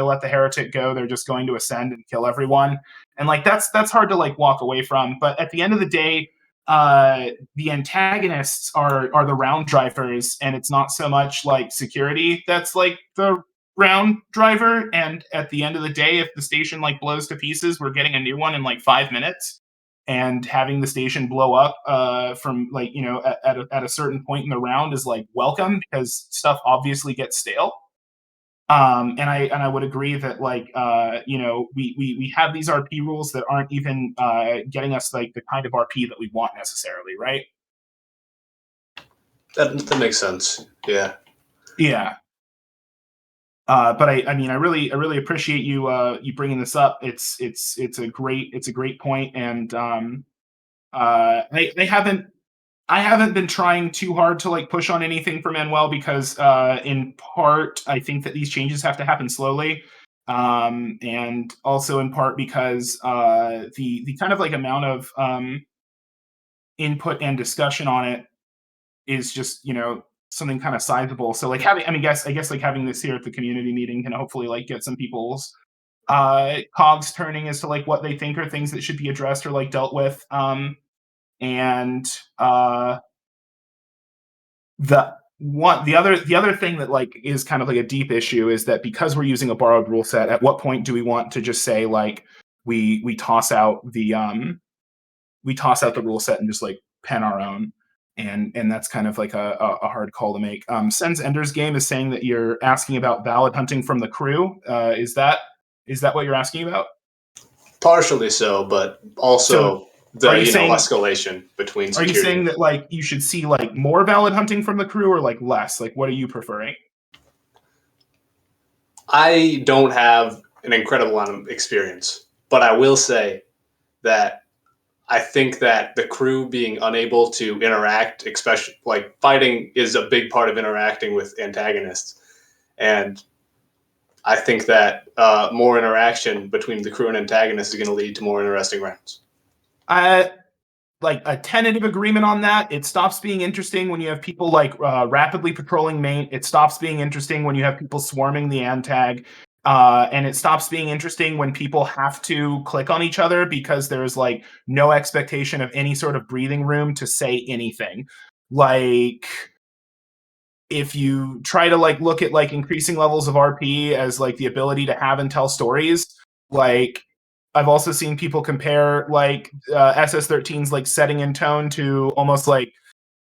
let the heretic go, they're just going to ascend and kill everyone. And like that's hard to like walk away from. But at the end of the day, the antagonists are the round drivers, and it's not so much like security that's like the round driver. And at the end of the day, if the station like blows to pieces, we're getting a new one in like 5 minutes. And having the station blow up from like, you know, at a certain point in the round is like welcome, because stuff obviously gets stale. And I would agree that like you know, we have these RP rules that aren't even getting us like the kind of RP that we want necessarily, right? That makes sense. Yeah. Yeah. But I mean, I really appreciate you you bringing this up. It's a great point, and I haven't been trying too hard to like push on anything for Manuel, because in part I think that these changes have to happen slowly, and also in part because the kind of like amount of input and discussion on it is just, you know, something kind of sizable. So like having, I guess like having this here at the community meeting can hopefully like get some people's cogs turning as to like what they think are things that should be addressed or like dealt with. And the other thing that like is kind of like a deep issue is that because we're using a borrowed rule set, at what point do we want to just say like we toss out the rule set and just like pen our own? And that's kind of like a hard call to make. Sen's Ender's Game is saying that you're asking about valid hunting from the crew. Is that what you're asking about? Partially so, but also are you saying escalation between security. Are you saying that like you should see like more valid hunting from the crew, or like less? Like, what are you preferring? I don't have an incredible amount of experience, but I will say that I think that the crew being unable to interact, especially like fighting, is a big part of interacting with antagonists. And I think that more interaction between the crew and antagonists is going to lead to more interesting rounds. Like a tentative agreement on that. It stops being interesting when you have people like rapidly patrolling main. It stops being interesting when you have people swarming the antag. And it stops being interesting when people have to click on each other because there's like no expectation of any sort of breathing room to say anything. Like, if you try to like look at like increasing levels of RP as like the ability to have and tell stories, like I've also seen people compare like SS13's like setting and tone to almost like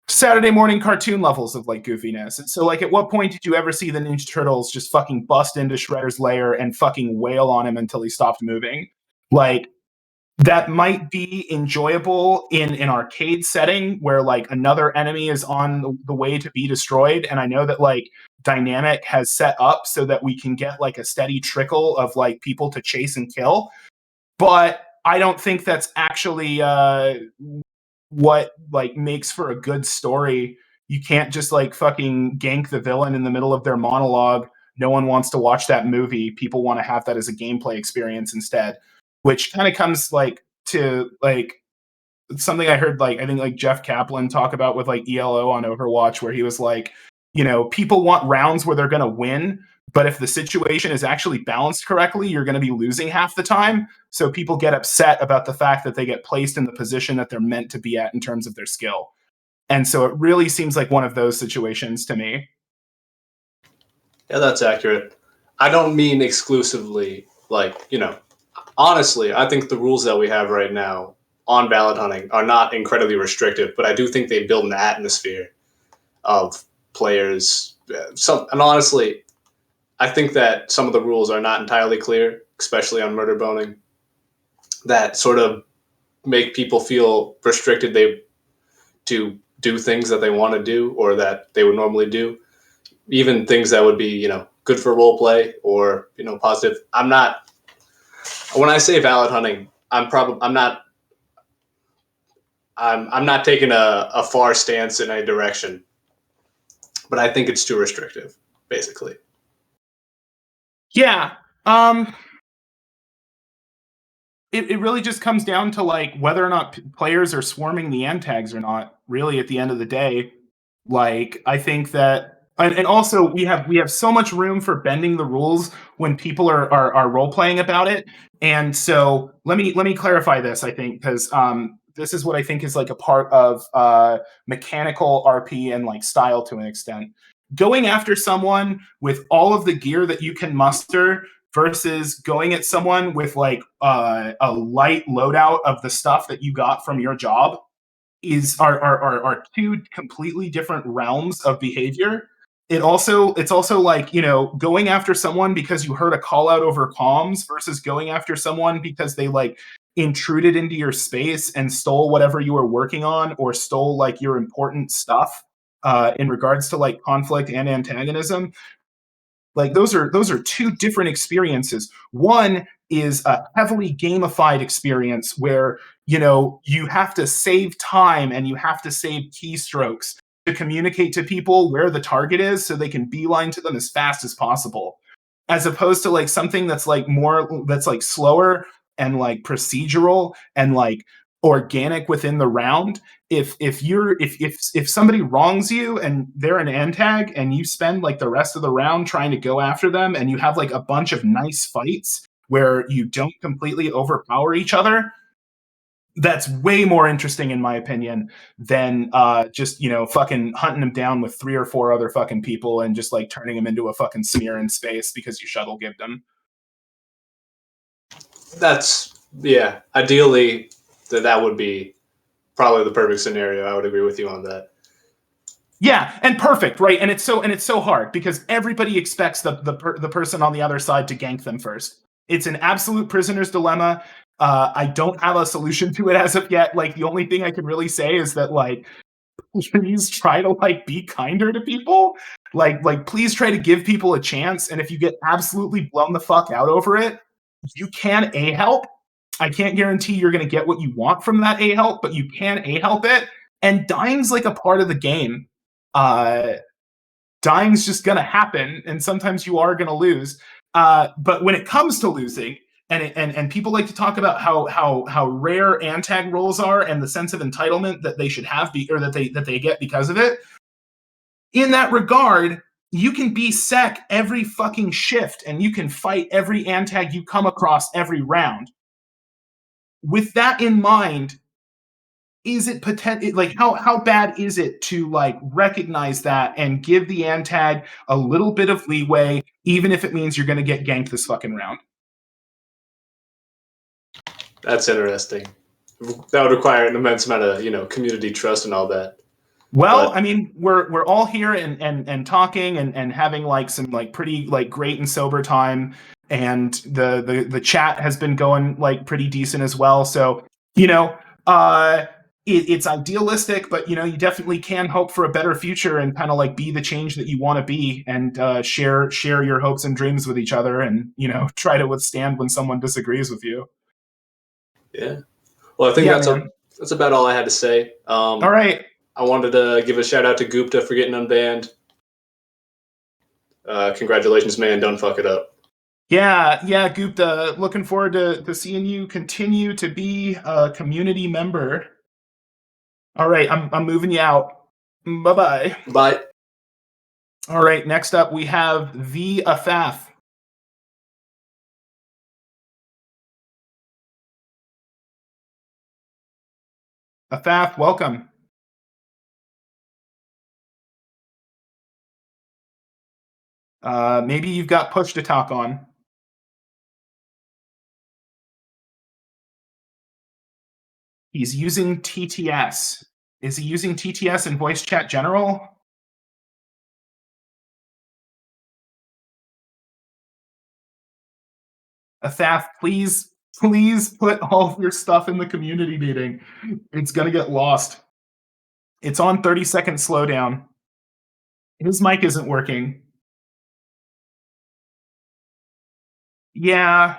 Saturday morning cartoon levels of like goofiness. And so like at what point did you ever see the Ninja Turtles just fucking bust into Shredder's lair and fucking wail on him until he stopped moving? Like, that might be enjoyable in an arcade setting where like another enemy is on the way to be destroyed, and I know that like Dynamic has set up so that we can get like a steady trickle of like people to chase and kill. But I don't think that's actually what like makes for a good story. You can't just like fucking gank the villain in the middle of their monologue. No one wants to watch that movie. People want to have that as a gameplay experience instead, which kind of comes like to like something I heard like I think like Jeff Kaplan talk about with like ELO on Overwatch, where he was like, you know, people want rounds where they're going to win, but if the situation is actually balanced correctly, you're going to be losing half the time. So people get upset about the fact that they get placed in the position that they're meant to be at in terms of their skill. And so it really seems like one of those situations to me. Yeah, that's accurate. I don't mean exclusively like, you know, honestly, I think the rules that we have right now on ballot hunting are not incredibly restrictive, but I do think they build an atmosphere of players. And honestly, I think that some of the rules are not entirely clear, especially on murder boning, that sort of make people feel restricted to do things that they want to do or that they would normally do, even things that would be, you know, good for role play or, you know, positive. When I say valid hunting, I'm not taking a far stance in any direction, but I think it's too restrictive, basically. Yeah. It really just comes down to like whether or not players are swarming the antags or not. Really, at the end of the day, like I think that, and also we have so much room for bending the rules when people are role playing about it. And so let me clarify this. I think because this is what I think is like a part of mechanical RP and like style to an extent. Going after someone with all of the gear that you can muster versus going at someone with like a light loadout of the stuff that you got from your job are two completely different realms of behavior. It's also like, you know, going after someone because you heard a call out over comms versus going after someone because they like intruded into your space and stole whatever you were working on or stole like your important stuff in regards to like conflict and antagonism. Like those are two different experiences. One is a heavily gamified experience where, you know, you have to save time and you have to save keystrokes to communicate to people where the target is so they can beeline to them as fast as possible. As opposed to like something that's like slower and like procedural and like organic within the round. If somebody wrongs you and they're an antag and you spend like the rest of the round trying to go after them and you have like a bunch of nice fights where you don't completely overpower each other, that's way more interesting in my opinion than just, you know, fucking hunting them down with 3 or 4 other fucking people and just like turning them into a fucking smear in space because you shuttle give them. That's, yeah, ideally that would be probably the perfect scenario. I would agree with you on that. Yeah, and perfect, right? And it's so hard because everybody expects the person on the other side to gank them first. It's an absolute prisoner's dilemma. I don't have a solution to it as of yet. Like the only thing I can really say is that like please try to like be kinder to people. Like please try to give people a chance. And if you get absolutely blown the fuck out over it, you can A-help. I can't guarantee you're going to get what you want from that A-help, but you can A-help it. And dying's like a part of the game. Dying's just going to happen, and sometimes you are going to lose. But when it comes to losing, and people like to talk about how rare antag roles are and the sense of entitlement that they should have or that they get because of it. In that regard, you can be sec every fucking shift, and you can fight every antag you come across every round. With that in mind, is it like how bad is it to like recognize that and give the antag a little bit of leeway, even if it means you're going to get ganked this fucking round? That's interesting. That would require an immense amount of, you know, community trust and all that. Well, I mean, we're all here and talking and having like some like pretty like great and sober time, and the chat has been going like pretty decent as well. So, you know, it's idealistic, but you know, you definitely can hope for a better future and kind of like be the change that you want to be, and share your hopes and dreams with each other, and you know, try to withstand when someone disagrees with you. Yeah. Well, I think that's about all I had to say. All right. I wanted to give a shout out to Gupta for getting unbanned. Congratulations, man. Don't fuck it up. Yeah, Gupta. Looking forward to seeing you continue to be a community member. All right, I'm moving you out. Bye-bye. Bye. All right, next up we have the Afaf. Afaf, welcome. Maybe you've got push to talk on. He's using TTS. Is he using TTS in voice chat general? Afaf, please put all of your stuff in the community meeting. It's gonna get lost. It's on 30-second slowdown. His mic isn't working. Yeah.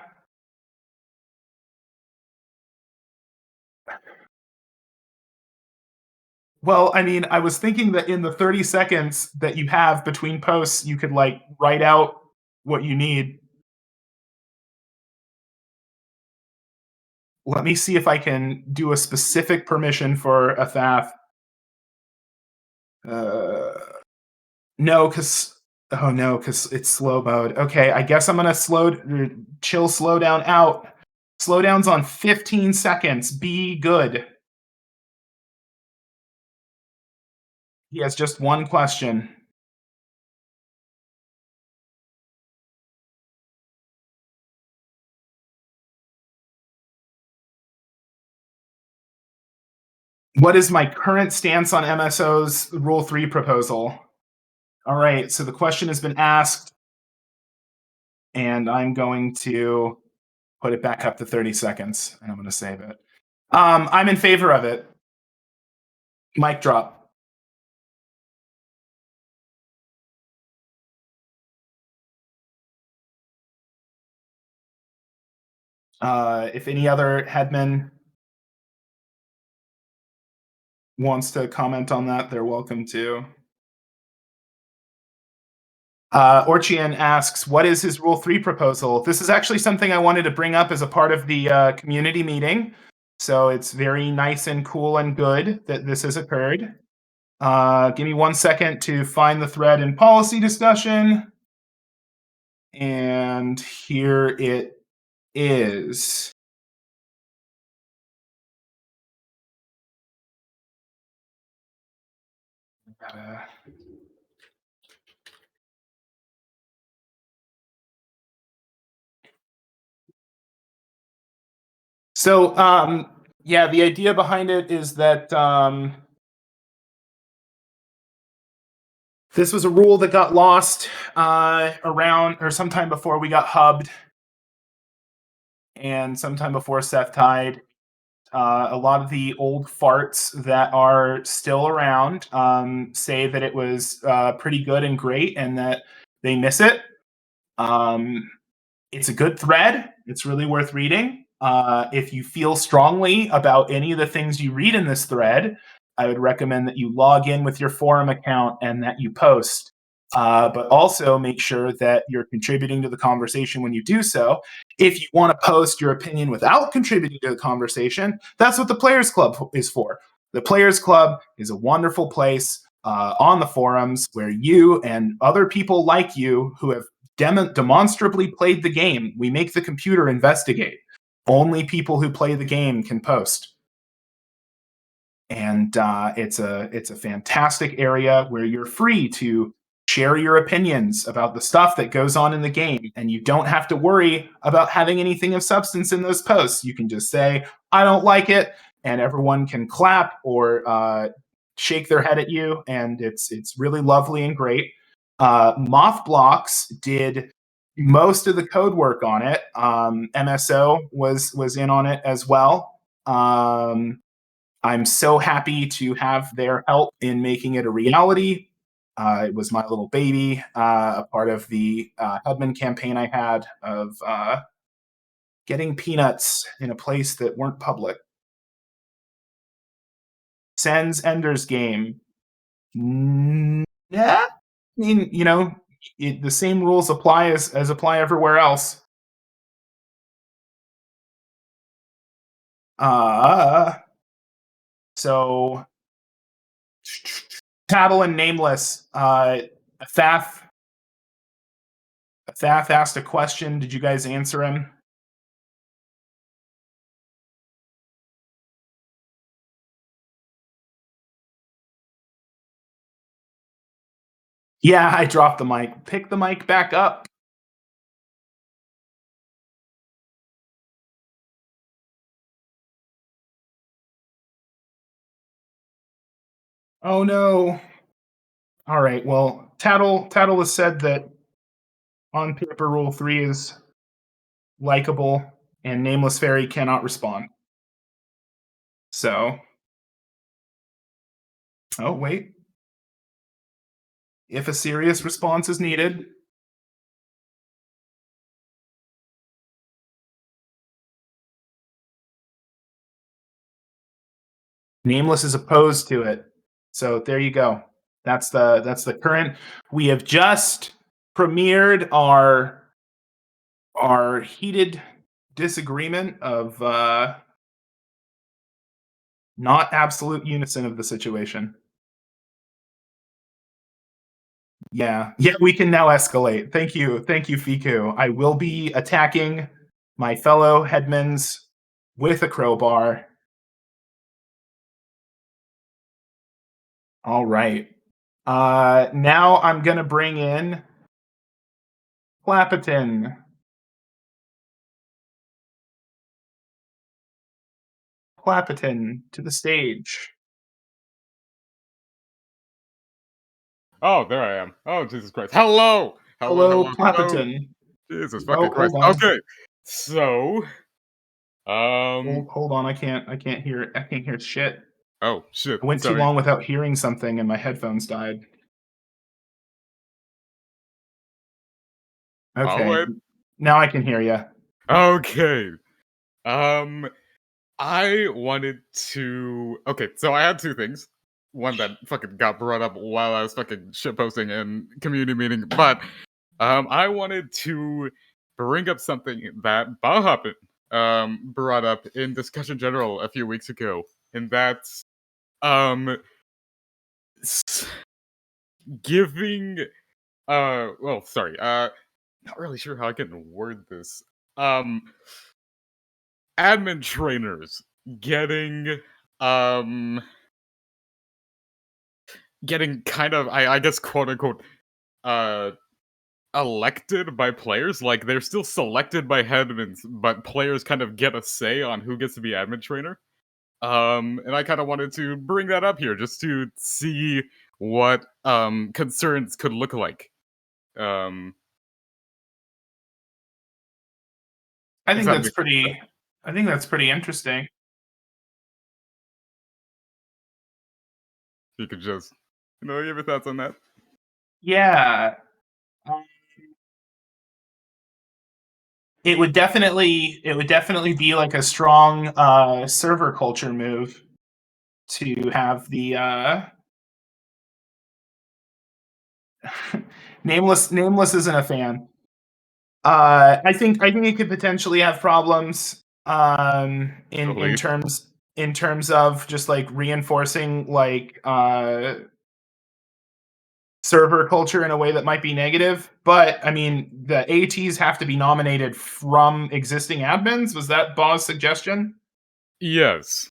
Well, I mean, I was thinking that in the 30 seconds that you have between posts, you could like write out what you need. let me see if I can do a specific permission for Athath. No, because it's slow mode. Okay, I guess I'm gonna chill slowdown out. Slowdown's on 15 seconds. Be good. He has just one question. What is my current stance on MSO's Rule 3 proposal? All right, so the question has been asked, and I'm going to put it back up to 30 seconds, and I'm going to save it. I'm in favor of it. Mic drop. If any other headman wants to comment on that, they're welcome to. Orchian asks, what is his Rule 3 proposal? This is actually something I wanted to bring up as a part of the community meeting. So it's very nice and cool and good that this has occurred. Give me 1 second to find the thread in policy discussion. And here it is. So, yeah, the idea behind it is that this was a rule that got lost around or sometime before we got hubbed, and sometime before Seth died. A lot of the old farts that are still around say that it was pretty good and great, and that they miss it. It's a good thread. It's really worth reading. If you feel strongly about any of the things you read in this thread, I would recommend that you log in with your forum account and that you post. But also make sure that you're contributing to the conversation when you do so. If you want to post your opinion without contributing to the conversation, that's what the Players Club is for. The Players Club is a wonderful place on the forums where you and other people like you who have demonstrably played the game, we make the computer investigate. Only people who play the game can post. And it's a fantastic area where you're free to share your opinions about the stuff that goes on in the game, and you don't have to worry about having anything of substance in those posts. You can just say, I don't like it, and everyone can clap or shake their head at you, and it's really lovely and great. Moth Blocks did most of the code work on it. MSO was in on it as well. I'm so happy to have their help in making it a reality. It was my little baby, a part of the Hudman campaign I had of getting peanuts in a place that weren't public. Sen's Ender's Game. Yeah, I mean, you know, the same rules apply as apply everywhere else. So Tattle and Nameless. Thaf asked a question. Did you guys answer him? Yeah, I dropped the mic. Pick the mic back up. Oh no. All right. Well, Tattle has said that on paper Rule 3 is likable, and NamelessFairy cannot respond. So, oh wait. If a serious response is needed, Nameless is opposed to it. So there you go. That's the current. We have just premiered our heated disagreement of not absolute unison of the situation. Yeah, we can now escalate. Thank you, Fiku. I will be attacking my fellow headmans with a crowbar. All right. Now I'm gonna bring in Clapperton. Clapperton to the stage. Oh, there I am. Oh, Jesus Christ. Hello! Hello, Clapperton. Jesus Oh, fucking Christ. hold on. Okay. So, Hold on, I can't hear shit. Oh, shit. I went too Sorry. long without hearing something and my headphones died. I'll Okay. wait. Now I can hear you. Okay. I wanted to. Okay, so I had two things. One that fucking got brought up while I was fucking shitposting in community meeting, but I wanted to bring up something that Bahappen brought up in discussion general a few weeks ago, and that's giving well, sorry, not really sure how I can word this. Admin trainers getting getting kind of I guess quote unquote elected by players. Like they're still selected by headmans, but players kind of get a say on who gets to be admin trainer. And I kind of wanted to bring that up here just to see what concerns could look like. I think that's pretty interesting. You could just, give your thoughts on that. Yeah. It would definitely be like a strong server culture move to have the Nameless isn't a fan. I think it could potentially have problems in terms of just like reinforcing like server culture in a way that might be negative. But I mean, the ATs have to be nominated from existing admins. Was that Baw's suggestion? Yes.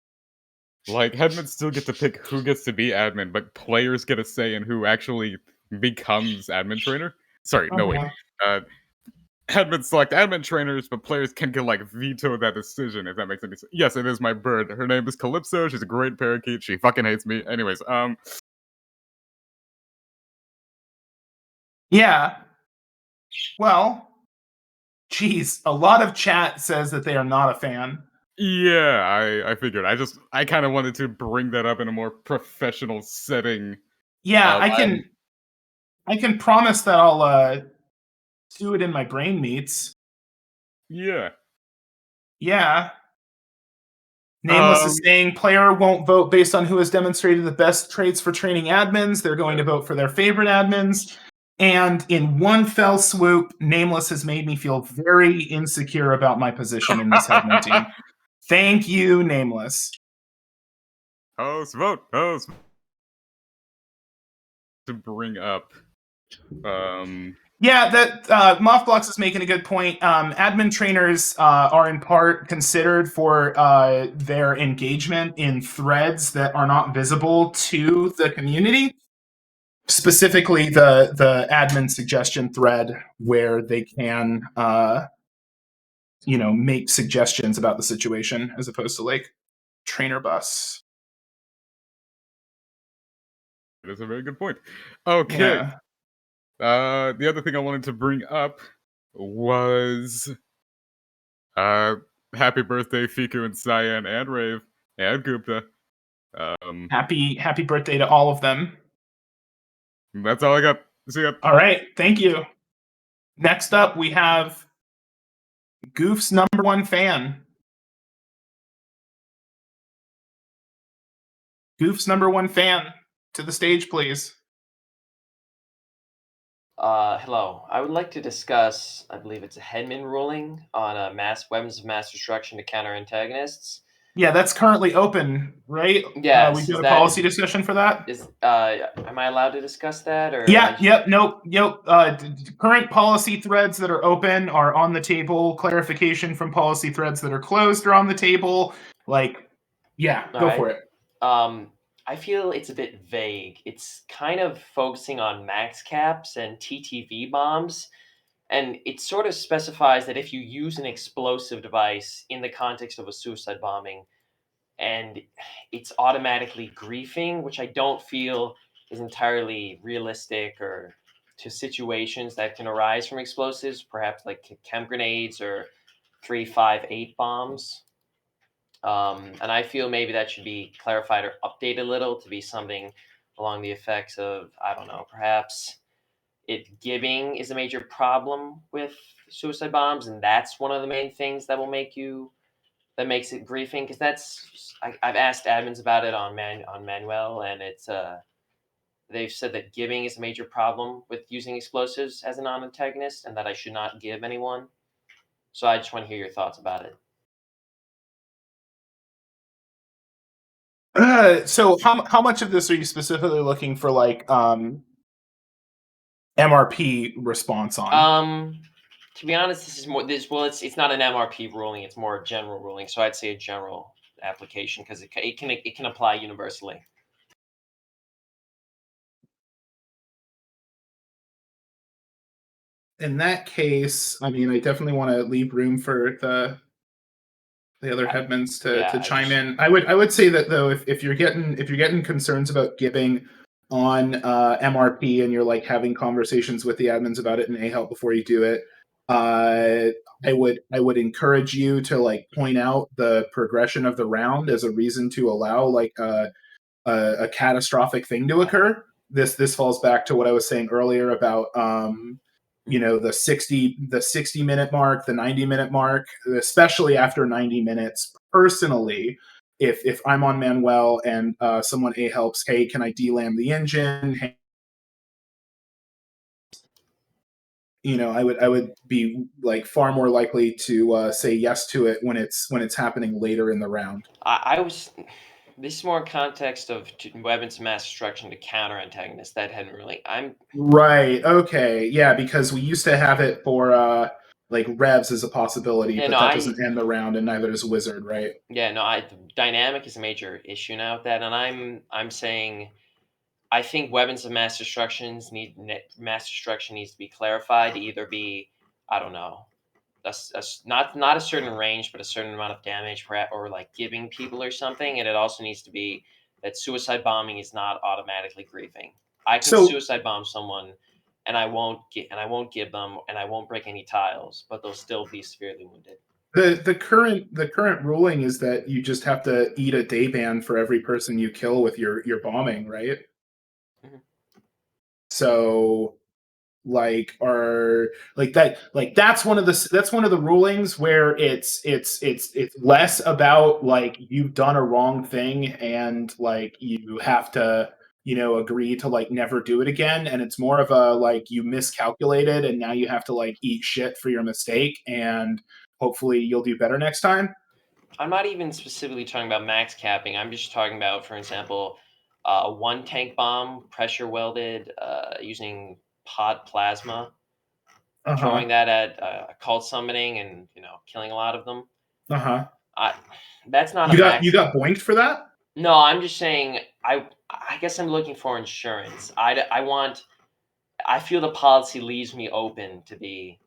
Like, headmans still get to pick who gets to be admin, but players get a say in who actually becomes admin trainer. Sorry, no wait. Headmans select admin trainers, but players can like veto that decision, if that makes any sense. Yes, it is my bird. Her name is Calypso. She's a great parakeet. She fucking hates me. Anyways, Yeah. Well, geez, a lot of chat says that they are not a fan. yeah, I figured. I kind of wanted to bring that up in a more professional setting. Yeah, I can promise that I'll do it in my brain meets. Yeah. Yeah. Nameless is saying player won't vote based on who has demonstrated the best traits for training admins. They're going to vote for their favorite admins. And in one fell swoop, Nameless has made me feel very insecure about my position in this headman team. Thank you, Nameless. Host vote. Host to bring up. Yeah, that Mothblocks is making a good point. Admin trainers are in part considered for their engagement in threads that are not visible to the community. Specifically, the admin suggestion thread where they can, make suggestions about the situation as opposed to like trainer bus. That's a very good point. Okay. Yeah. The other thing I wanted to bring up was happy birthday, Fiku and Cyan and Rave and Gupta. Happy birthday to all of them. That's all I got. See ya. All right, thank you. Next up, we have Goof's #1 fan. Goof's #1 fan, to the stage, please. Hello. I would like to discuss, I believe it's a Headman ruling on weapons of mass destruction to counter antagonists. Yeah, that's currently open, right? Yes, We've is got a that- policy discussion for that. Am I allowed to discuss that, or? Yeah, yep, nope. Current policy threads that are open are on the table. Clarification from policy threads that are closed are on the table. Like, yeah, All go right. for it. I feel it's a bit vague. It's kind of focusing on max caps and TTV bombs, and it sort of specifies that if you use an explosive device in the context of a suicide bombing, and it's automatically griefing, which I don't feel is entirely realistic or to situations that can arise from explosives, perhaps like chem grenades or 358 bombs. And I feel maybe that should be clarified or updated a little to be something along the effects of, I don't know, perhaps it giving is a major problem with suicide bombs, and that's one of the main things that will make you that makes it griefing, because I've asked admins about it on Manuel, and it's they've said that giving is a major problem with using explosives as a non-antagonist, and that I should not give anyone. So I just want to hear your thoughts about it. So how much of this are you specifically looking for, like MRP response on? To be honest, this is more this. Well, it's not an MRP ruling; it's more a general ruling. So I'd say a general application because it can apply universally. In that case, I mean, I definitely want to leave room for the other headmans to chime in. I would say that though, if you're getting concerns about giving on MRP and you're like having conversations with the admins about it in A-Help before you do it, I would encourage you to like point out the progression of the round as a reason to allow like a catastrophic thing to occur. This falls back to what I was saying earlier about the 60 minute mark, the 90-minute mark, especially after 90 minutes. Personally, if I'm on Manuel and someone helps, hey, can I delam the engine? Hey, I would be like far more likely to say yes to it when it's happening later in the round. This is more context of weapons of mass destruction to counter antagonists. That hadn't really. Right. Okay. Yeah, because we used to have it for like revs as a possibility, Yeah, but no, that doesn't end the round, and neither does Wizard, right? Yeah, no, dynamic is a major issue now with that, and I'm saying I think weapons of mass destruction needs to be clarified to either be, I don't know, not a certain range, but a certain amount of damage, or like giving people or something. And it also needs to be that suicide bombing is not automatically griefing. I can suicide bomb someone, and I won't give them, and I won't break any tiles, but they'll still be severely wounded. The current ruling is that you just have to eat a day ban for every person you kill with your bombing, right? Mm-hmm. So that's one of the rulings where it's less about like you've done a wrong thing and like you have to agree to like never do it again, and it's more of a like you miscalculated and now you have to like eat shit for your mistake and hopefully you'll do better next time. I'm not even specifically talking about max capping. I'm just talking about, for example, one tank bomb pressure welded using pod plasma, throwing that at cult summoning and killing a lot of them. That's not you got boinked for that? No, I'm just saying I guess I'm looking for insurance. I feel the policy leaves me open to be.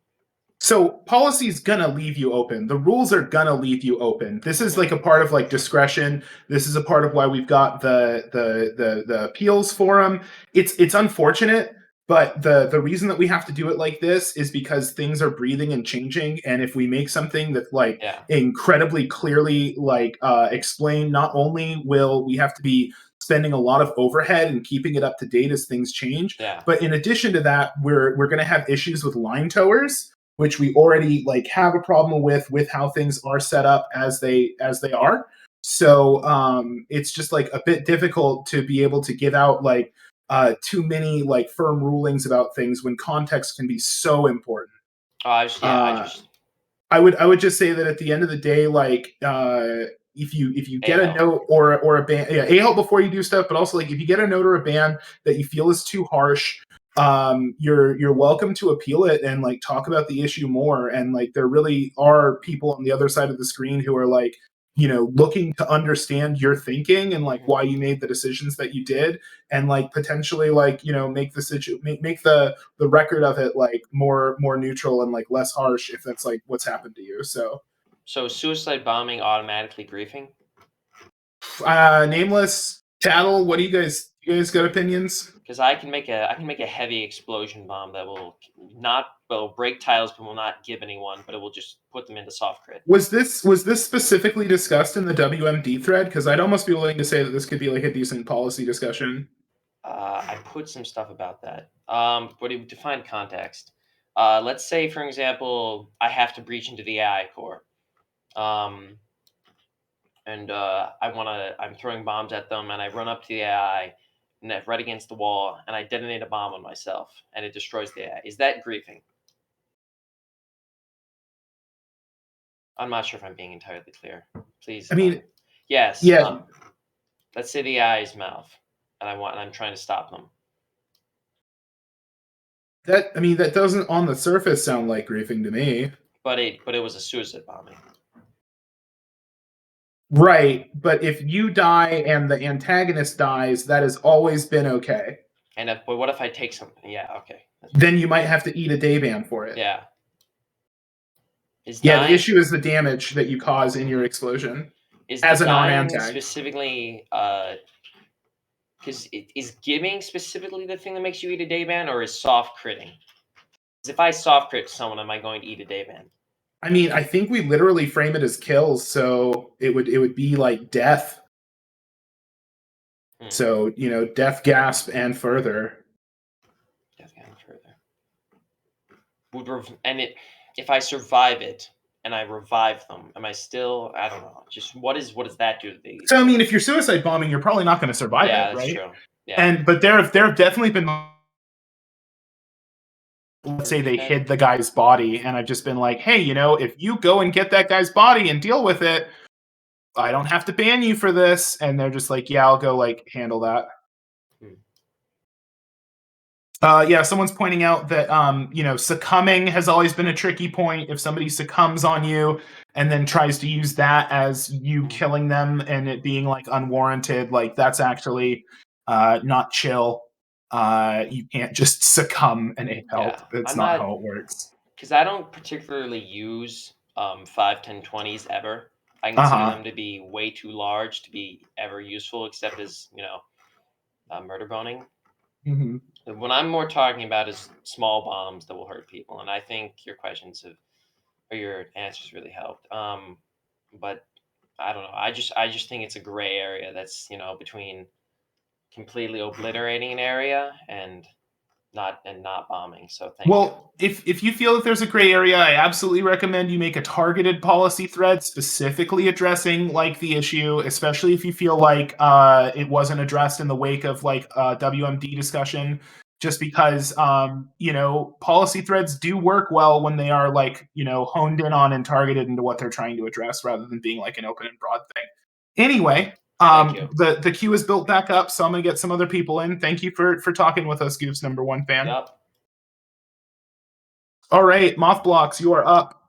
So policy's gonna leave you open. The rules are gonna leave you open. This is like a part of like discretion. This is a part of why we've got the appeals forum. It's unfortunate, but the reason that we have to do it like this is because things are breathing and changing. And if we make something that's like incredibly clearly like explained, not only will we have to be spending a lot of overhead and keeping it up to date as things change, but in addition to that, we're going to have issues with line towers, which we already like have a problem with how things are set up as they are. So it's just like a bit difficult to be able to give out like too many like firm rulings about things when context can be so important. I would just say that at the end of the day, like if you get a help. note or a ban, yeah, a help before you do stuff, but also like if you get a note or a ban that you feel is too harsh, you're welcome to appeal it and like talk about the issue more. And like there really are people on the other side of the screen who are like, you know, looking to understand your thinking and like why you made the decisions that you did, and like potentially like, you know, make the make the record of it like more neutral and like less harsh if that's like what's happened to you. So suicide bombing automatically griefing? Nameless, Tattle, what do you guys got opinions? Because I can make a heavy explosion bomb that will break tiles but will not give anyone, but it will just put them into soft crit. Was this specifically discussed in the WMD thread? Because I'd almost be willing to say that this could be like a decent policy discussion. I put some stuff about that. But to define context, let's say, for example, I have to breach into the AI core, and I'm throwing bombs at them, and I run up to the AI, right against the wall, and I detonate a bomb on myself, and it destroys the AI. Is that griefing? I'm not sure if I'm being entirely clear. Please. I mean, yes. Yeah. Let's say the AI's mouth, and I'm trying to stop them. That doesn't on the surface sound like griefing to me. But it was a suicide bombing. Right, but if you die and the antagonist dies, that has always been okay. But what if I take something? Yeah, okay. Then you might have to eat a day ban for it. Yeah. The issue is the damage that you cause in your explosion as a non-antag. Specifically, because is giving specifically the thing that makes you eat a day ban, or is soft critting? Because if I soft crit someone, am I going to eat a day ban? I mean, I think we literally frame it as kills, so it would be like death. So, you know, death, gasp, and further. Death, gasp, and further. If I survive it and I revive them, am I still? I don't know. Just what does that do to the? So I mean, if you're suicide bombing, you're probably not going to survive it, right? That's true. Yeah. But there have definitely been. Let's say they hid the guy's body, and I've just been like, hey, you know, if you go and get that guy's body and deal with it, I don't have to ban you for this. And they're just like, yeah, I'll go like handle that. Yeah, someone's pointing out that you know, succumbing has always been a tricky point. If somebody succumbs on you and then tries to use that as you killing them and it being like unwarranted, like that's actually not chill. You can't just succumb and ape help. That's not how it works. Because I don't particularly use 5, 10, 20s ever. I consider them to be way too large to be ever useful, except as, you know, murder boning. Mm-hmm. What I'm more talking about is small bombs that will hurt people, and I think your your answers really helped. But I don't know. I just think it's a gray area that's, you know, between completely obliterating an area and not bombing. So thank you. If you feel that there's a gray area, I absolutely recommend you make a targeted policy thread specifically addressing like the issue, especially if you feel like it wasn't addressed in the wake of like WMD discussion. Just because you know, policy threads do work well when they are like, you know, honed in on and targeted into what they're trying to address rather than being like an open and broad thing. Anyway, the queue is built back up, so I'm gonna get some other people in. Thank you for talking with us, Goof's #1 fan. Yep. All right, Moth Blocks, you are up.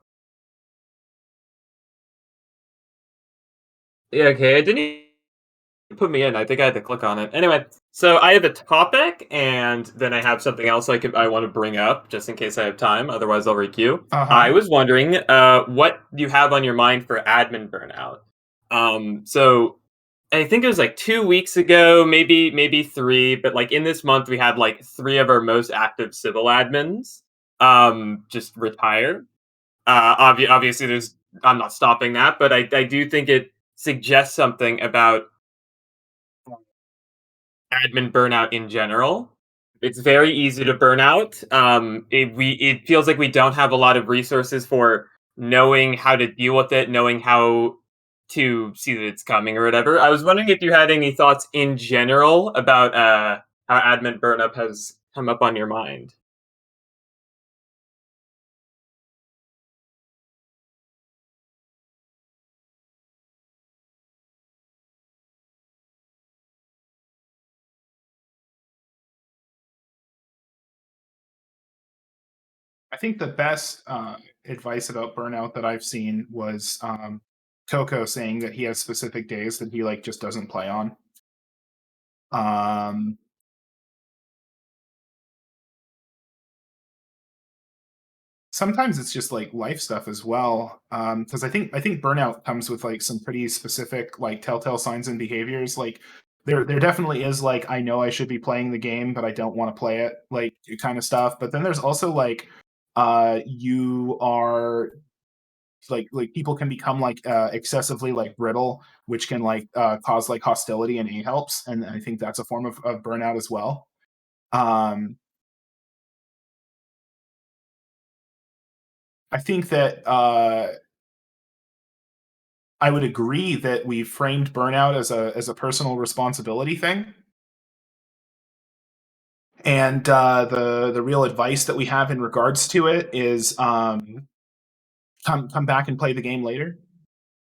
Yeah, okay, I didn't even put me in. I think I had to click on it. Anyway, so I have a topic, and then I have something else I want to bring up, just in case I have time. Otherwise, I'll requeue. I was wondering what you have on your mind for admin burnout. So I think it was like 2 weeks ago, maybe 3, but like in this month, we had like 3 of our most active civil admins just retire. Obviously, I'm not stopping that, but I do think it suggests something about admin burnout in general. It's very easy to burn out. It feels like we don't have a lot of resources for knowing how to deal with it, knowing how to see that it's coming or whatever. I was wondering if you had any thoughts in general about how admin burnout has come up on your mind. I think the best advice about burnout that I've seen was Coco saying that he has specific days that he like just doesn't play on. Sometimes it's just like life stuff as well. Because I think burnout comes with like some pretty specific like telltale signs and behaviors. Like there definitely is like I know I should be playing the game, but I don't want to play it, like kind of stuff. But then there's also like you are like people can become like excessively like brittle, which can like cause like hostility and helps, and I think that's a form of burnout as well. I think that I would agree that we framed burnout as a personal responsibility thing. And the real advice that we have in regards to it is come back and play the game later.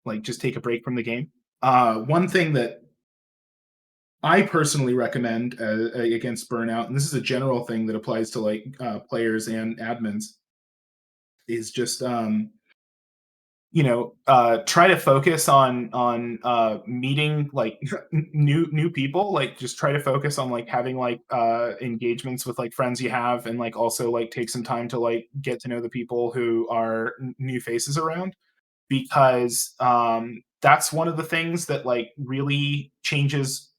Like just take a break from the game. One thing that I personally recommend against burnout, and this is a general thing that applies to like players and admins, is just try to focus on meeting like new people. Like just try to focus on like having like engagements with like friends you have, and like also like take some time to like get to know the people who are new faces around, because that's one of the things that like really changes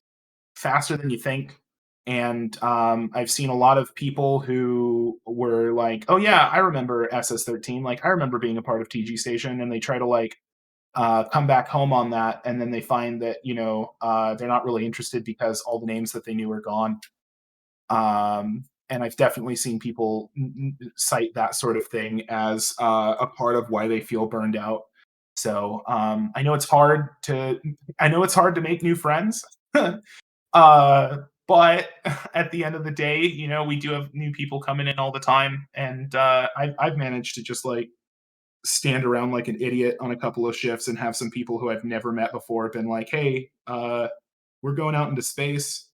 faster than you think. And I've seen a lot of people who were like, "Oh yeah, I remember SS13. Like I remember being a part of TG Station," and they try to like come back home on that, and then they find that they're not really interested because all the names that they knew are gone. And I've definitely seen people cite that sort of thing as a part of why they feel burned out. So I know it's hard to make new friends. But at the end of the day, we do have new people coming in all the time, and I've managed to just like stand around like an idiot on a couple of shifts and have some people who I've never met before been like, "Hey, we're going out into space,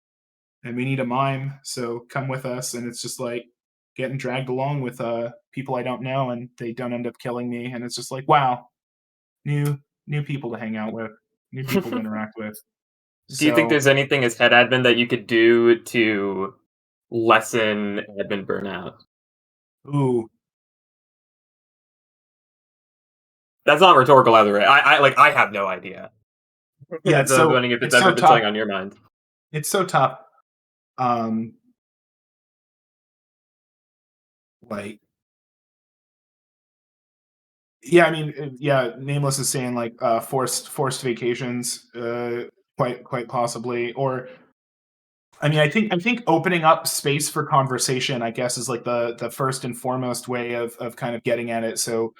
and we need a mime, so come with us." And it's just like getting dragged along with people I don't know, and they don't end up killing me, and it's just like, wow, new people to hang out with, new people to interact with. Do you think there's anything as head admin that you could do to lessen admin burnout? Ooh. That's not rhetorical either way. I have no idea. Yeah, so I'm wondering if it's ever been something on your mind. It's so tough. Like, yeah, I mean, yeah, Nameless is saying like forced vacations, quite possibly, or I mean, I think opening up space for conversation, I guess, is like the first and foremost way of kind of getting at it. So,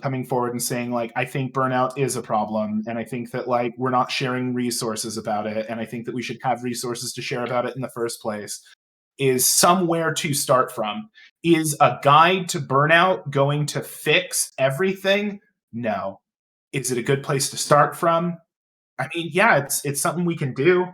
coming forward and saying like, I think burnout is a problem, and I think that like we're not sharing resources about it, and I think that we should have resources to share about it in the first place, is somewhere to start from. Is a guide to burnout going to fix everything? No. Is it a good place to start from? I mean, yeah, it's something we can do.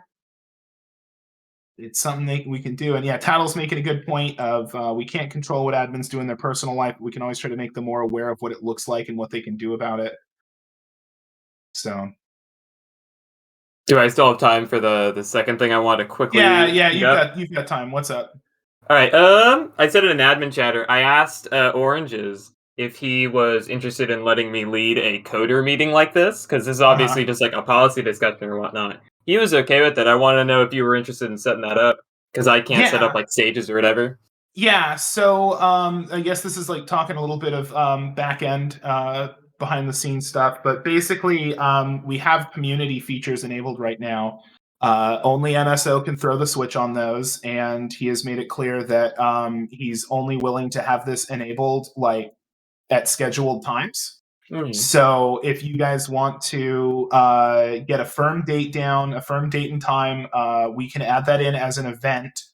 It's something that we can do. And yeah, Tattle's making a good point of we can't control what admins do in their personal life. But we can always try to make them more aware of what it looks like and what they can do about it. So. Do I still have time for the second thing I want to quickly? Yeah, you've got time. What's up? All right. I said in an admin chatter, I asked Oranges if he was interested in letting me lead a coder meeting like this, because this is obviously just like a policy discussion or whatnot. He was okay with it. I want to know if you were interested in setting that up, because I can't set up like stages or whatever. Yeah, so I guess this is like talking a little bit of back end behind the scenes stuff, but basically we have community features enabled right now. Only MSO can throw the switch on those, and he has made it clear that he's only willing to have this enabled like at scheduled times. So if you guys want to get a firm date down, a firm date and time, we can add that in as an event.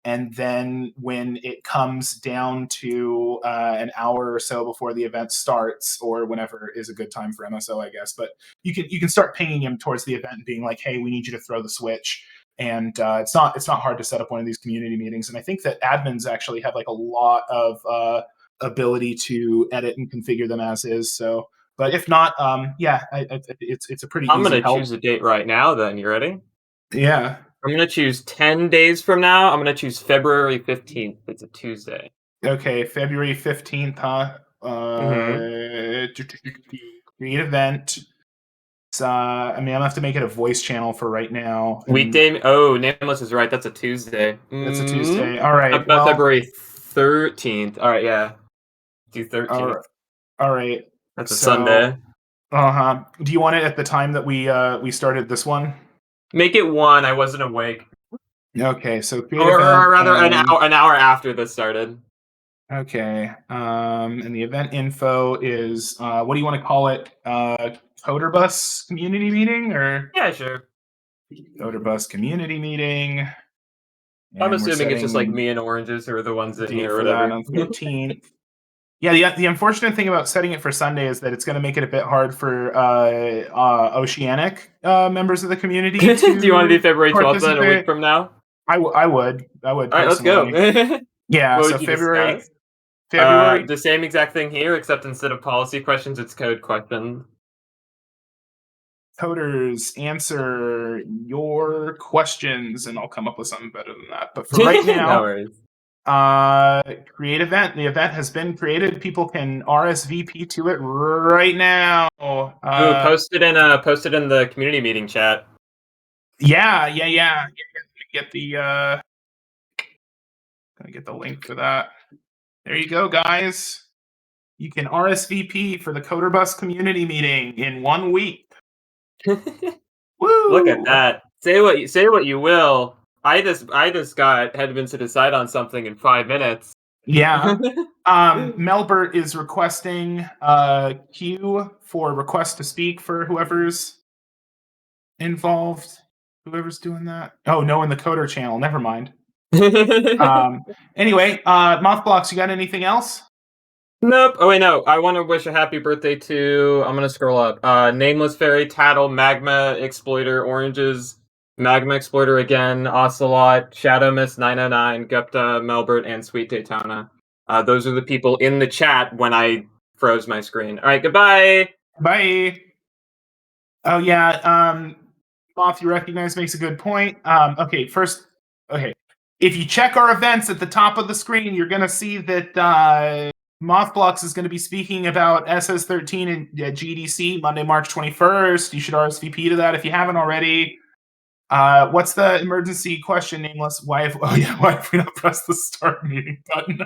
And then when it comes down to an hour or so before the event starts, or whenever is a good time for MSO, I guess, but you can start pinging him towards the event and being like, "Hey, we need you to throw the switch." And it's not hard to set up one of these community meetings. And I think that admins actually have like a lot of ability to edit and configure them as is. So, but if not, it's a pretty I'm easy gonna help. choose a date right now. Then you ready? Yeah. I'm gonna choose 10 days from now. I'm gonna choose February 15th. It's a Tuesday. Okay, February 15th, huh? Create event. I'm gonna have to make it a voice channel for right now. Weekday. Oh, Nameless is right. That's a Tuesday. That's a Tuesday. All right. About February 13th. All right, yeah. Do 13th. All right. That's a Sunday. Do you want it at the time that we started this one? Make it 1. I wasn't awake. Okay, so or rather, an hour after this started. Okay. And the event info is what do you want to call it? Coder Bus community meeting or? Yeah, sure. Coder Bus community meeting. I'm assuming it's just like me and Oranges who are the ones in here or whatever. On 13th. Yeah, the unfortunate thing about setting it for Sunday is that it's going to make it a bit hard for Oceanic members of the community. Do you want to do February 12th then, a week from now? I would. All right, let's go. Yeah, What so would you February. discuss? February. The same exact thing here, except instead of policy questions, it's code questions. Coders, answer your questions, and I'll come up with something better than that. But for right now, no worries. Create event. The event has been created. People can RSVP to it right now. Post it in the community meeting chat. Yeah. Get the gonna get the link for that. There you go, guys. You can RSVP for the Coder Bus community meeting in 1 week. Woo! Look at that. Say what you will. I just got Hedvin to decide on something in 5 minutes. Yeah. Melbert is requesting queue for request to speak for whoever's involved. Whoever's doing that. Oh, no, in the Coder channel. Never mind. Anyway, Mothblocks, you got anything else? Nope. Oh wait, no. I want to wish a happy birthday to. I'm gonna scroll up. NamelessFairy, Tattle, Magma Exploiter, Oranges, Magma Exploiter again, Ocelot, Shadow Miss 909, Gupta, Melbert, and Sweet Daytona. Those are the people in the chat when I froze my screen. All right, goodbye. Bye. Oh yeah. Moth, you recognize makes a good point. Okay. If you check our events at the top of the screen, you're gonna see that Mothblocks is going to be speaking about SS13 at GDC Monday, March 21st. You should RSVP to that if you haven't already. What's the emergency question, Nameless? Why have we not pressed the start meeting button?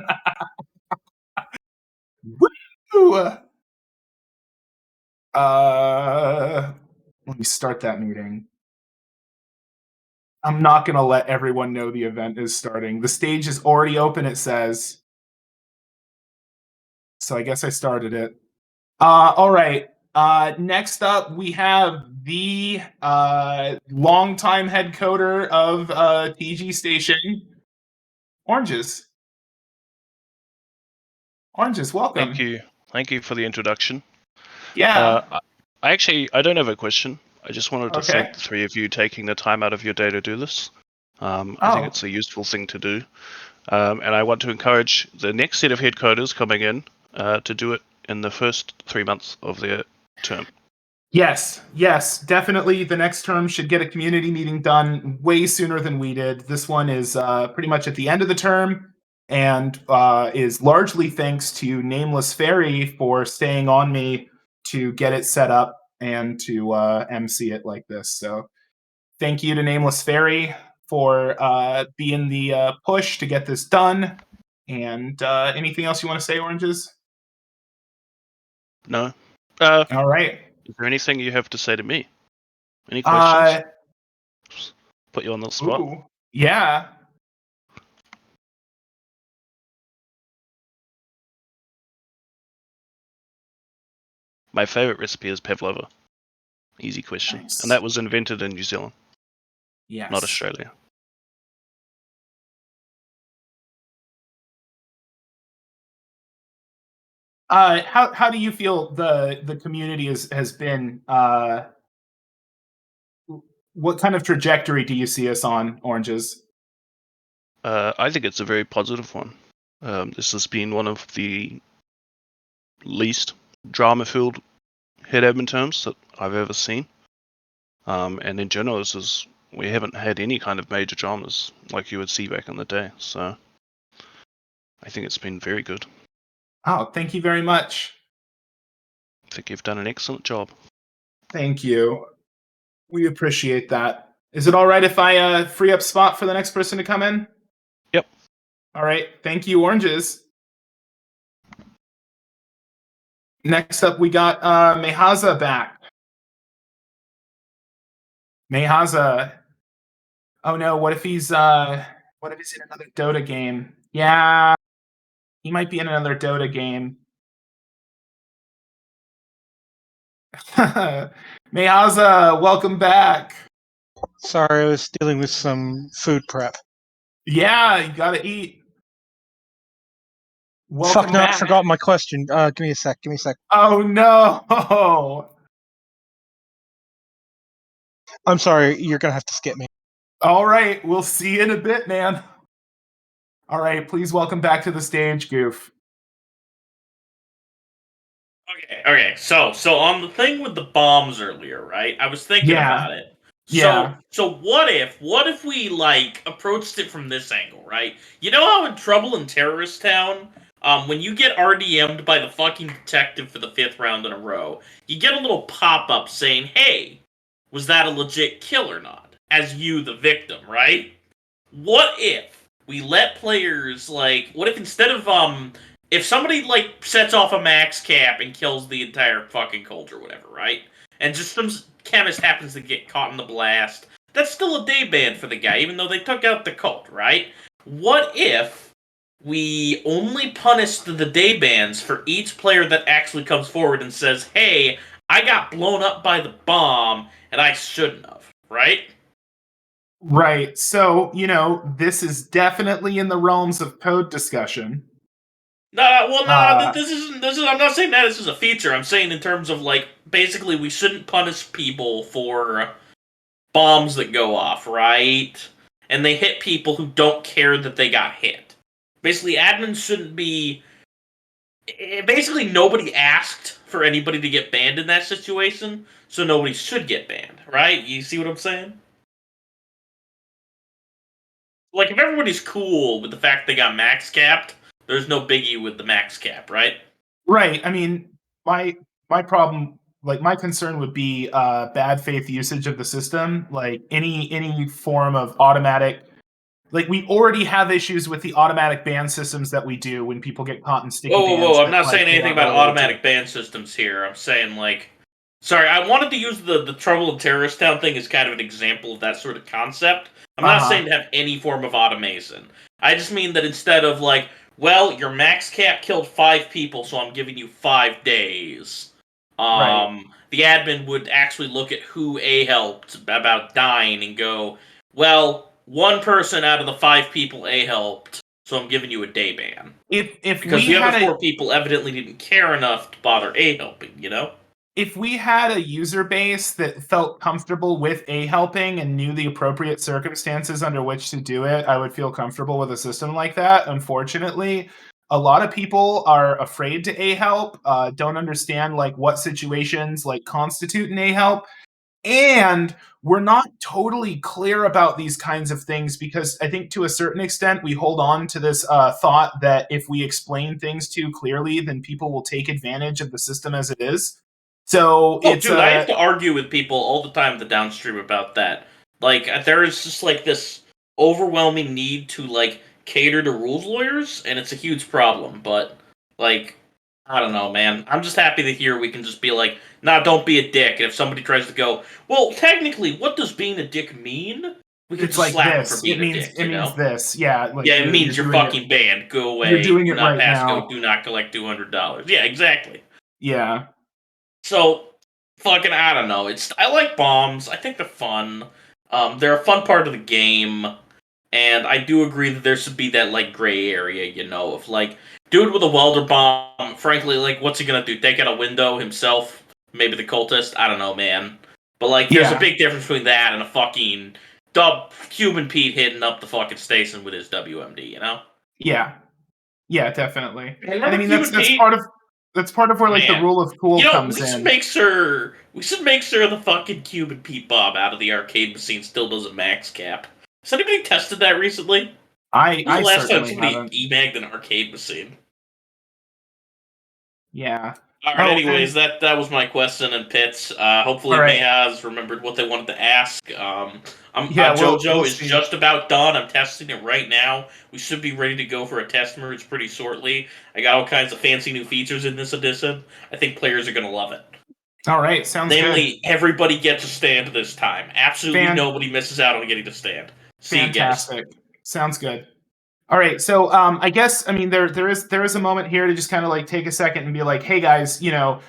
Woo! Let me start that meeting. I'm not going to let everyone know the event is starting. The stage is already open, it says. So I guess I started it. All right. Next up, we have the longtime head coder of TG Station, Oranges. Oranges, welcome. Thank you for the introduction. Yeah. I don't have a question. I just wanted to thank the three of you taking the time out of your day to do this. I think it's a useful thing to do. And I want to encourage the next set of head coders coming in to do it in the first 3 months of their term. Yes, definitely. The next term should get a community meeting done way sooner than we did. This one is pretty much at the end of the term and is largely thanks to NamelessFairy for staying on me to get it set up and to MC it like this. So thank you to NamelessFairy for being the push to get this done. And anything else you want to say, Oranges? No. All right. Is there anything you have to say to me? Any questions? Put you on the spot. Ooh, yeah. My favorite recipe is pavlova. Easy question. Nice. And that was invented in New Zealand. Yes. Not Australia. How do you feel the community has been? What kind of trajectory do you see us on, Oranges? I think it's a very positive one. This has been one of the least drama-filled head admin terms that I've ever seen. And in general, we haven't had any kind of major dramas like you would see back in the day. So I think it's been very good. Oh, thank you very much. I think you've done an excellent job. Thank you. We appreciate that. Is it all right if I free up spot for the next person to come in? Yep. All right. Thank you, Oranges. Next up, we got Mehaza back. Mehaza. Oh no, what if he's in another Dota game? Yeah, he might be in another Dota game. Mehaza, welcome back. Sorry, I was dealing with some food prep. Yeah, you gotta eat. Welcome Fuck no, back. I forgot my question. Give me a sec. Oh no! I'm sorry, you're gonna have to skip me. All right, we'll see you in a bit, man. All right, please welcome back to the stage, Goof. Okay. So on the thing with the bombs earlier, right? I was thinking about it. Yeah. So what if we like approached it from this angle, right? You know how in Trouble in Terrorist Town, when you get RDM'd by the fucking detective for the 5th round in a row, you get a little pop-up saying, "Hey, was that a legit kill or not?" As you, the victim, right? What if we let players what if instead of if somebody sets off a max cap and kills the entire fucking cult or whatever, right? And just some chemist happens to get caught in the blast, that's still a day ban for the guy, even though they took out the cult, right? What if we only punished the day bans for each player that actually comes forward and says, "Hey, I got blown up by the bomb and I shouldn't have," right? Right. So, this is definitely in the realms of code discussion. This is. I'm not saying that this is a feature. I'm saying in terms of basically we shouldn't punish people for bombs that go off, right? And they hit people who don't care that they got hit. Basically, admins shouldn't be. Basically, nobody asked for anybody to get banned in that situation, so nobody should get banned, right? You see what I'm saying? Like, if everybody's cool with the fact they got max capped, there's no biggie with the max cap, right? Right. I mean, my problem, my concern would be bad faith usage of the system. Like any form of automatic. We already have issues with the automatic ban systems that we do when people get caught in sticky bans. Whoa! I'm not saying anything about automatic ban systems here. I'm saying sorry, I wanted to use the Trouble in Terrorist Town thing as kind of an example of that sort of concept. I'm not saying to have any form of automation. I just mean that instead of well, your max cap killed 5 people, so I'm giving you 5 days. Right. The admin would actually look at who helped about dying and go, well, 1 person out of the 5 people helped, so I'm giving you a day ban. Because the other 4 people evidently didn't care enough to bother helping, If we had a user base that felt comfortable with helping and knew the appropriate circumstances under which to do it, I would feel comfortable with a system like that. Unfortunately, a lot of people are afraid to help, don't understand what situations constitute an help, and we're not totally clear about these kinds of things because I think to a certain extent we hold on to this thought that if we explain things too clearly, then people will take advantage of the system as it is. So dude, I have to argue with people all the time at the downstream about that. There is just this overwhelming need to cater to rules lawyers, and it's a huge problem. But I don't know, man. I'm just happy to hear we can just be nah, don't be a dick. And if somebody tries to go, well, technically, what does being a dick mean? We can it's just slap this. them for being it means, a dick. It means this. Yeah. It means you're fucking banned. Go away. You're doing it not right pass now. go. Do not collect $200. Yeah, exactly. Yeah. So, fucking, I don't know. I like bombs. I think they're fun. They're a fun part of the game. And I do agree that there should be that, gray area, of, dude with a welder bomb, frankly, what's he gonna do? Take out a window himself? Maybe the cultist? I don't know, man. But, there's a big difference between that and a fucking Cuban Pete hitting up the fucking station with his WMD, Yeah. Yeah, definitely. Hey, And I remember mean Cuban that's Pete? part of where like the Man. rule of cool You know, comes we should in. make sure the fucking Cuban Pete bomb out of the arcade machine still doesn't max cap. Has anybody tested that recently? When was I the last time certainly somebody haven't. emagged an arcade machine? Yeah. All right. Oh, Anyways, and that was my question and pits. Hopefully, all May right. has remembered what they wanted to ask. Yeah, JoJo we'll is see. just about done. I'm testing it right now. We should be ready to go for a test merge pretty shortly. I got all kinds of fancy new features in this edition. I think players are gonna love it. All right, sounds Namely, everybody gets a stand this time. Absolutely Fan- nobody misses out on getting to stand. See you guys. Fantastic. Sounds good. All right, so I guess I mean there is a moment here to just kind of like take a second and be like, hey guys, you know,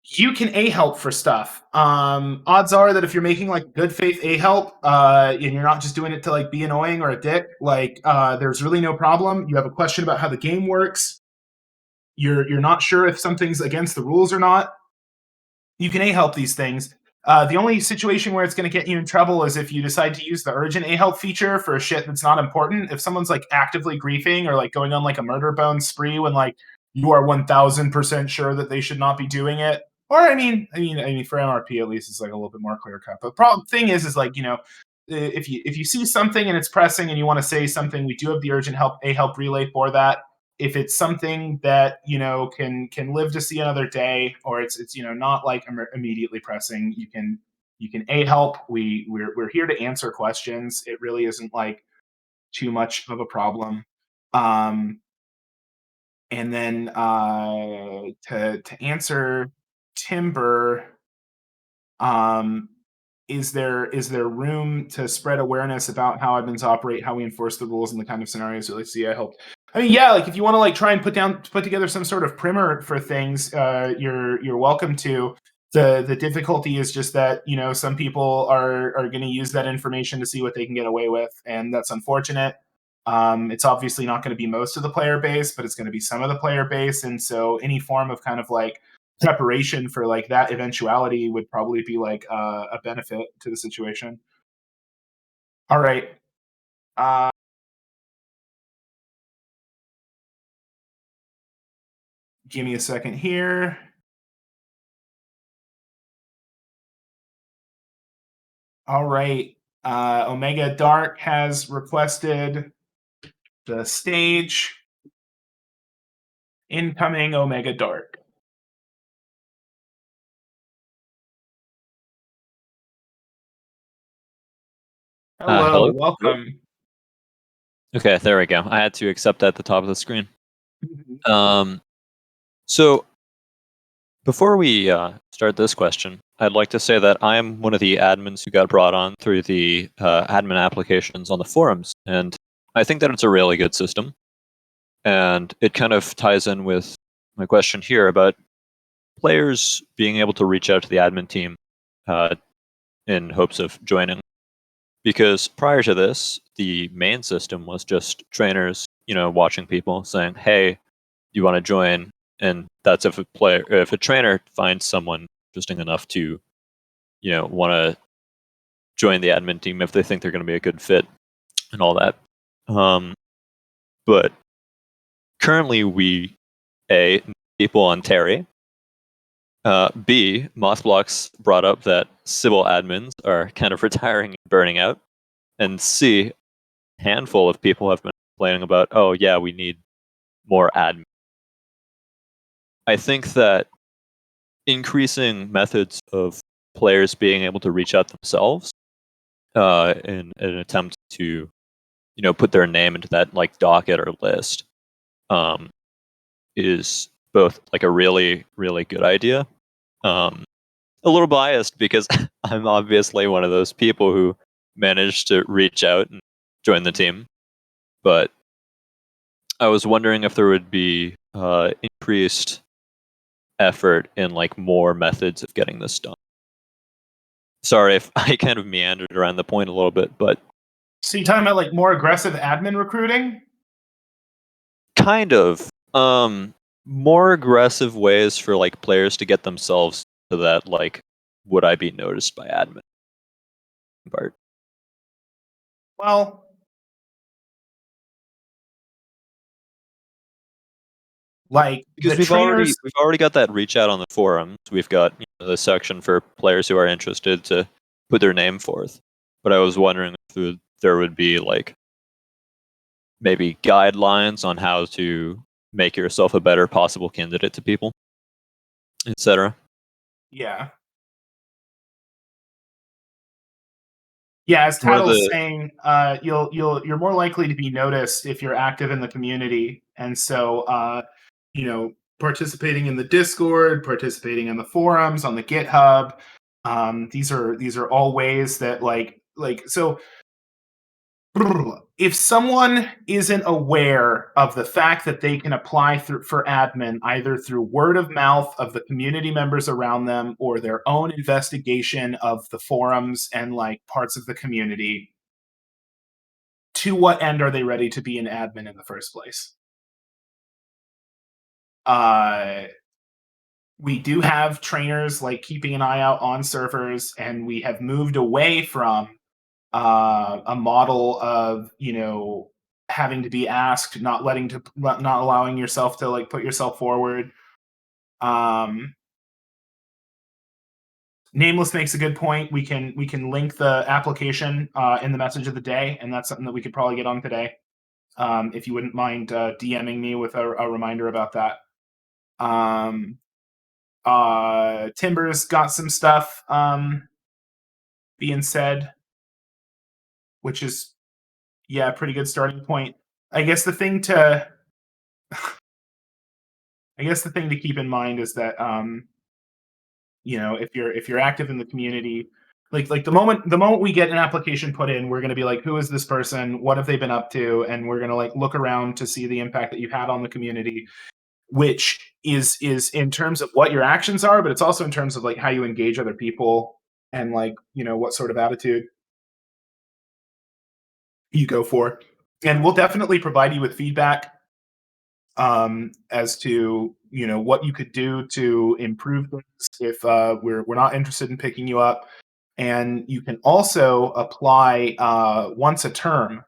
you can a help for stuff. Odds are that if you're making like good faith a help, and you're not just doing it to like be annoying or a dick, like there's really no problem. You have a question about how the game works. You're not sure if something's against the rules or not. You can a help these things. The only situation where it's going to get you in trouble is if you decide to use the urgent a help feature for shit that's not important. If someone's like actively griefing or like going on like a murder bone spree when like you are 1000% sure that they should not be doing it. Or I mean, for MRP at least it's like a little bit more clear cut. But the problem thing is like, you know, if you see something and it's pressing and you want to say something, we do have the urgent help a help relay for that. If it's something that you know can live to see another day, or it's you know not like immediately pressing, you can a help. We're here to answer questions. It really isn't like too much of a problem. And then to answer Timber, is there room to spread awareness about how admins operate, how we enforce the rules, and the kind of scenarios that we see? I hope. I mean, yeah, like if you want to like try and put together some sort of primer for things, you're welcome to. The difficulty is just that you know some people are going to use that information to see what they can get away with, and that's unfortunate. It's obviously not going to be most of the player base, but it's going to be some of the player base, and so any form of kind of like preparation for like that eventuality would probably be like a benefit to the situation. All right. Give me a second here. All right. Omega Dark has requested the stage. Incoming Omega Dark. Hello, welcome. Okay, there we go. I had to accept at the top of the screen. So before we start this question, I'd like to say that I am one of the admins who got brought on through the admin applications on the forums, and I think that it's a really good system. And it kind of ties in with my question here about players being able to reach out to the admin team in hopes of joining. Because prior to this, the main system was just trainers, you know, watching people saying, "Hey, you want to join?" And that's if a trainer finds someone interesting enough to, you know, want to join the admin team if they think they're going to be a good fit and all that. But currently, we need people on Terry. B, Mothblocks brought up that Sybil admins are kind of retiring and burning out. And C, a handful of people have been complaining about, oh yeah, we need more admin. I think that increasing methods of players being able to reach out themselves in an attempt to, you know, put their name into that like docket or list is both like a really, really good idea. A little biased because I'm obviously one of those people who managed to reach out and join the team. But I was wondering if there would be increased effort in like more methods of getting this done. Sorry if I kind of meandered around the point a little bit, but So you're talking about like more aggressive admin recruiting? kind of more aggressive ways for like players to get themselves to that like would I be noticed by admin part. Well, Like because the trainers, we've already got that reach out on the forums. We've got the section for players who are interested to put their name forth. But I was wondering if there would be like maybe guidelines on how to make yourself a better possible candidate to people, etc. Yeah. Yeah, as Tattle's saying, you're more likely to be noticed if you're active in the community, and so participating in the Discord, participating in the forums, on the GitHub. These are all ways that like so. If someone isn't aware of the fact that they can apply for admin either through word of mouth of the community members around them or their own investigation of the forums and like parts of the community, to what end are they ready to be an admin in the first place? We do have trainers like keeping an eye out on servers, and we have moved away from a model of having to be asked, not allowing yourself to like put yourself forward. Nameless makes a good point. We can link the application in the message of the day, and that's something that we could probably get on today. If you wouldn't mind DMing me with a reminder about that. Timber's got some stuff being said, which is a pretty good starting point. I guess the thing to keep in mind is that if you're active in the community, like the moment we get an application put in, we're going to be like, who is this person? What have they been up to? And we're going to like look around to see the impact that you've had on the community, which is in terms of what your actions are, but it's also in terms of like how you engage other people and like what sort of attitude you go for. And we'll definitely provide you with feedback as to what you could do to improve things if we're not interested in picking you up. And you can also apply once a term,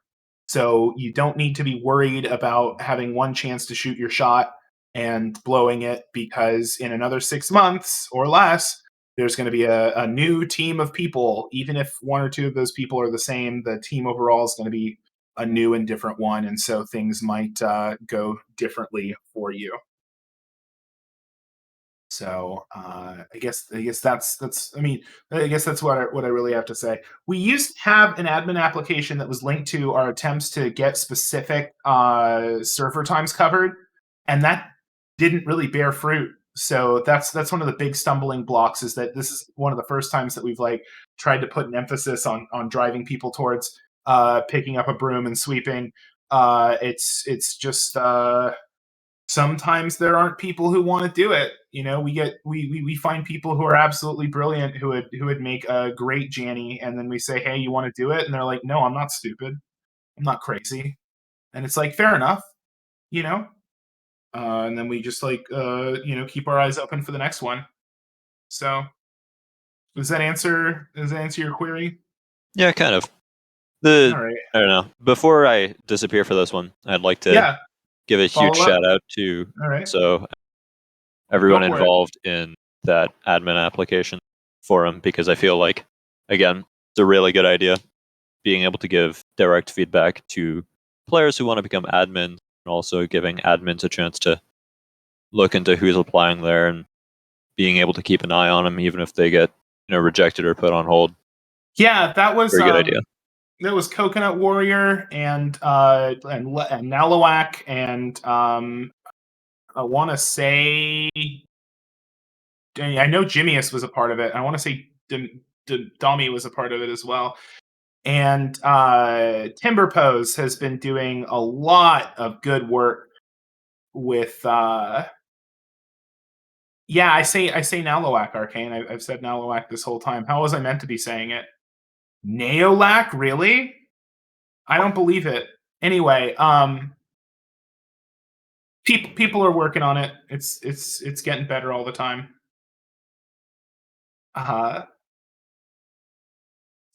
so you don't need to be worried about having one chance to shoot your shot and blowing it, because in another 6 months or less there's going to be a new team of people. Even if one or two of those people are the same, the team overall is going to be a new and different one, and so things might go differently for you. So I guess that's what I really have to say. We used to have an admin application that was linked to our attempts to get specific server times covered, and that didn't really bear fruit. So that's one of the big stumbling blocks, is that this is one of the first times that we've like tried to put an emphasis on driving people towards picking up a broom and sweeping. It's just sometimes there aren't people who want to do it. We find people who are absolutely brilliant who would make a great Janny, and then we say, hey, you want to do it? And they're like, no, I'm not stupid, I'm not crazy. And it's like, fair enough. And then we just like keep our eyes open for the next one. So does that answer your query? Yeah, kind of. All right. I don't know. Before I disappear for this one, I'd like to give a huge shout out to everyone involved in that admin application forum, because I feel like, again, it's a really good idea being able to give direct feedback to players who want to become admins, and also giving admins a chance to look into who's applying there and being able to keep an eye on them even if they get rejected or put on hold. Yeah, that was very good idea. That was Coconut Warrior and Nalowak, and I want to say, I know Jimmius was a part of it. I want to say Dommy was a part of it as well. And Timber Pose has been doing a lot of good work with I say Nalowak, Arcane. I've said Nalowak this whole time. How was I meant to be saying it? Naolac, really? I don't believe it. Anyway, people are working on it. It's getting better all the time.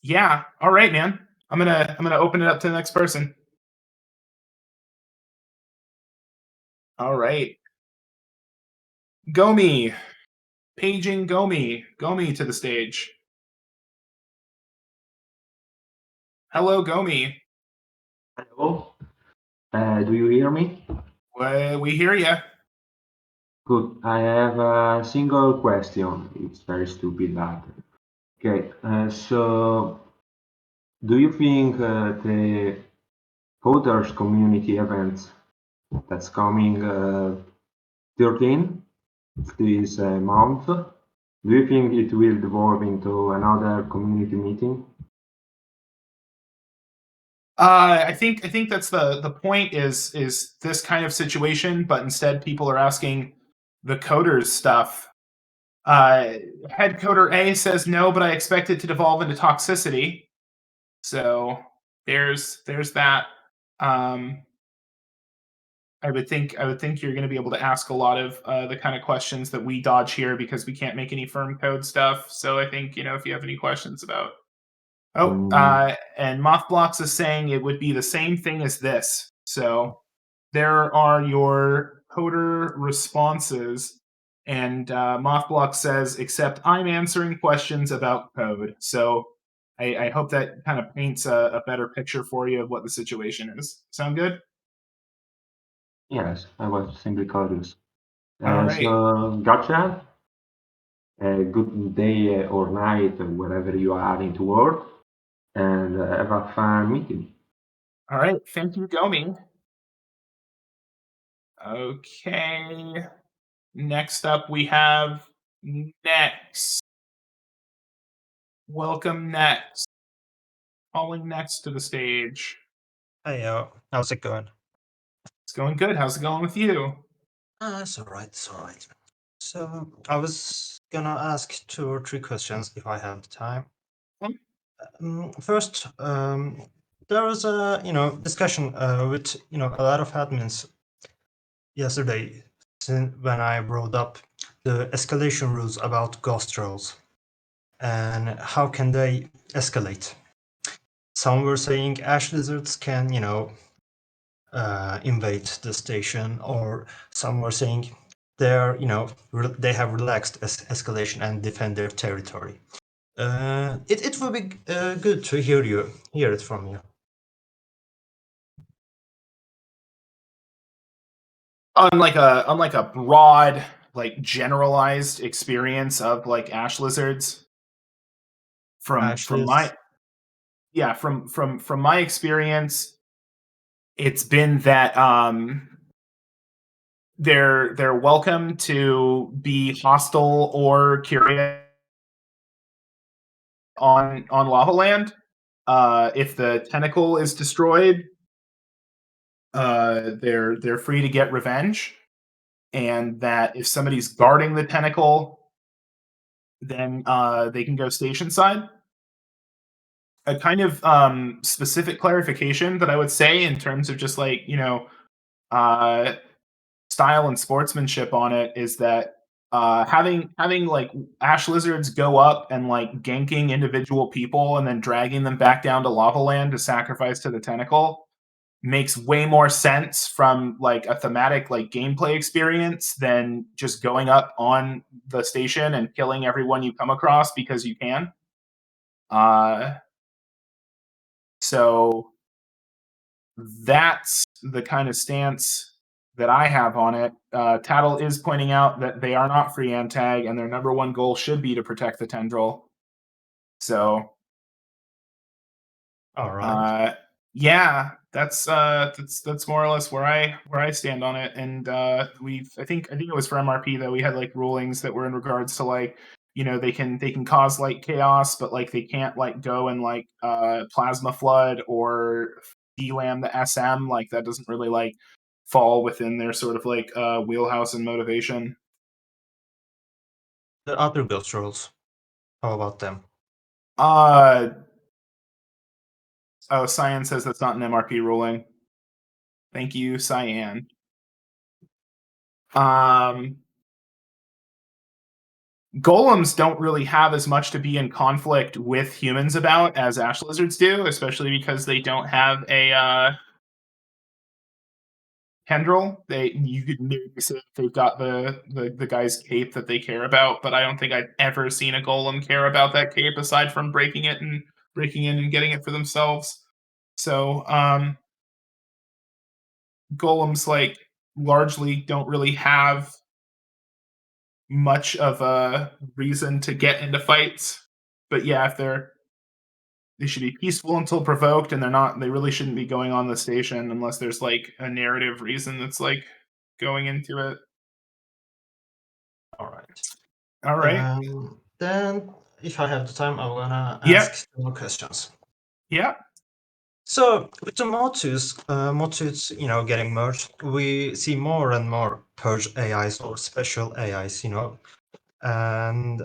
Yeah. All right, man. I'm gonna open it up to the next person. All right. Gomi. Paging Gomi. Gomi to the stage. Hello, Gomi. Hello. Do you hear me? We hear you. Good. I have a single question. It's very stupid, but okay. So, do you think the Coders community event that's coming 13 this month, do you think it will evolve into another community meeting? I think that's the point is this kind of situation, but instead people are asking the coders stuff. Head coder A says no, but I expect it to devolve into toxicity. So there's that. I would think you're going to be able to ask a lot of the kind of questions that we dodge here because we can't make any firm code stuff. So I think if you have any questions about. And Mothblocks is saying it would be the same thing as this. So there are your coder responses, and Mothblocks says, except I'm answering questions about code. So I hope that kind of paints a better picture for you of what the situation is. Sound good? Yes, I was simply curious. All right. So, gotcha. Good day or night, wherever you are into work, and have a fun meeting. All right. Thank you, Gomi. Okay. Next up, we have Next. Welcome, Next. Calling Next to the stage. Hey, how's it going? It's going good. How's it going with you? It's alright, it's alright. So, I was gonna ask 2 or 3 questions if I have the time. First, there was a discussion with a lot of admins yesterday when I brought up the escalation rules about ghost trolls and how can they escalate. Some were saying ash lizards can invade the station, or some were saying they're they have relaxed escalation and defend their territory. It would be good to hear it from you. Unlike a broad, like generalized experience of like ash lizards. From my experience, it's been that they're welcome to be hostile or curious on Lava Land. If the tentacle is destroyed, they're free to get revenge, and that if somebody's guarding the tentacle, then they can go station side. A kind of specific clarification that I would say in terms of just like style and sportsmanship on it is that having like ash lizards go up and like ganking individual people and then dragging them back down to Lava Land to sacrifice to the tentacle makes way more sense from like a thematic like gameplay experience than just going up on the station and killing everyone you come across because you can. So that's the kind of stance that I have on it. Tattle is pointing out that they are not free antag, and their number one goal should be to protect the tendril. So, all right, yeah, that's more or less where I stand on it. And I think it was for MRP that we had like rulings that were in regards to like they can cause like chaos, but like they can't like go and like plasma flood or delam the SM. Like that doesn't really like fall within their sort of like wheelhouse and motivation. The other ghost trolls, how about them? Cyan says that's not an MRP ruling. Thank you, Cyan. Golems don't really have as much to be in conflict with humans about as ash lizards do, especially because they don't have a Kendrill, you could maybe say they've got the guy's cape that they care about, but I don't think I've ever seen a golem care about that cape aside from breaking in and getting it for themselves. So golems like largely don't really have much of a reason to get into fights. But yeah, if they should be peaceful until provoked, and they really shouldn't be going on the station unless there's like a narrative reason that's like going into it. All right. All right. Then, if I have the time, I'm gonna ask more questions. Yeah. So with the motus, getting merged, we see more and more purge AIs or special AIs, and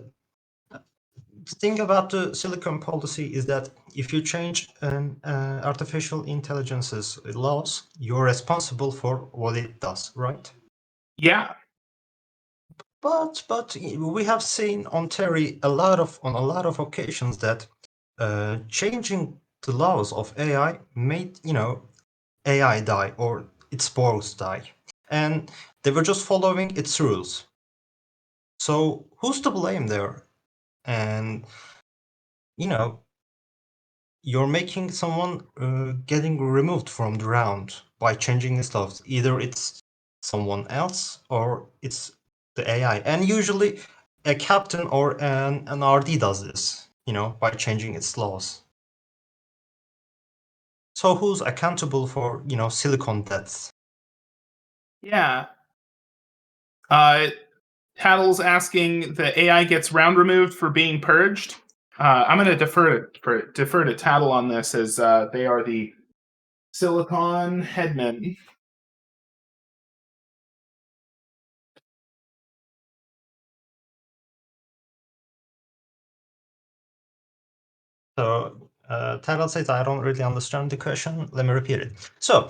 the thing about the silicon policy is that if you change an artificial intelligence's laws, you're responsible for what it does, right? Yeah. But we have seen on Terry on a lot of occasions that changing the laws of AI made AI die or its borgs die, and they were just following its rules. So who's to blame there? And you're making someone getting removed from the round by changing his laws. Either it's someone else or it's the AI, and usually a captain or an RD does this, by changing its laws. So who's accountable for silicon deaths? Yeah. Tattle's asking the AI gets round removed for being purged. I'm going to defer to Tattle on this, as they are the Silicon headmen. So Tattle says, I don't really understand the question. Let me repeat it. So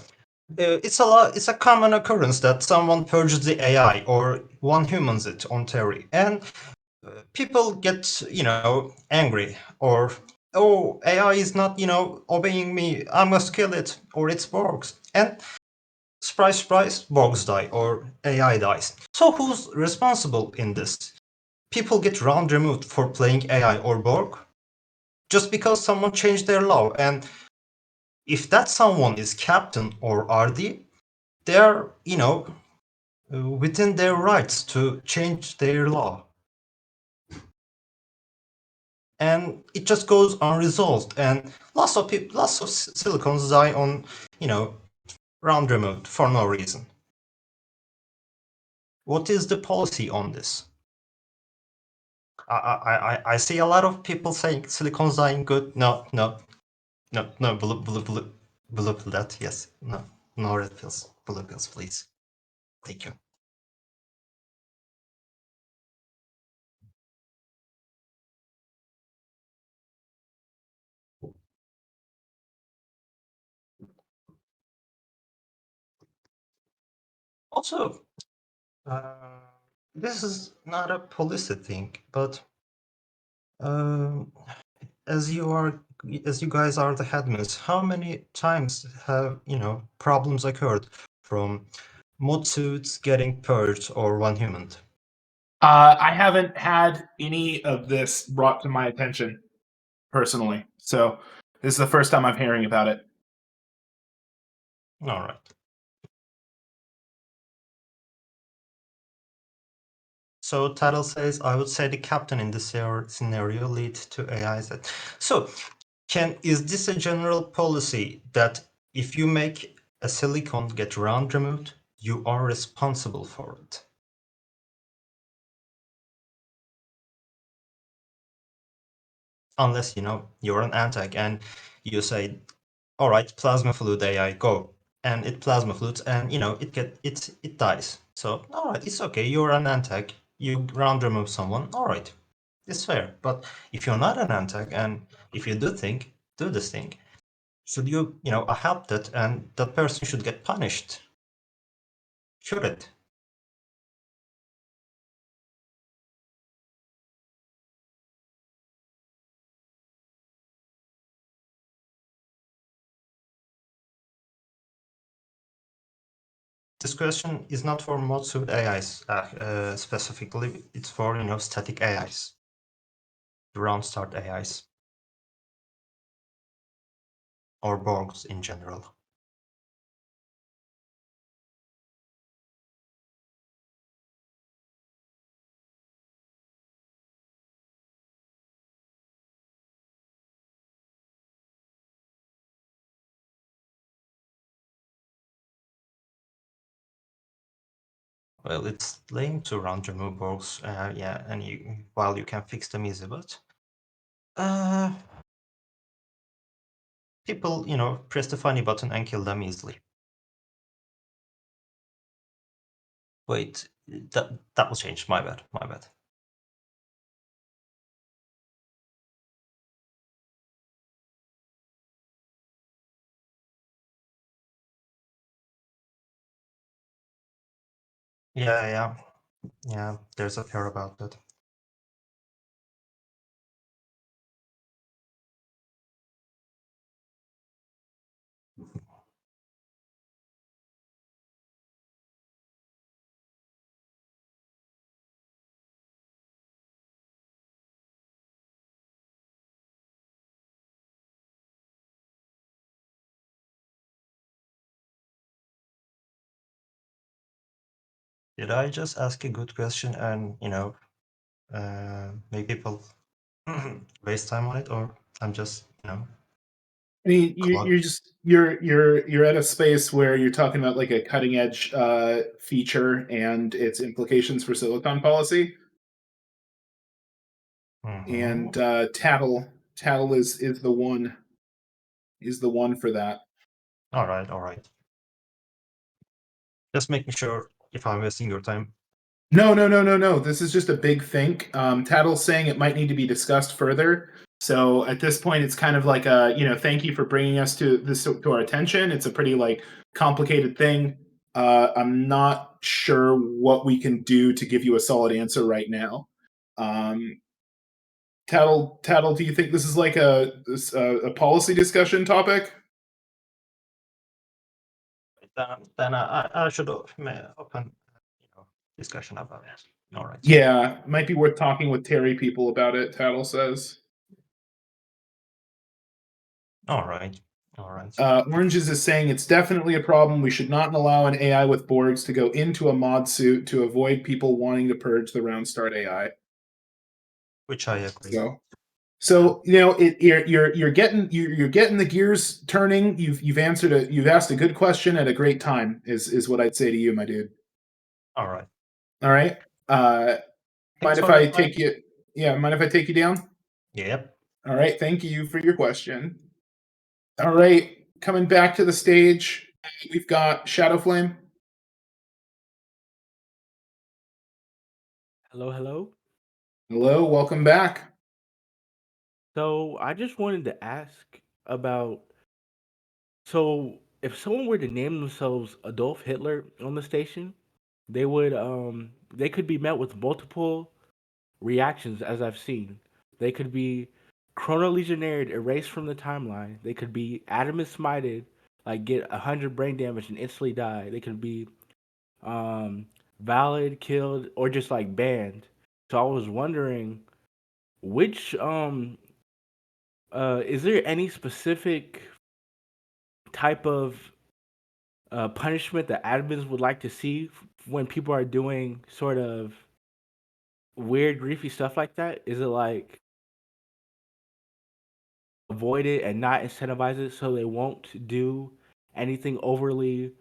it's a common occurrence that someone purges the AI or one humans it on Terry, and people get angry, or AI is not obeying me, I must kill it, or it's Borgs, and surprise surprise, Borgs die or AI dies. So who's responsible in this? People get round removed for playing AI or Borg just because someone changed their law, and if that someone is captain or RD, they're within their rights to change their law. And it just goes unresolved, and lots of silicons die on round removed for no reason. What is the policy on this? I see a lot of people saying silicons dying good. No, blue pill that, yes. No red pills, blue pills, please. Thank you. Also, this is not a policy thing, but as you guys are the headmans, how many times have problems occurred from mod suits getting purged or one human? I haven't had any of this brought to my attention personally, so this is the first time I'm hearing about it. All right. So Tattle says, I would say the captain in this scenario lead to AIs. So is this a general policy that if you make a silicon get round removed, you are responsible for it? Unless you're an antag and you say, all right, plasma fluid AI, go, and it plasma fluids, and it dies. So all right, it's okay. You're an antag. You round remove someone. All right, it's fair. But if you're not an antag, and if you do this thing, should you help that, and that person should get punished? Should it? this question is not for mod suit AIs specifically. It's for static AIs, round start AIs, or Borgs in general. Well, it's lame to round remove Borgs, yeah, and while you can fix them easy, but people, press the funny button and kill them easily. Wait, that was changed. My bad. Yeah. There's a fear about that. Did I just ask a good question and make people waste time on it, or I'm just I mean, you're at a space where you're talking about like a cutting edge feature and its implications for silicon policy. And Tattle is the one for that. All right. Just making sure if I'm wasting your time. No. This is just a big think. Tattle's saying it might need to be discussed further. So at this point, it's kind of like a thank you for bringing us to our attention. It's a pretty complicated thing. I'm not sure what we can do to give you a solid answer right now. Tattle, do you think this is like a policy discussion topic? Then I should open discussion about it. All right. Yeah, might be worth talking with Terry people about it, Tattle says. All right. Oranges is saying it's definitely a problem. We should not allow an AI with Borgs to go into a mod suit to avoid people wanting to purge the round start AI. Which I agree. So you're getting the gears turning. You've asked a good question at a great time. Is what I'd say to you, my dude. All right. Mind if I take you? Yeah, mind if I take you down? Yep. All right. Thank you for your question. All right, coming back to the stage, we've got Shadowflame. Hello. Hello, welcome back. So I just wanted to ask about, so if someone were to name themselves Adolf Hitler on the station, they could be met with multiple reactions, as I've seen. They could be chrono-legionnaire erased from the timeline. They could be adamant smited, like get 100 brain damage and instantly die. They could be valid, killed, or just banned. So I was wondering, which is there any specific type of punishment that admins would like to see when people are doing sort of weird, griefy stuff like that? Is it avoid it and not incentivize it so they won't do anything overly,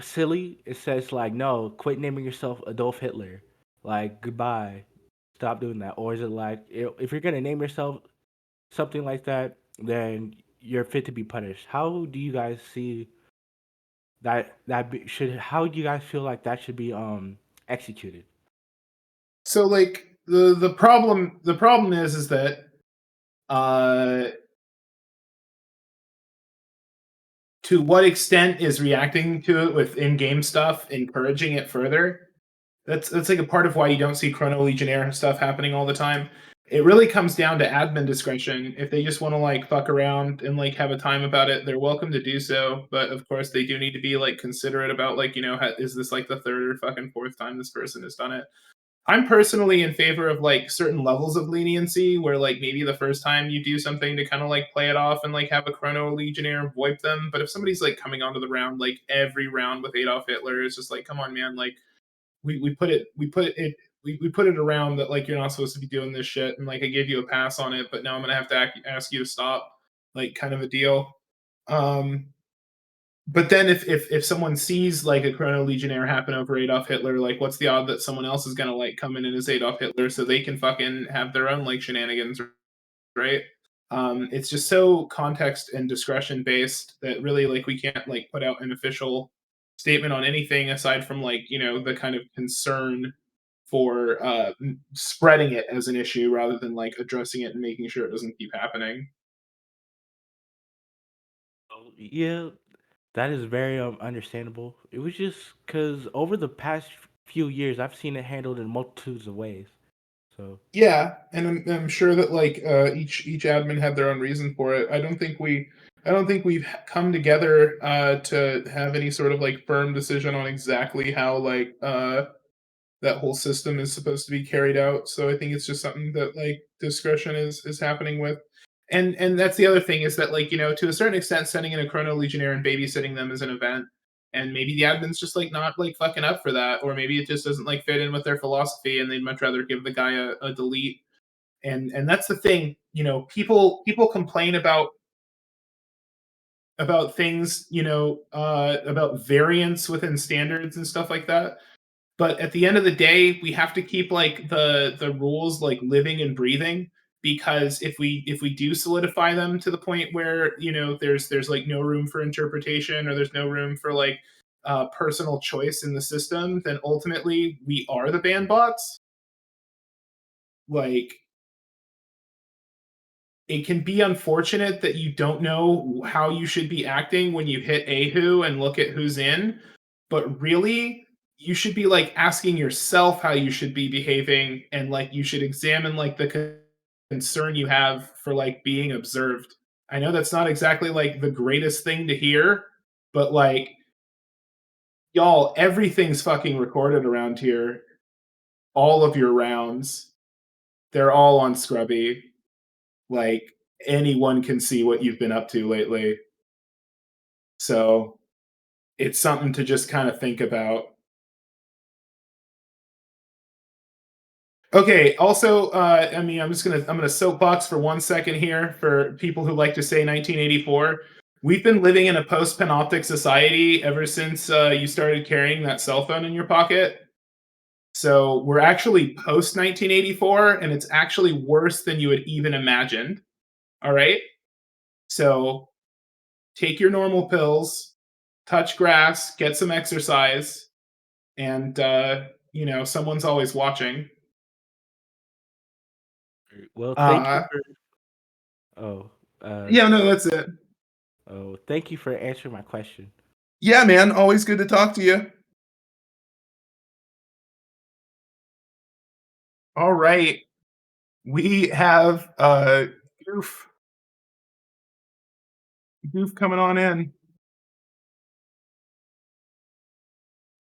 silly? It says no, quit naming yourself Adolf Hitler. Goodbye. Stop doing that. Or is it if you're gonna name yourself something like that, then you're fit to be punished? How do you guys see that how do you guys feel like that should be executed? So the problem is that to what extent is reacting to it with in-game stuff encouraging it further? That's a part of why you don't see Chrono Legionnaire stuff happening all the time. it really comes down to admin discretion. If they just want to like fuck around and like have a time about it, they're welcome to do so. But of course, they do need to be like considerate about like, you know, is this like the third or fucking fourth time this person has done it? I'm personally in favor of like certain levels of leniency where like maybe the first time you do something to kind of like play it off and like have a chrono legionnaire VoIP them. But if somebody's like coming onto the round like every round with Adolf Hitler, it's just like, come on, man, like we put it around that like you're not supposed to be doing this shit, and like I gave you a pass on it, but now I'm gonna have to ask you to stop, like kind of a deal. But then if someone sees like a chrono legionnaire happen over Adolf Hitler, like what's the odd that someone else is gonna like come in as Adolf Hitler so they can fucking have their own like shenanigans, right? It's just so context and discretion based that really like we can't like put out an official statement on anything aside from like, you know, the kind of concern for spreading it as an issue rather than like addressing it and making sure it doesn't keep happening. Yeah, that is very understandable. It was just because over the past few years, I've seen it handled in multitudes of ways. So Yeah, and I'm sure that like each admin had their own reason for it. I don't think we've come together to have any sort of like firm decision on exactly how like that whole system is supposed to be carried out. So I think it's just something that like discretion is happening with. And that's the other thing is that like, you know, to a certain extent sending in a chrono legionnaire and babysitting them is an event. And maybe the admin's just like not like fucking up for that, or maybe it just doesn't like fit in with their philosophy and they'd much rather give the guy a delete. And that's the thing, you know, people complain about things, you know, about variance within standards and stuff like that. But at the end of the day, we have to keep like the rules like living and breathing, because if we do solidify them to the point where, you know, there's like no room for interpretation or there's no room for like personal choice in the system, then ultimately we are the ban bots. Like, it can be unfortunate that you don't know how you should be acting when you hit Ahu and look at who's in, but really you should be like asking yourself how you should be behaving, and like you should examine like the concern you have for like being observed. I know that's not exactly like the greatest thing to hear, but like, y'all, everything's fucking recorded around here. All of your rounds, they're all on Scrubby. Like, anyone can see what you've been up to lately. So it's something to just kind of think about. Okay, also, I mean, I'm gonna soapbox for 1 second here for people who like to say 1984. We've been living in a post-panoptic society ever since you started carrying that cell phone in your pocket. So we're actually post 1984, and it's actually worse than you had even imagined. All right? So take your normal pills, touch grass, get some exercise, and you know, someone's always watching. well, thank you for. Yeah, no, that's it. Oh, thank you for answering my question. Yeah, man, always good to talk to you. All right. We have Goof coming on in.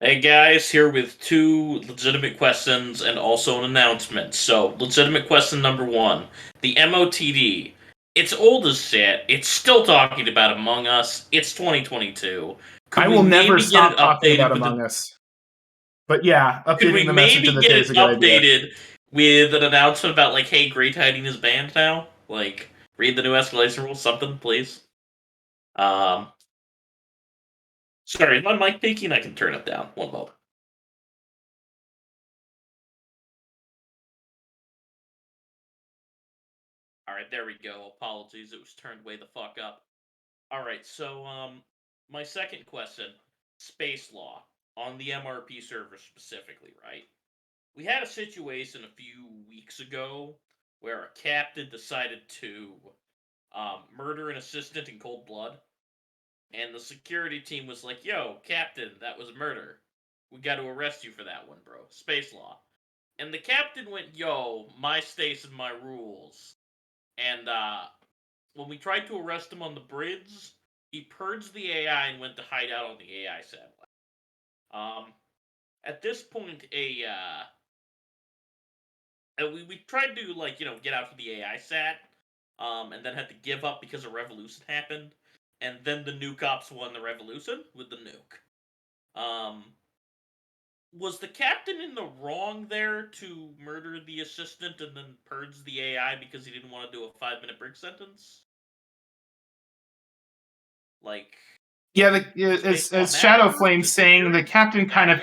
Hey guys, here with two legitimate questions and also an announcement. So, legitimate question number one. The MOTD. It's old as shit. It's still talking about Among Us. It's 2022. I will never stop talking about Among Us. But yeah, updating the message of the day is a good idea. Updated with an announcement about like, hey, Grey Tiding is banned now? Like, read the new escalation rules, something, please. Sorry, is my mic peaking? I can turn it down. One moment. Alright, there we go. Apologies, it was turned way the fuck up. Alright, so, my second question, space law, on the MRP server specifically, right? We had a situation a few weeks ago where a captain decided to murder an assistant in cold blood, and the security team was like, yo, captain, that was murder. We got to arrest you for that one, bro. Space law. And the captain went, "Yo, my station, my rules." And when we tried to arrest him on the bridge, he purged the AI and went to hide out on the AI satellite. At this point, we tried to get out to the AI sat, and then had to give up because a revolution happened, and then the nuke ops won the revolution with the nuke. Was the captain in the wrong there to murder the assistant and then purge the AI because he didn't want to do a 5-minute brick sentence? Yeah, as Shadow Flame's saying, the captain kind of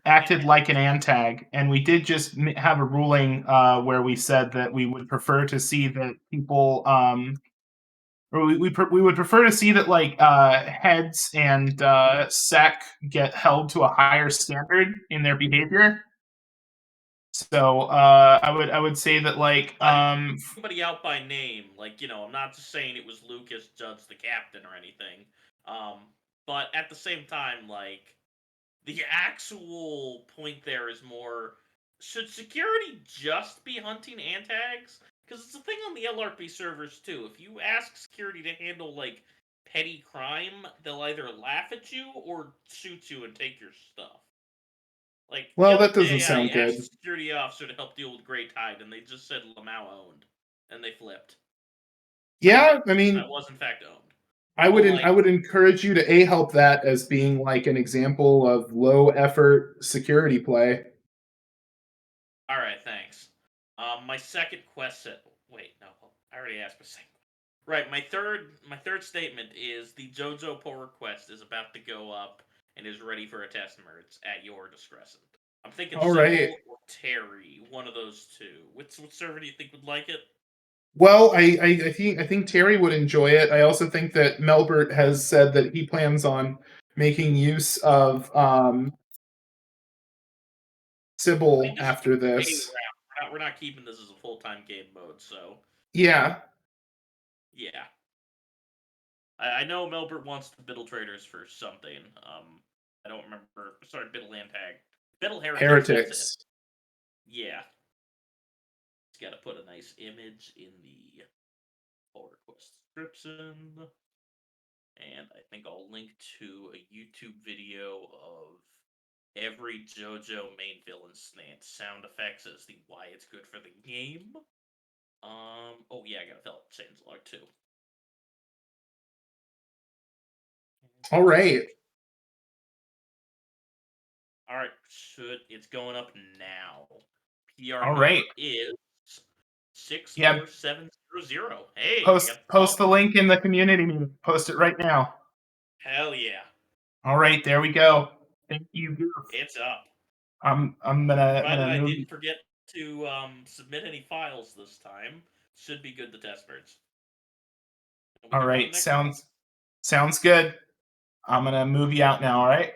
acted like an antag, and we did just have a ruling where we said that we would prefer to see that people, or we would prefer to see that heads and sec get held to a higher standard in their behavior. So I would say that somebody out by name, I'm not just saying it was Lucas Judge the captain or anything. But at the same time, the actual point there is more, should security just be hunting antags? Because it's a thing on the LRP servers too. If you ask security to handle petty crime, they'll either laugh at you or shoot you and take your stuff. Well, that doesn't sound I asked good. a security officer to help deal with Grey Tide, and they just said Lamau owned, and they flipped. Yeah, I mean, that was in fact owned. I would encourage you to help that as being an example of low effort security play. All right, thanks. My second question. Wait, no, I already asked my second. Right, my third statement is the JoJo pull request is about to go up and is ready for a test merge at your discretion. I'm thinking All Sybil right. or Terry, one of those two. Which server do you think would like it? Well, I think Terry would enjoy it. I also think that Melbert has said that he plans on making use of Sybil after this. We're not keeping this as a full-time game mode, so Yeah. yeah. I know Melbert wants the Biddle Traders for something. I don't remember. Sorry, Biddle Antag. Biddle Heretics. That's it. Yeah. Just got to put a nice image in the pull request description. And I think I'll link to a YouTube video of every JoJo main villain sound effects as the why it's good for the game. Oh yeah, I gotta fill out changelog too. All right. All right, it's going up now. PR All number right. is 64700. Hey, Post the link in the community meeting. Post it right now. Hell yeah. All right, there we go. Thank you, Goof. It's up. I'm gonna I move. didn't forget to submit any files this time. Should be good to test merge. All right, sounds good. I'm gonna move you out now. All right.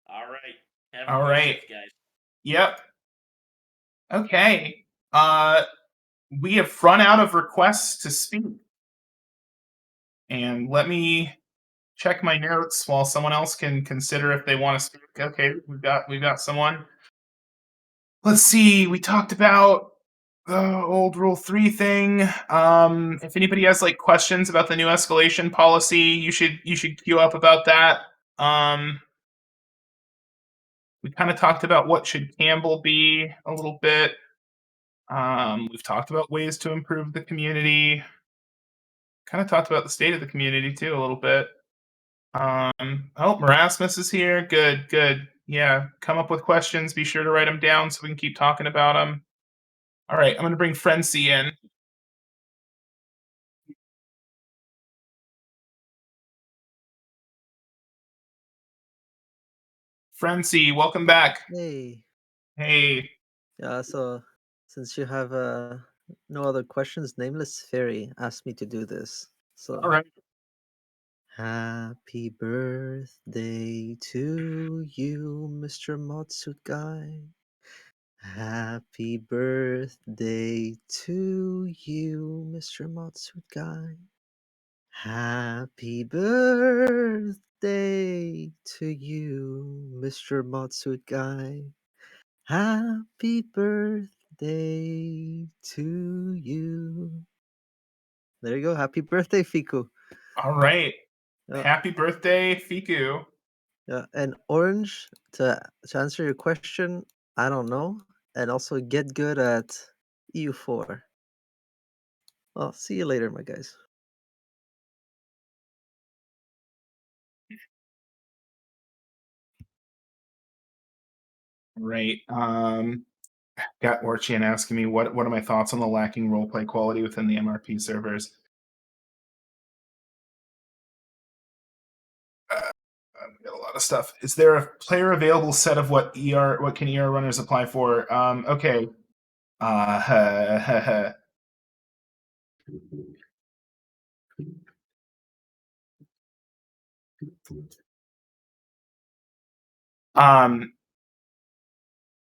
All right. Have All a good right, shift, guys. Yep. Okay. We have run out of requests to speak, and let me check my notes while someone else can consider if they want to speak. Okay, we've got someone. Let's see. We talked about the old Rule 3 thing. If anybody has questions about the new escalation policy, you should queue up about that. We kind of talked about what should Campbell be a little bit. We've talked about ways to improve the community. Kind of talked about the state of the community too a little bit. Oh, Marasmus is here. Good. Yeah, come up with questions. Be sure to write them down so we can keep talking about them. All right, I'm going to bring Frenzy in. Frenzy, welcome back. Hey. Hey. Yeah, so since you have no other questions, NamelessFairy asked me to do this. So all right. Happy birthday to you, Mr. Modsuit Guy. Happy birthday to you, Mr. Modsuit Guy. Happy birthday to you, Mr. Modsuit Guy. Happy birthday to you. There you go. Happy birthday, Fiku. All right. Yeah. Happy birthday, Fiku. Yeah, and Orange, to answer your question, I don't know. And also get good at EU4. Well, see you later, my guys. Right. Got Orchian asking me what are my thoughts on the lacking roleplay quality within the MRP servers. We got a lot of stuff. Is there a player available set of what can ER runners apply for? Okay.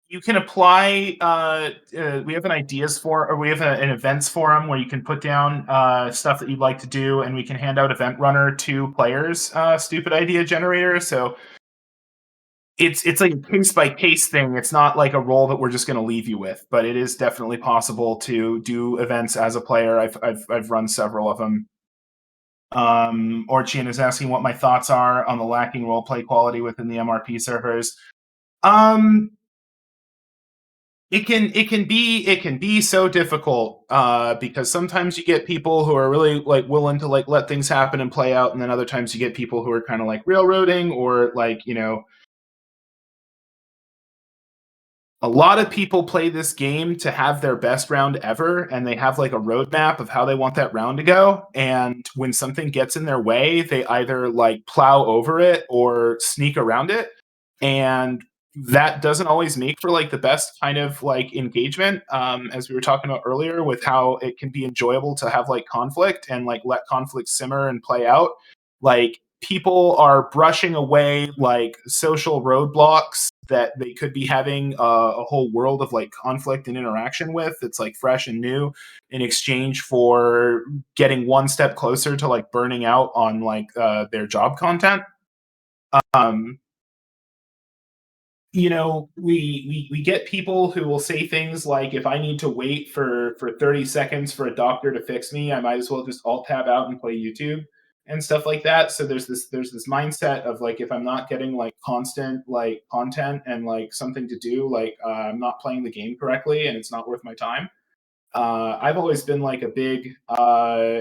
You can apply. We have an ideas for, or we have an events forum where you can put down stuff that you'd like to do, and we can hand out event runner to players. Stupid idea generator. So it's like a case by case thing. It's not like a role that we're just going to leave you with, but it is definitely possible to do events as a player. I've run several of them. Orchian is asking what my thoughts are on the lacking roleplay quality within the MRP servers. It can be so difficult because sometimes you get people who are really like willing to like let things happen and play out, and then other times you get people who are kind of like railroading, or like, you know, a lot of people play this game to have their best round ever, and they have like a roadmap of how they want that round to go. And when something gets in their way, they either like plow over it or sneak around it. And that doesn't always make for like the best kind of like engagement, as we were talking about earlier, with how it can be enjoyable to have like conflict and like let conflict simmer and play out. Like, people are brushing away like social roadblocks that they could be having a whole world of like conflict and interaction with. It's like fresh and new, in exchange for getting one step closer to like burning out on like their job content. You know, we get people who will say things like, if I need to wait for 30 seconds for a doctor to fix me, I might as well just alt tab out and play YouTube and stuff like that. So there's this mindset of like, if I'm not getting like constant like content and like something to do, like I'm not playing the game correctly and it's not worth my time. I've always been like a big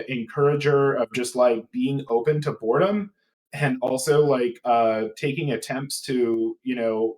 encourager of just like being open to boredom, and also like taking attempts to, you know,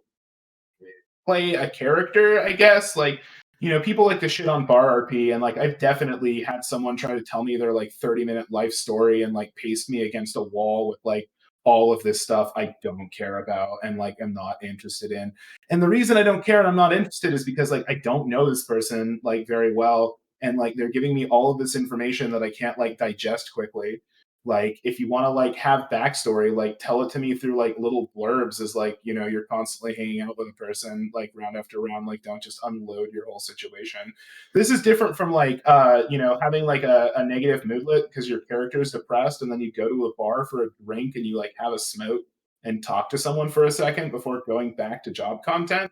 play a character, I guess. Like, you know, people like to shit on bar RP, and like I've definitely had someone try to tell me their like 30-minute life story and like paste me against a wall with like all of this stuff I don't care about and like I'm not interested in. And the reason I don't care and I'm not interested is because like I don't know this person like very well, and like they're giving me all of this information that I can't like digest quickly. Like, if you want to like have backstory, like tell it to me through like little blurbs, as like, you know, you're constantly hanging out with a person like round after round. Like, don't just unload your whole situation. This is different from like you know, having like a negative moodlet because your character is depressed, and then you go to a bar for a drink and you like have a smoke and talk to someone for a second before going back to job content.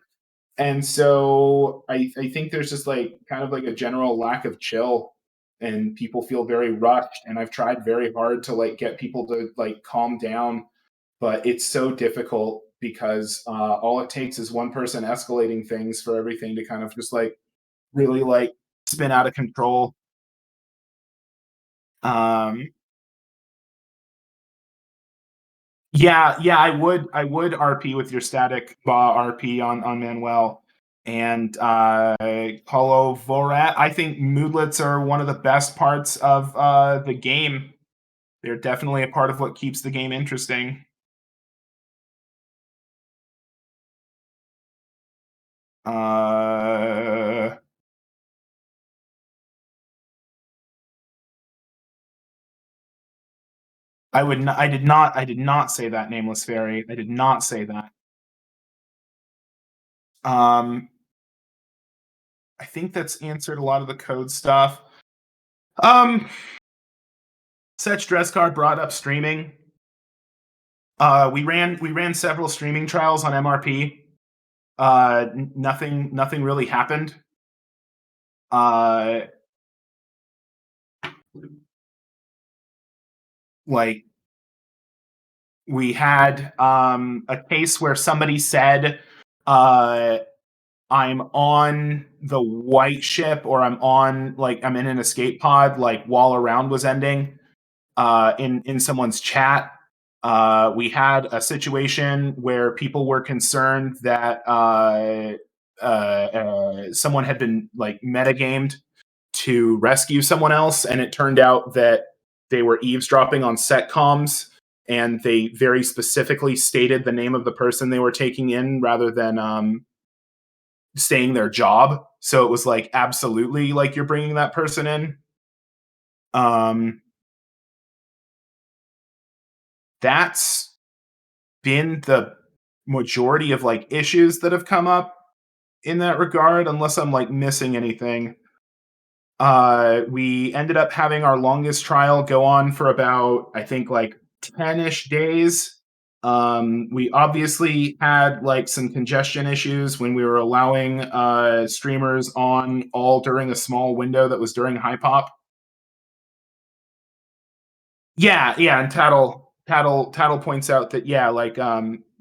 And so I think there's just like kind of like a general lack of chill, and people feel very rushed. And I've tried very hard to like get people to like calm down, but it's so difficult because all it takes is one person escalating things for everything to kind of just like really like spin out of control. Yeah, I would RP with your static RP on Manuel. And Paulo Vorat, I think moodlets are one of the best parts of the game. They're definitely a part of what keeps the game interesting. I did not say that, NamelessFairy. I did not say that. I think that's answered a lot of the code stuff. Such Dress Card brought up streaming. We ran several streaming trials on MRP. Nothing really happened. Like, we had a case where somebody said, I'm on the white ship, or I'm in an escape pod, like while a round was ending, in someone's chat. We had a situation where people were concerned that someone had been like metagamed to rescue someone else, and it turned out that they were eavesdropping on set comms, and they very specifically stated the name of the person they were taking in rather than saying their job. So it was like, absolutely, like, you're bringing that person in. That's been the majority of like issues that have come up in that regard, unless I'm like missing anything. We ended up having our longest trial go on for about, I think, like 10-ish days. We obviously had like some congestion issues when we were allowing streamers on all during a small window that was during high pop. Yeah, and Tattle points out that, yeah, like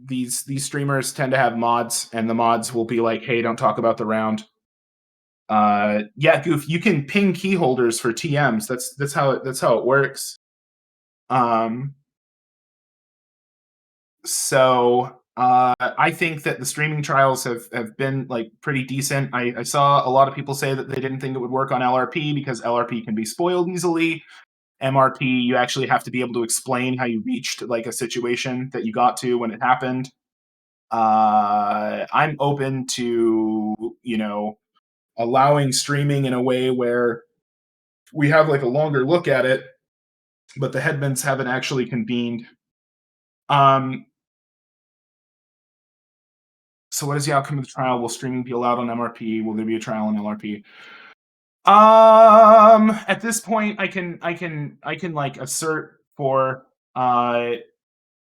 these streamers tend to have mods, and the mods will be like, hey, don't talk about the round. Yeah, Goof, you can ping key holders for TMs. That's how it works. So I think that the streaming trials have been like pretty decent. I saw a lot of people say that they didn't think it would work on LRP because LRP can be spoiled easily. MRP, you actually have to be able to explain how you reached like a situation that you got to when it happened. I'm open to, allowing streaming in a way where we have like a longer look at it, but the headmans haven't actually convened. So what is the outcome of the trial? Will streaming be allowed on MRP? Will there be a trial on LRP? At this point, I can like assert for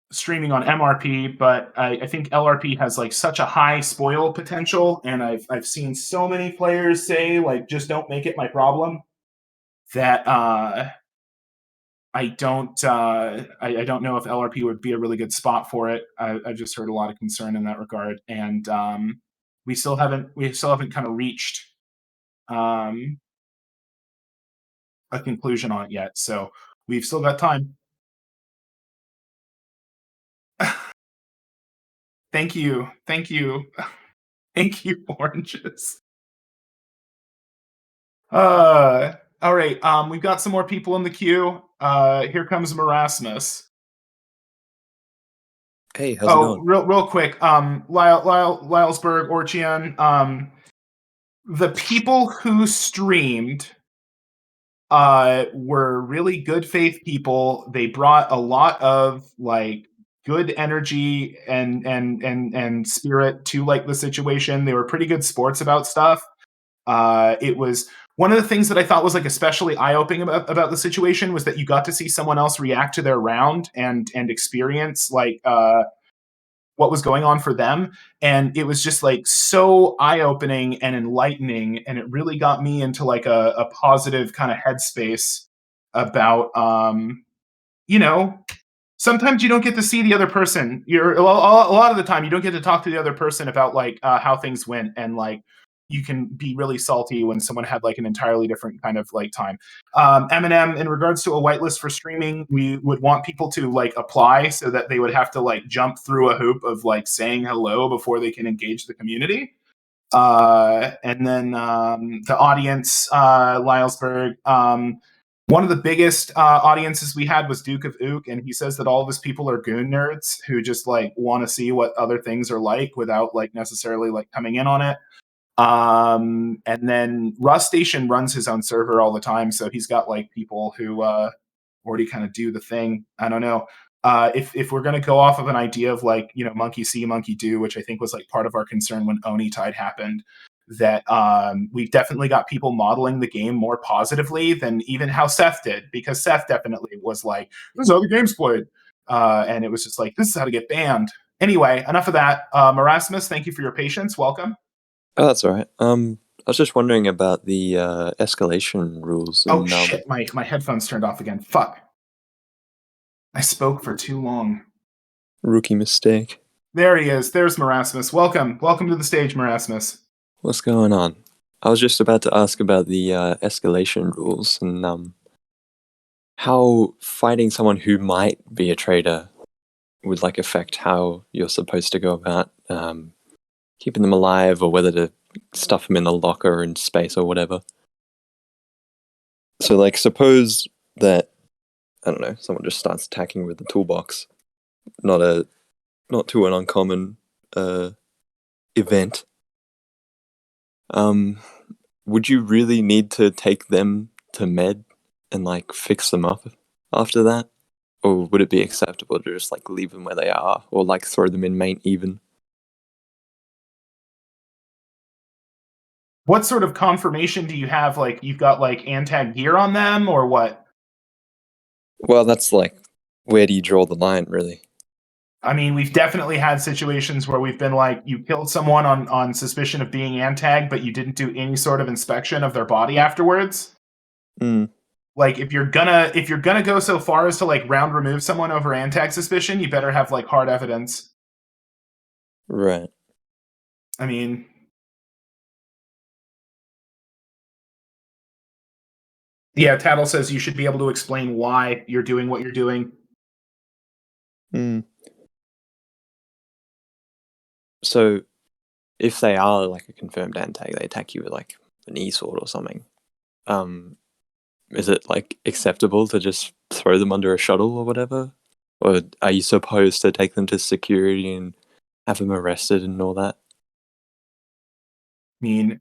streaming on MRP, but I think LRP has like such a high spoil potential, and I've seen so many players say like, just don't make it my problem, that I don't know if LRP would be a really good spot for it. I've just heard a lot of concern in that regard, and we still haven't kind of reached a conclusion on it yet. So we've still got time. Thank you, thank you, oranges. All right, we've got some more people in the queue. Here comes Marasmus. Hey, how's it going? Real quick, Lylesburg, Orchian, the people who streamed were really good faith people. They brought a lot of like good energy and spirit to like the situation. They were pretty good sports about stuff. It was one of the things that I thought was like especially eye-opening about the situation was that you got to see someone else react to their round and experience like what was going on for them. And it was just like so eye-opening and enlightening. And it really got me into like a positive kind of headspace about, sometimes you don't get to see the other person. A lot of the time you don't get to talk to the other person about like how things went, and like you can be really salty when someone had like an entirely different kind of like time. Eminem, in regards to a whitelist for streaming, we would want people to like apply so that they would have to like jump through a hoop of like saying hello before they can engage the community. And then the audience, Lylesburg, one of the biggest audiences we had was Duke of Ook, and he says that all of his people are goon nerds who just like want to see what other things are like without like necessarily like coming in on it. And then Rust Station runs his own server all the time, so he's got like people who already kind of do the thing. I don't know. If we're gonna go off of an idea of like, monkey see, monkey do, which I think was like part of our concern when Oni Tide happened, that we've definitely got people modeling the game more positively than even how Seth did, because Seth definitely was like, this is how the game's played. And it was just like, this is how to get banned. Anyway, enough of that. Erasmus, thank you for your patience. Welcome. Oh, that's all right. I was just wondering about the escalation rules. Oh shit! My headphones turned off again. Fuck. I spoke for too long. Rookie mistake. There he is. There's Merasmus. Welcome to the stage, Merasmus. What's going on? I was just about to ask about the escalation rules and how fighting someone who might be a traitor would like affect how you're supposed to go about keeping them alive, or whether to stuff them in the locker in space or whatever. So, like, suppose that, I don't know, someone just starts attacking with the toolbox. Not too an uncommon event. Would you really need to take them to med and like fix them up after that? Or would it be acceptable to just like leave them where they are, or like throw them in main even? What sort of confirmation do you have? Like, you've got like Antag gear on them, or what? Well, that's like, where do you draw the line, really? I mean, we've definitely had situations where we've been like, you killed someone on suspicion of being Antag, but you didn't do any sort of inspection of their body afterwards. Like, if you're gonna go so far as to like round remove someone over Antag suspicion, you better have like hard evidence. Right. I mean, yeah, Tattle says you should be able to explain why you're doing what you're doing. So, if they are like a confirmed Antag, they attack you with like an e-sword or something. Is it like acceptable to just throw them under a shuttle or whatever? Or are you supposed to take them to security and have them arrested and all that? I mean,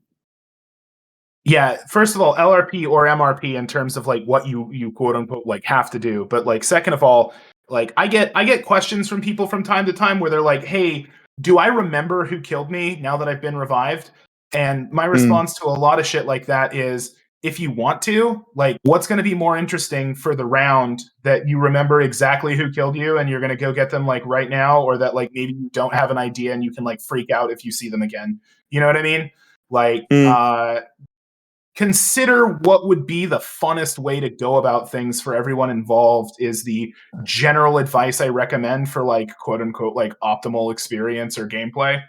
yeah, first of all, LRP or MRP in terms of like what you quote unquote like have to do. But like second of all, like I get questions from people from time to time where they're like, "Hey, do I remember who killed me now that I've been revived?" And my response to a lot of shit like that is, if you want to, like, what's going to be more interesting for the round, that you remember exactly who killed you and you're going to go get them like right now, or that like maybe you don't have an idea and you can like freak out if you see them again? You know what I mean? Like, consider what would be the funnest way to go about things for everyone involved is the general advice I recommend for like quote unquote like optimal experience or gameplay.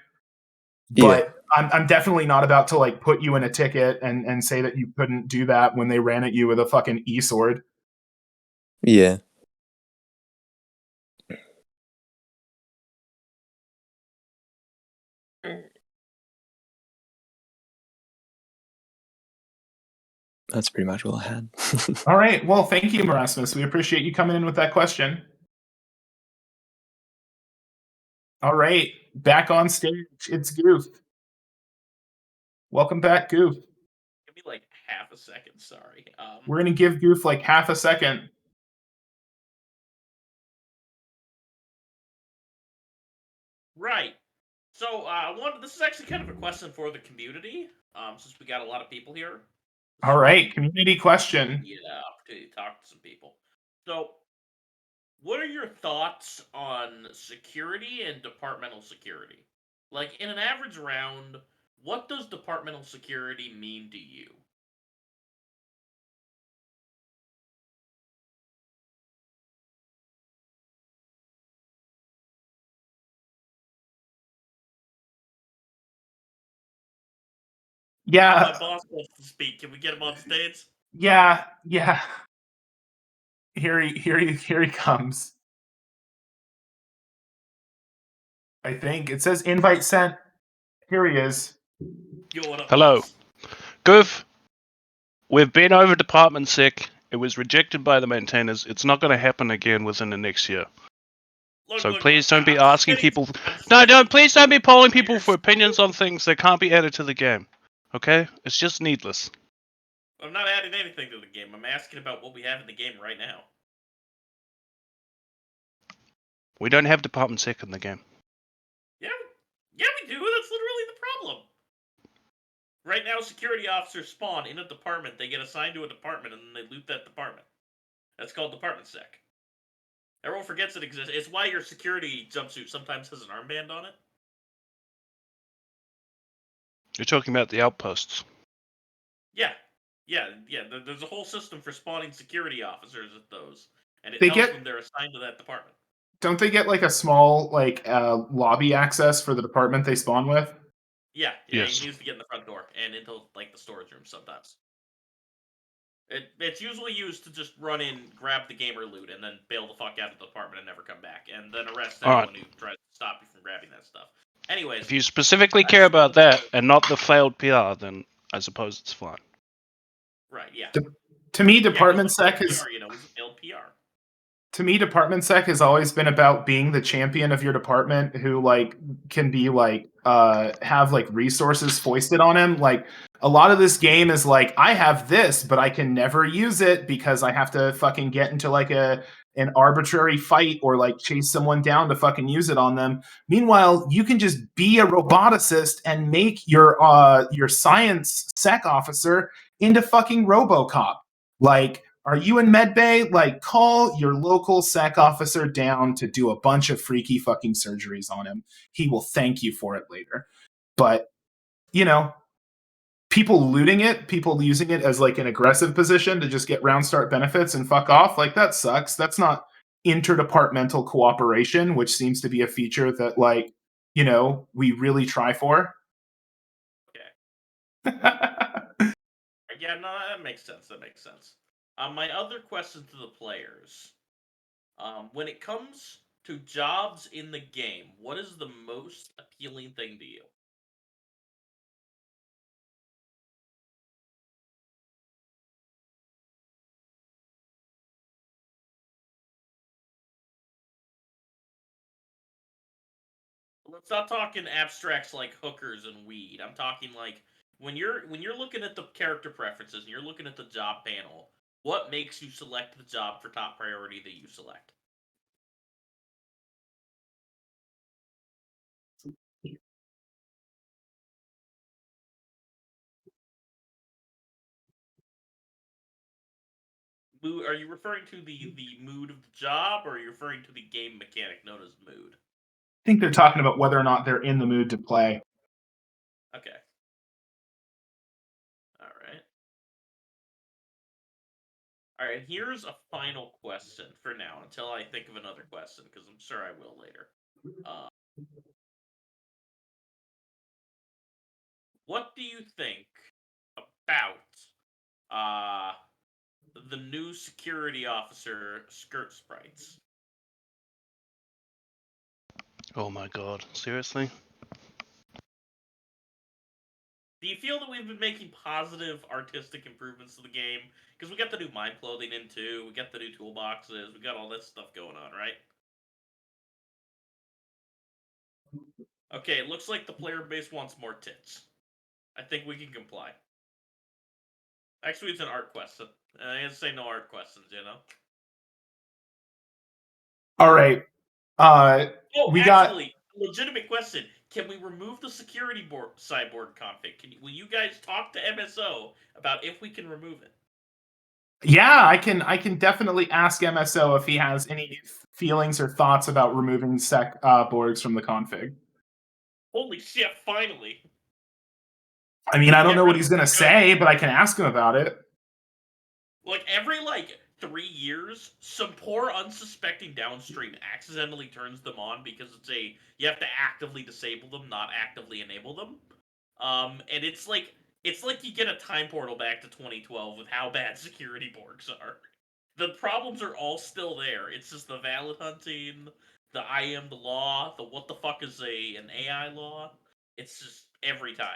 But I'm definitely not about to like put you in a ticket and say that you couldn't do that when they ran at you with a fucking e-sword. Yeah. That's pretty much all I had. All right. Well, thank you, Erasmus. We appreciate you coming in with that question. All right. Back on stage. It's Goof. Welcome back, Goof. Give me like half a second. Sorry. We're going to give Goof like half a second. Right. So, this is actually kind of a question for the community, since we got a lot of people here. All right. Community question. Yeah, opportunity to talk to some people. So, what are your thoughts on security and departmental security? Like, in an average round, what does departmental security mean to you? Yeah. My boss wants to speak. Can we get him on stage? Yeah. Here he comes. I think it says invite sent. Here he is. Yo, what up, Hello. boss? Goof, we've been over department sec. It was rejected by the maintainers. It's not going to happen again within the next year. So please don't be asking people. No, please don't be polling people for opinions on things that can't be added to the game. Okay? It's just needless. I'm not adding anything to the game. I'm asking about what we have in the game right now. We don't have department sec in the game. Yeah, we do. That's literally the problem. Right now, security officers spawn in a department. They get assigned to a department, and then they loot that department. That's called department sec. Everyone forgets it exists. It's why your security jumpsuit sometimes has an armband on it. You're talking about the outposts. Yeah. There's a whole system for spawning security officers at those, and it They tells get- them they're assigned to that department. Don't they get like a small lobby access for the department they spawn with? Yeah, Yes. you can use to get in the front door and into like the storage room sometimes. It's usually used to just run in, grab the gamer loot, and then bail the fuck out of the department and never come back, and then arrest anyone who tries to stop you from grabbing that stuff. Anyways, If you specifically care about that and not the failed PR, then I suppose it's fine. right, yeah. To me, department sec is. PR, is a failed PR. To me, department sec has always been about being the champion of your department who can be have resources foisted on him. Like a lot of this game is like, I have this, but I can never use it because I have to fucking get into an arbitrary fight or chase someone down to fucking use it on them. Meanwhile, you can just be a roboticist and make your science sec officer into fucking RoboCop. Are you in medbay? Call your local sec officer down to do a bunch of freaky fucking surgeries on him. He will thank you for it later. But, people looting it, people using it as an aggressive position to just get round start benefits and fuck off, that sucks. That's not interdepartmental cooperation, which seems to be a feature that, we really try for. Okay. Yeah, no, that makes sense. My other question to the players, when it comes to jobs in the game, what is the most appealing thing to you? Let's not talking abstracts like hookers and weed. I'm talking when you're looking at the character preferences and you're looking at the job panel, what makes you select the job for top priority that you select? Are you referring to the mood of the job, or are you referring to the game mechanic known as mood? I think they're talking about whether or not they're in the mood to play. Okay. Alright. Alright, here's a final question for now, until I think of another question, because I'm sure I will later. What do you think about the new security officer skirt sprites? Oh my god, seriously? Do you feel that we've been making positive artistic improvements to the game? Because we got the new mind clothing in too, we got the new toolboxes, we got all this stuff going on, right? Okay, it looks like the player base wants more tits. I think we can comply. Actually, it's an art question. I didn't say no art questions, All right. Legitimate question. Can we remove the security cyborg config? Will you guys talk to MSO about if we can remove it? Yeah, I can definitely ask MSO if he has any feelings or thoughts about removing sec borgs from the config. Holy shit, finally. I mean, I don't know what he's going to say, but I can ask him about it. Every 3 years, some poor unsuspecting downstream accidentally turns them on because you have to actively disable them, not actively enable them. And it's like you get a time portal back to 2012 with how bad security borgs are. The problems are all still there. It's just the valid hunting, the I am the law, the what the fuck is an AI law. It's just every time.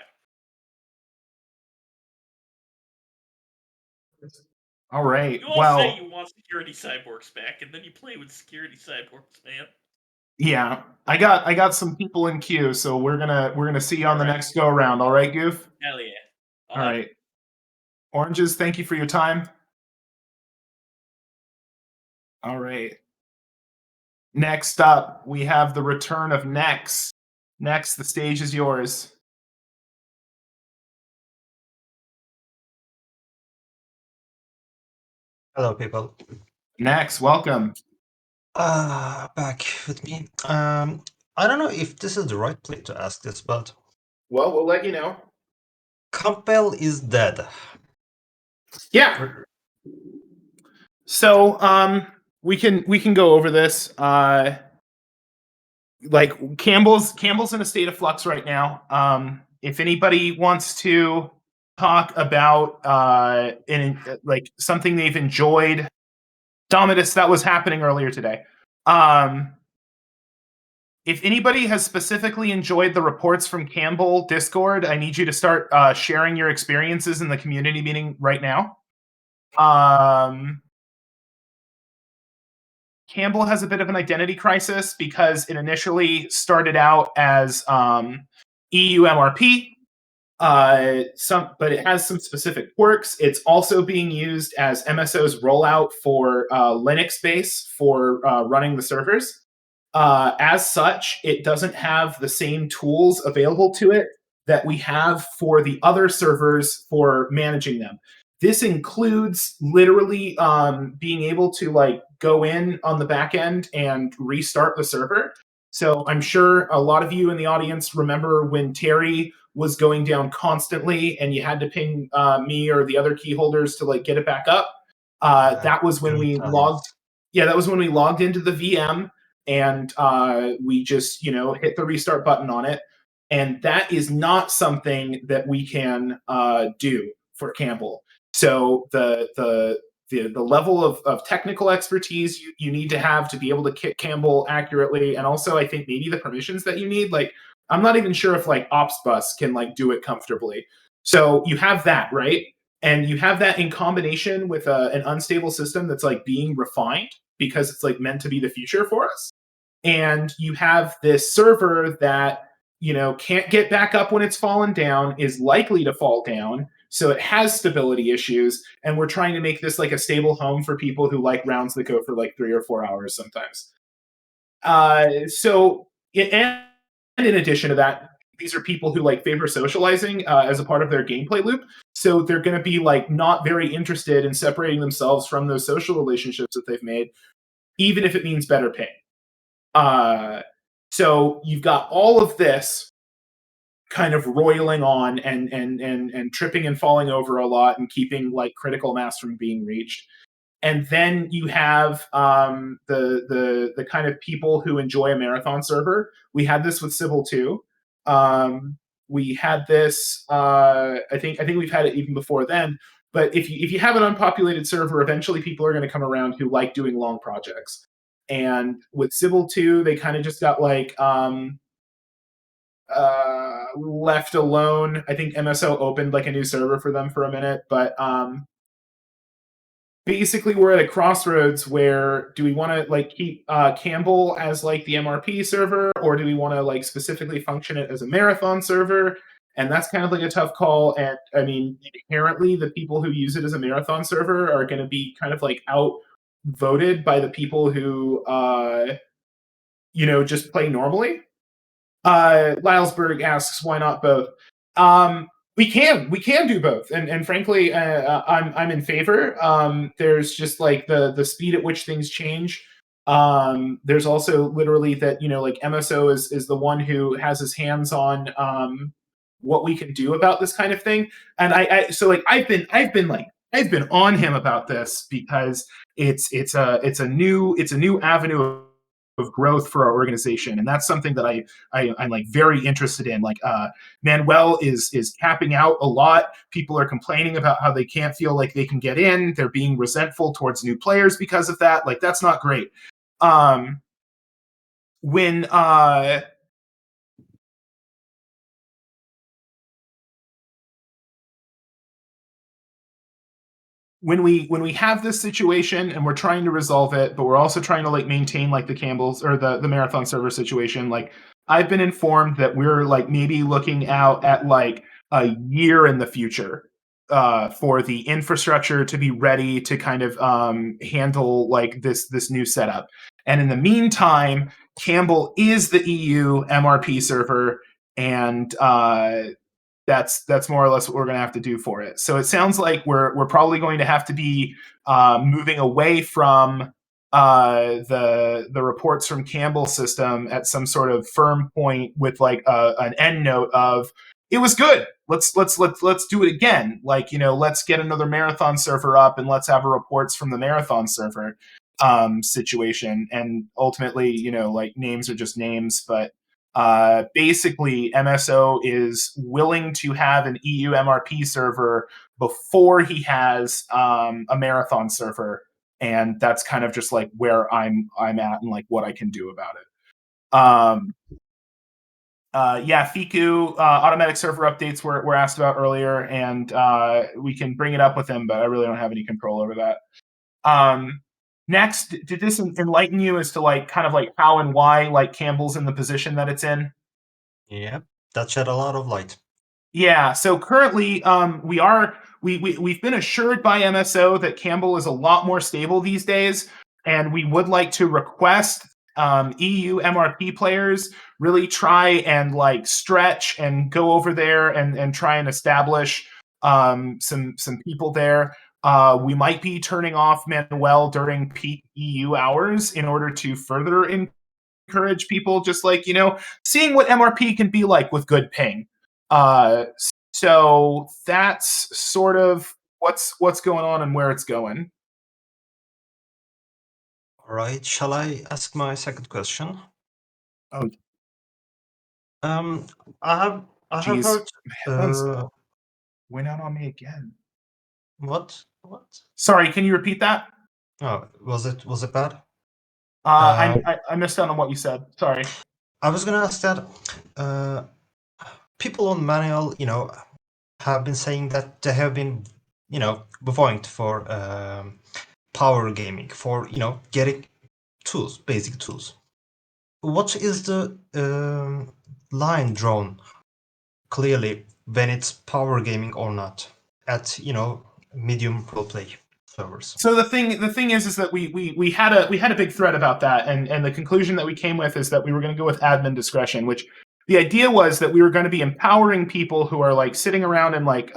All right. You all say you want security cyborgs back, and then you play with security cyborgs, man. Yeah, I got some people in queue, so we're gonna see you on the next go around. All right, Goof. Hell yeah. All right. Oranges, thank you for your time. All right. Next up, we have the return of Nex. Nex, the stage is yours. Hello, people. Nex, welcome. Back with me. I don't know if this is the right place to ask this, but well, we'll let you know. Campbell is dead. Yeah. So, we can go over this. Like Campbell's in a state of flux right now. If anybody wants to talk about like something they've enjoyed, Domitus, that was happening earlier today. If anybody has specifically enjoyed the reports from Campbell Discord, I need you to start sharing your experiences in the community meeting right now. Campbell has a bit of an identity crisis because it initially started out as EU MRP, but it has some specific quirks. It's also being used as MSO's rollout for Linux base for running the servers. As such, it doesn't have the same tools available to it that we have for the other servers for managing them. This includes literally being able to like go in on the back end and restart the server. So I'm sure a lot of you in the audience remember when Terry was going down constantly and you had to ping me or the other key holders to like get it back up. That was when we logged. Yeah, that was when we logged into the VM and we just hit the restart button on it. And that is not something that we can do for Campbell. So the level of technical expertise you need to have to be able to kick Campbell accurately, and also I think maybe the permissions that you need. Like I'm not even sure if like OpsBus can like do it comfortably. So you have that, right? And you have that in combination with an unstable system that's like being refined because it's like meant to be the future for us. And you have this server that can't get back up when it's fallen down, is likely to fall down. So it has stability issues, and we're trying to make this like a stable home for people who like rounds that go for like 3 or 4 hours sometimes. And in addition to that, these are people who like favor socializing as a part of their gameplay loop. So they're going to be like not very interested in separating themselves from those social relationships that they've made, even if it means better pay. So you've got all of this kind of roiling on and tripping and falling over a lot and keeping like critical mass from being reached. And then you have the kind of people who enjoy a marathon server. We had this with Sybil too. We had this. I think we've had it even before then. But if you have an unpopulated server, eventually people are going to come around who like doing long projects. And with Sybil 2, they kind of just got like left alone. I think MSO opened like a new server for them for a minute, but basically we're at a crossroads where do we want to like keep Campbell as like the MRP server, or do we want to like specifically function it as a marathon server? And that's kind of like a tough call. And I mean, inherently the people who use it as a marathon server are going to be kind of like outvoted by the people who just play normally. Lylesberg asks, why not both? We can do both, and frankly, I'm in favor. There's just like the speed at which things change. There's also literally that like MSO is the one who has his hands on what we can do about this kind of thing, and I've been on him about this because it's a new avenue of growth for our organization, and that's something that I'm like very interested in. Like Manuel is capping out a lot. People are complaining about how they can't feel like they can get in. They're being resentful towards new players because of that. Like that's not great. When we have this situation and we're trying to resolve it, but we're also trying to like maintain like the Campbell's or the marathon server situation, like I've been informed that we're like maybe looking out at like a year in the future for the infrastructure to be ready to kind of handle like this new setup. And in the meantime, Campbell is the EU MRP server, and that's more or less what we're going to have to do for it. So it sounds like we're probably going to have to be moving away from the reports from Campbell's system at some sort of firm point with like an end note of it was good. Let's do it again. Like, let's get another marathon server up and let's have reports from the marathon server situation. And ultimately, like names are just names, but basically MSO is willing to have an EU MRP server before he has a marathon server. And that's kind of just like where I'm at and like what I can do about it. Fiku, automatic server updates were asked about earlier, and we can bring it up with him, but I really don't have any control over that. Next, did this enlighten you as to like kind of like how and why like Campbell's in the position that it's in? Yeah, that shed a lot of light. Yeah, so currently we've been assured by MSO that Campbell is a lot more stable these days, and we would like to request EU MRP players really try and like stretch and go over there and try and establish some people there. We might be turning off Manuel during peak EU hours in order to further encourage people, just like, seeing what MRP can be like with good ping. So that's sort of what's going on and where it's going. All right, shall I ask my second question? Oh. I have heard. Went out on me again. What? Sorry, can you repeat that? Oh, was it bad? I missed out on what you said. Sorry. I was gonna ask that people on Manual, have been saying that they have been, voting for power gaming, for getting tools, basic tools. What is the line drawn clearly when it's power gaming or not at medium roleplay servers? So the thing is that we had a big thread about that, and the conclusion that we came with is that we were going to go with admin discretion, which the idea was that we were going to be empowering people who are like sitting around and like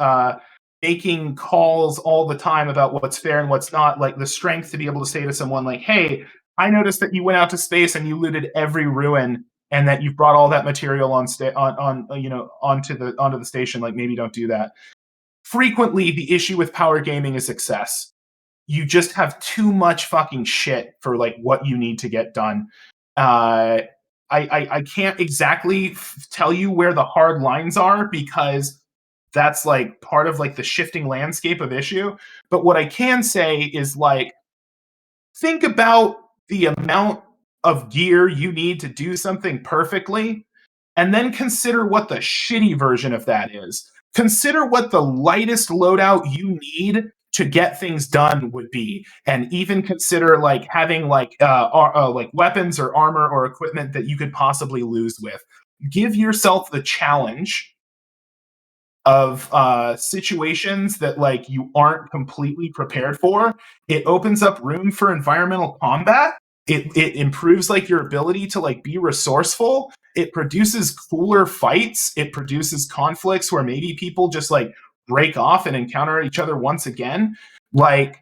making calls all the time about what's fair and what's not, like the strength to be able to say to someone like, hey, I noticed that you went out to space and you looted every ruin and that you've brought all that material onto the station, like maybe don't do that. Frequently the issue with power gaming is success. You just have too much fucking shit for like what you need to get done. I can't exactly tell you where the hard lines are because that's like part of like the shifting landscape of issue. But what I can say is like, think about the amount of gear you need to do something perfectly, and then consider what the shitty version of that is. Consider what the lightest loadout you need to get things done would be, and even consider like having like weapons or armor or equipment that you could possibly lose with. Give yourself the challenge of situations that like you aren't completely prepared for. It opens up room for environmental combat. It improves like your ability to like be resourceful. It produces cooler fights. It produces conflicts where maybe people just like break off and encounter each other once again. Like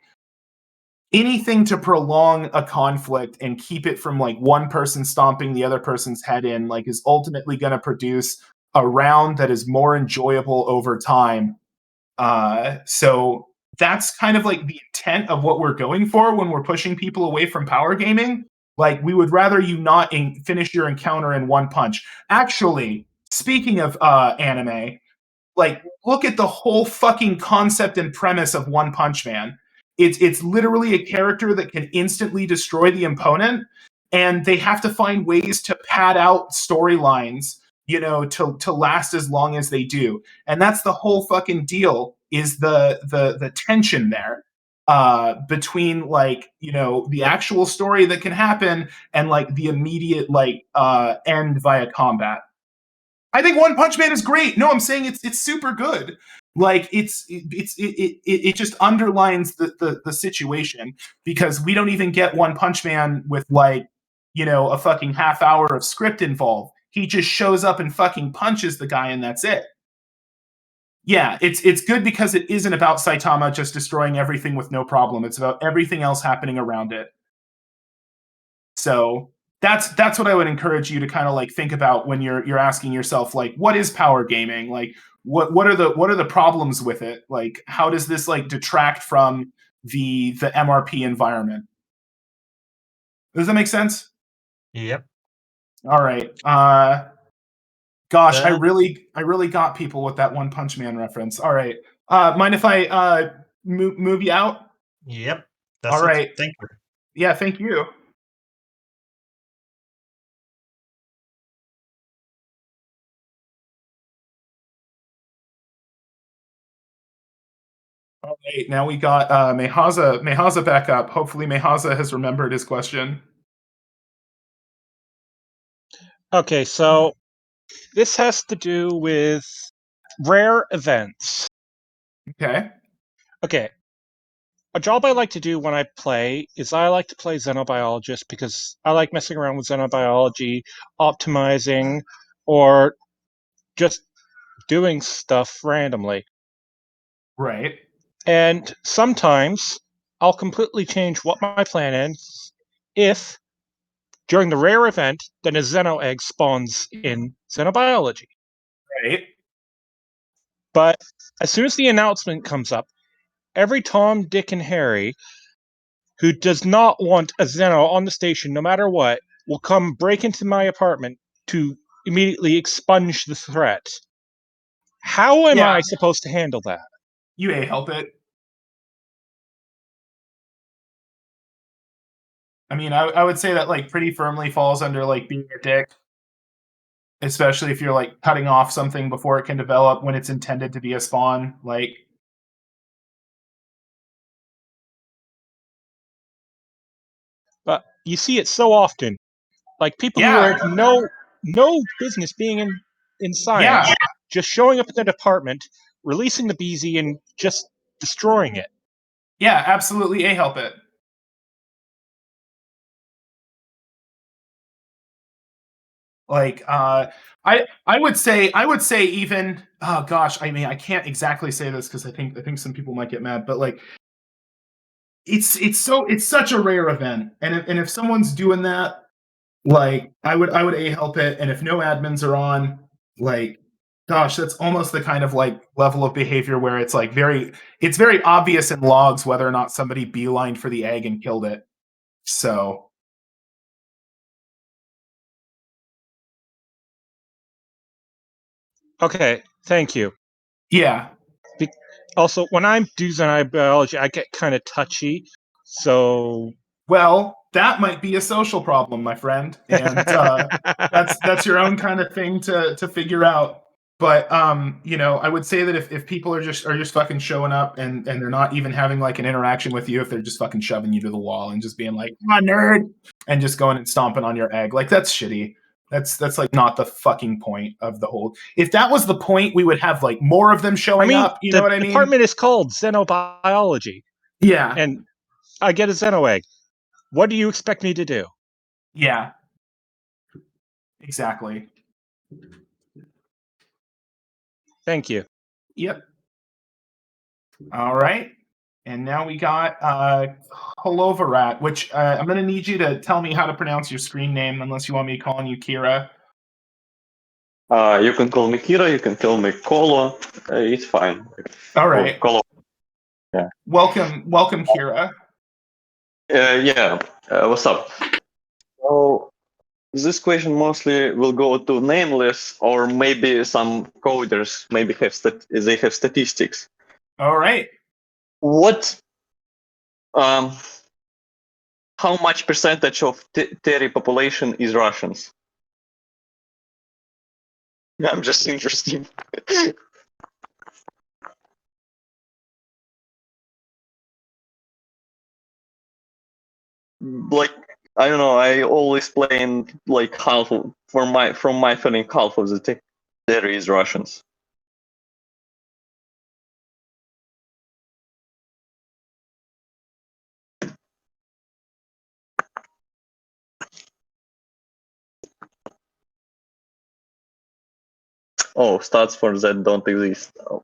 anything to prolong a conflict and keep it from like one person stomping the other person's head in, like is ultimately going to produce a round that is more enjoyable over time. So that's kind of like the intent of what we're going for when we're pushing people away from power gaming. Like, we would rather you not finish your encounter in one punch. Actually, speaking of anime, like, look at the whole fucking concept and premise of One Punch Man. It's literally a character that can instantly destroy the opponent, and they have to find ways to pad out storylines, to last as long as they do. And that's the whole fucking deal, is the tension there between like, the actual story that can happen and like the immediate like end via combat. I think One Punch Man is great. No, I'm saying it's super good. Like it just underlines the situation, because we don't even get One Punch Man with like, a fucking half hour of script involved. He just shows up and fucking punches the guy and that's it. Yeah, it's good because it isn't about Saitama just destroying everything with no problem. It's about everything else happening around it. So that's what I would encourage you to kind of like think about when you're asking yourself, like, what is power gaming? Like, what are the problems with it? Like, how does this like detract from the MRP environment? Does that make sense? Yep. All right. Gosh, I really got people with that One Punch Man reference. All right. Mind if I move you out? Yep. That's All right. it. Thank you. Yeah, thank you. All right, now we got Mehaza back up. Hopefully Mehaza has remembered his question. Okay, so this has to do with rare events. Okay. Okay. A job I like to do when I play is I like to play Xenobiologist because I like messing around with Xenobiology, optimizing, or just doing stuff randomly. Right. And sometimes I'll completely change what my plan is if, during the rare event, then a Xeno egg spawns in Xenobiology. Right. But as soon as the announcement comes up, every Tom, Dick, and Harry who does not want a Xeno on the station no matter what will come break into my apartment to immediately expunge the threat. How am I supposed to handle that? You help it. I mean, I would say that like pretty firmly falls under like being a dick. Especially if you're like cutting off something before it can develop when it's intended to be a spawn. Like, but you see it so often. Like people who have no business being in science, just showing up at the department, releasing the BZ, and just destroying it. Yeah, absolutely. help it. Like, I would say even, oh gosh, I mean, I can't exactly say this because I think some people might get mad, but like, it's such a rare event, and if someone's doing that, like, I would help it, and if no admins are on, like, gosh, that's almost the kind of like level of behavior where it's like it's very obvious in logs whether or not somebody beelined for the egg and killed it. So. Okay, thank you. Yeah. Also, when I do Xenobiology, I get kind of touchy, so... Well, that might be a social problem, my friend, and that's your own kind of thing to figure out. But you know, I would say that if people are just fucking showing up and they're not even having like an interaction with you, if they're just fucking shoving you to the wall and just being like, "Come on, nerd," and just going and stomping on your egg, like that's shitty. That's like not the fucking point of the whole. If that was the point, we would have like more of them showing up. You know what I mean? The department is called Xenobiology. Yeah. And I get a Xeno egg. What do you expect me to do? Yeah. Exactly. Thank you. Yep. All right. And now we got Holovarat, which I'm going to need you to tell me how to pronounce your screen name, unless you want me calling you Kira. You can call me Kira, you can call me Kolo. It's fine. All right. Kolo. Yeah. Welcome, Kira. Yeah. What's up? So this question mostly will go to Nameless, or maybe some coders maybe they have statistics. All right. What? How much percentage of Terry population is Russians? I'm just interested. Like, I don't know. I always play in like from my feeling, half of the Terry is Russians. Oh, stats for that don't exist. Oh,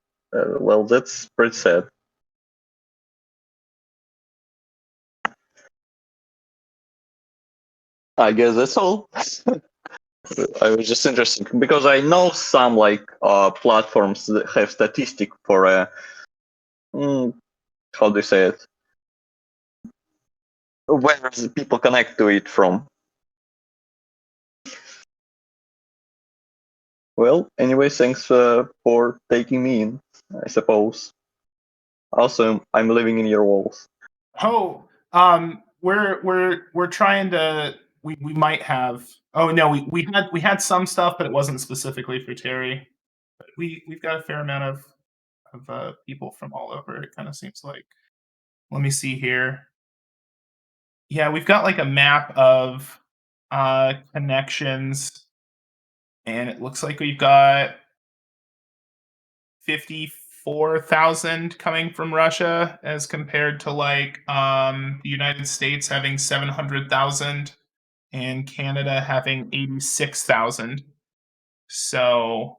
well, that's pretty sad. I guess that's all. I was just interested because I know some platforms that have statistic for how do you say it? Where people connect to it from. Well, anyway, thanks for taking me in, I suppose. Also, I'm living in your walls. Oh, we're trying to. We might have. Oh no, we had some stuff, but it wasn't specifically for Terry. But we've got a fair amount of people from all over. It kind of seems like. Let me see here. Yeah, we've got like a map of connections, and it looks like we've got 54,000 coming from Russia, as compared to like the United States having 700,000 and Canada having 86,000. So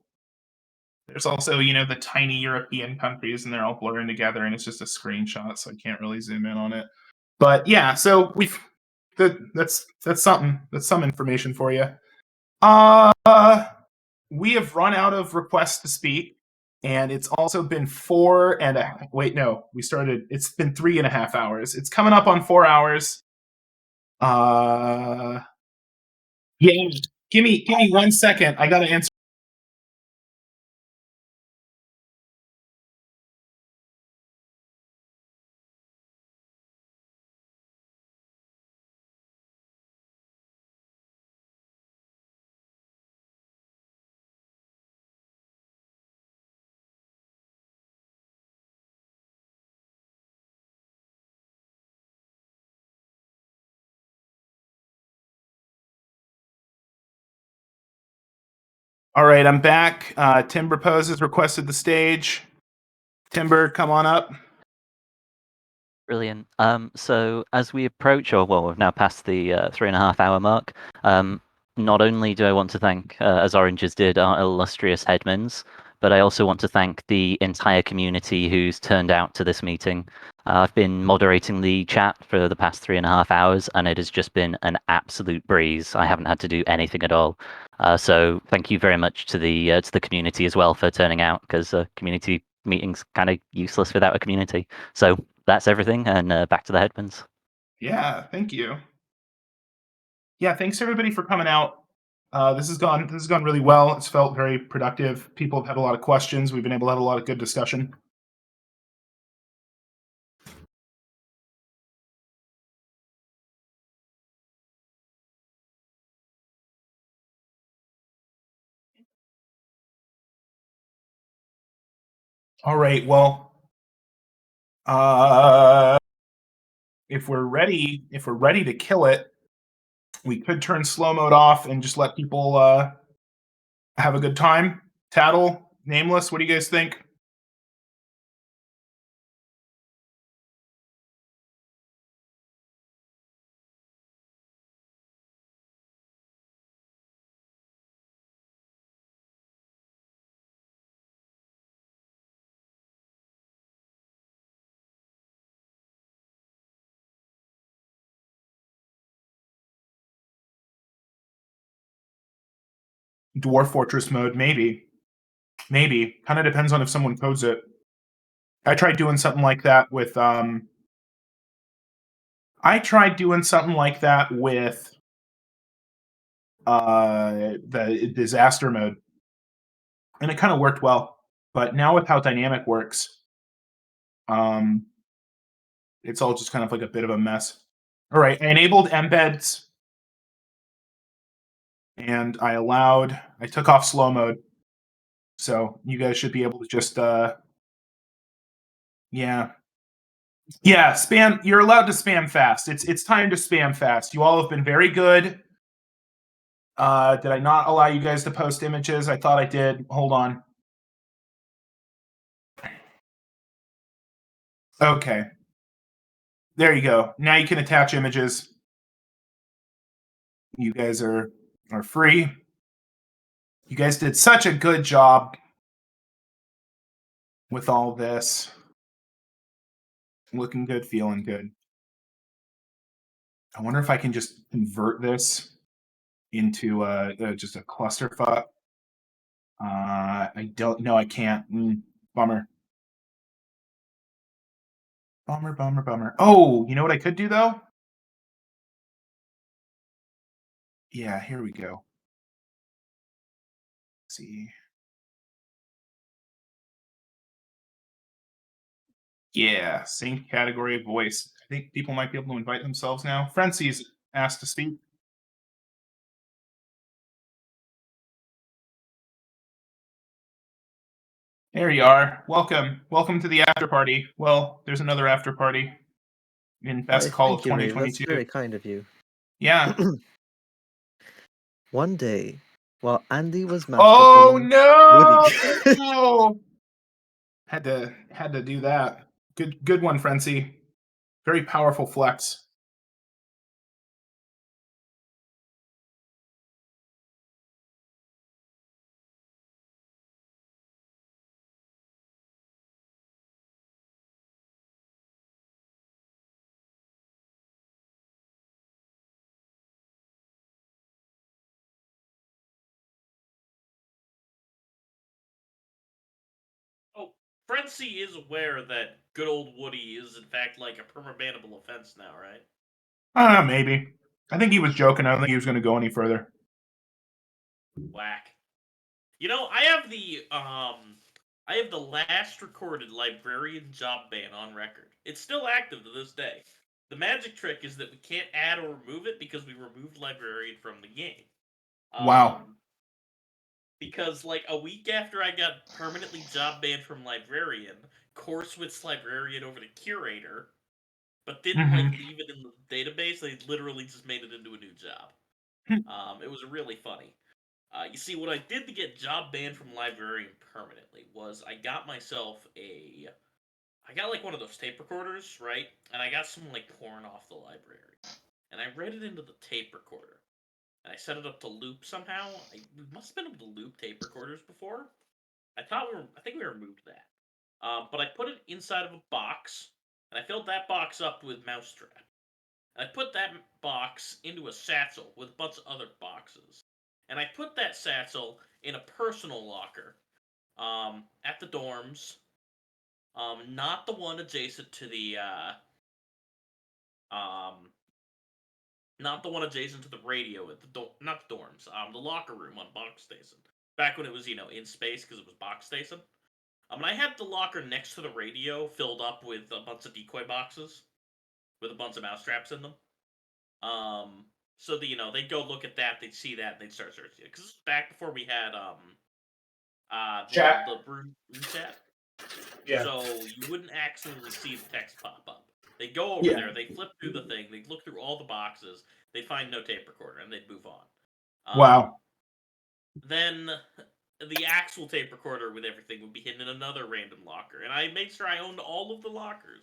there's also, the tiny European countries, and they're all blurring together, and it's just a screenshot, so I can't really zoom in on it. But yeah, so that's something. That's some information for you. We have run out of requests to speak, and it's also been it's been 3.5 hours. It's coming up on 4 hours. Yeah, give me 1 second. I gotta answer. All right, I'm back. Timber Pose has requested the stage. Timber, come on up. Brilliant. So as we approach, we've now passed the 3.5 hour mark. Not only do I want to thank, as Oranges did, our illustrious headmans, but I also want to thank the entire community who's turned out to this meeting. I've been moderating the chat for the past 3.5 hours, and it has just been an absolute breeze. I haven't had to do anything at all. So thank you very much to the community as well for turning out, because community meetings kind of useless without a community. So that's everything, and back to the headmans. Yeah, thank you. Yeah, thanks everybody for coming out. This has gone really well. It's felt very productive. People have had a lot of questions. We've been able to have a lot of good discussion. All right. Well, if we're ready to kill it, we could turn slow mode off and just let people have a good time. Tattle, Nameless, what do you guys think? Dwarf Fortress mode, maybe. Kind of depends on if someone codes it. I tried doing something like that with the disaster mode, and it kind of worked well. But now with how dynamic works, it's all just kind of like a bit of a mess. All right, I enabled embeds, and I took off slow mode. So you guys should be able to just, yeah, spam. You're allowed to spam fast. It's time to spam fast. You all have been very good. Did I not allow you guys to post images? I thought I did. Hold on. Okay. There you go. Now you can attach images. You guys are free. You guys did such a good job with all this. Looking good, feeling good. I wonder if I can just convert this into just a clusterfuck. I don't. No, I can't. Bummer. Bummer. Oh, you know what I could do though? Yeah, here we go. Let's see. Yeah, same category of voice. I think people might be able to invite themselves now. Frenzy's asked to speak. There you are. Welcome. Welcome to the after party. Well, there's another after party in Best Call of Thank you, Rave. That's 2022. very kind of you. Yeah. One day, while Andy was Oh masturbating, no! Woody... No! Had to do that. Good one, Frenzy. Very powerful flex. Oh, Frenzy is aware that good old Woody is in fact like a permabannable offense now, right? Maybe. I think he was joking. I don't think he was going to go any further. Whack. You know, I have the last recorded librarian job ban on record. It's still active to this day. The magic trick is that we can't add or remove it because we removed librarian from the game. Wow. Because like a week after I got permanently job banned from librarian, core switched librarian over to curator, but didn't like leave it in the database. They literally just made it into a new job. It was really funny. You see, what I did to get job banned from librarian permanently was I got myself I got like one of those tape recorders, right? And I got some like porn off the library, and I read it into the tape recorder, and I set it up to loop somehow. We must have been able to loop tape recorders before. I think we removed that. But I put it inside of a box, and I filled that box up with mousetrap. And I put that box into a satchel with a bunch of other boxes. And I put that satchel in a personal locker at the dorms. Not the one adjacent to the not the one adjacent to the radio at the not the dorms. The locker room on Box Station. Back when it was, in space because it was Box Station. And I had the locker next to the radio filled up with a bunch of decoy boxes with a bunch of mousetraps in them. So they'd go look at that, they'd see that, and they'd start searching it. Because this was back before we had Chat. the room chat. Yeah. So you wouldn't accidentally see the text pop up. They'd go over there, they'd flip through the thing, they'd look through all the boxes, they'd find no tape recorder, and they'd move on. Wow. Then the actual tape recorder with everything would be hidden in another random locker, and I made sure I owned all of the lockers,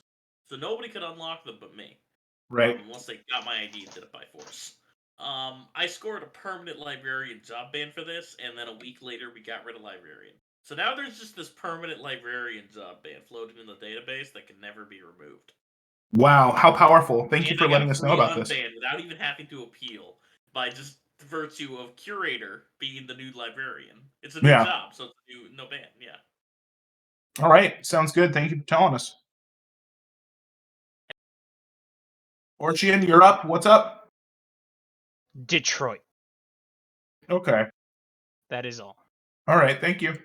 so nobody could unlock them but me. Right. Unless they got my ID and did it by force. I scored a permanent librarian job ban for this, and then a week later we got rid of librarian. So now there's just this permanent librarian job ban floating in the database that can never be removed. Wow. How powerful. Thank you for I got letting us know about this. unbanned without even having to appeal by just virtue of curator being the new librarian. It's a new job, so it's no ban. Yeah. All right. Sounds good. Thank you for telling us. Orchian, you're up. What's up? Detroit. Okay. That is all. All right. Thank you.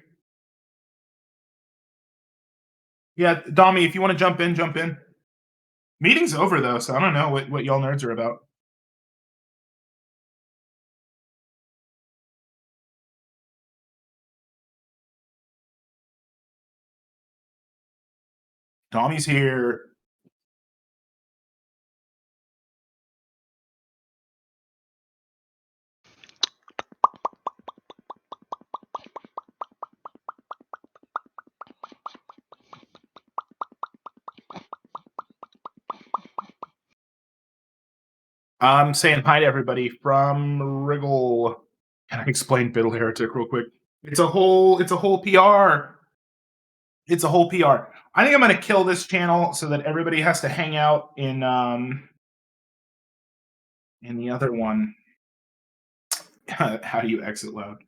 Yeah, Dommy, if you want to jump in, jump in. Meeting's over, though, so I don't know what y'all nerds are about. Tommy's here. I'm saying hi to everybody from Wriggle. Can I explain Biddle Heretic real quick? It's a whole PR. It's a whole PR. I think I'm gonna kill this channel so that everybody has to hang out in And the other one, how do you exit loud?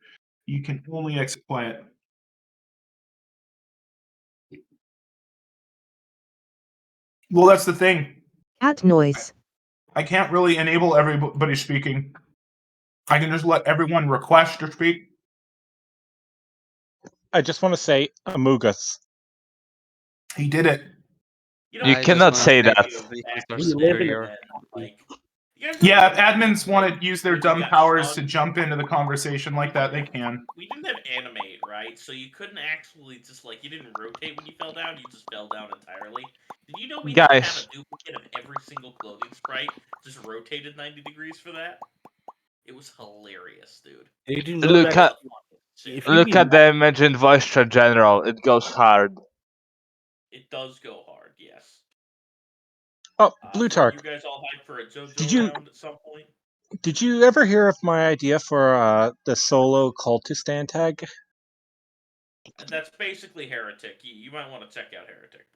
You can only exit quiet. Well, that's the thing. Cat noise. I can't really enable everybody speaking. I can just let everyone request to speak. I just want to say Amogus. He did it. You cannot say that. We live in a Yeah, if admins want to use their dumb powers to jump into the conversation like that, they can. We didn't have animate, right? So you couldn't actually just you didn't rotate when you fell down. You just fell down entirely. Did you know we had to have a duplicate of every single clothing sprite, just rotated 90 degrees for that? It was hilarious, dude. Look at the imagined voice chat general. It goes hard. It does go hard, yes. Oh, So Blutark. you guys all hyped for a JoJo round at some point? Did you ever hear of my idea for the solo cultist antag? That's basically Heretic. You might want to check out Heretic.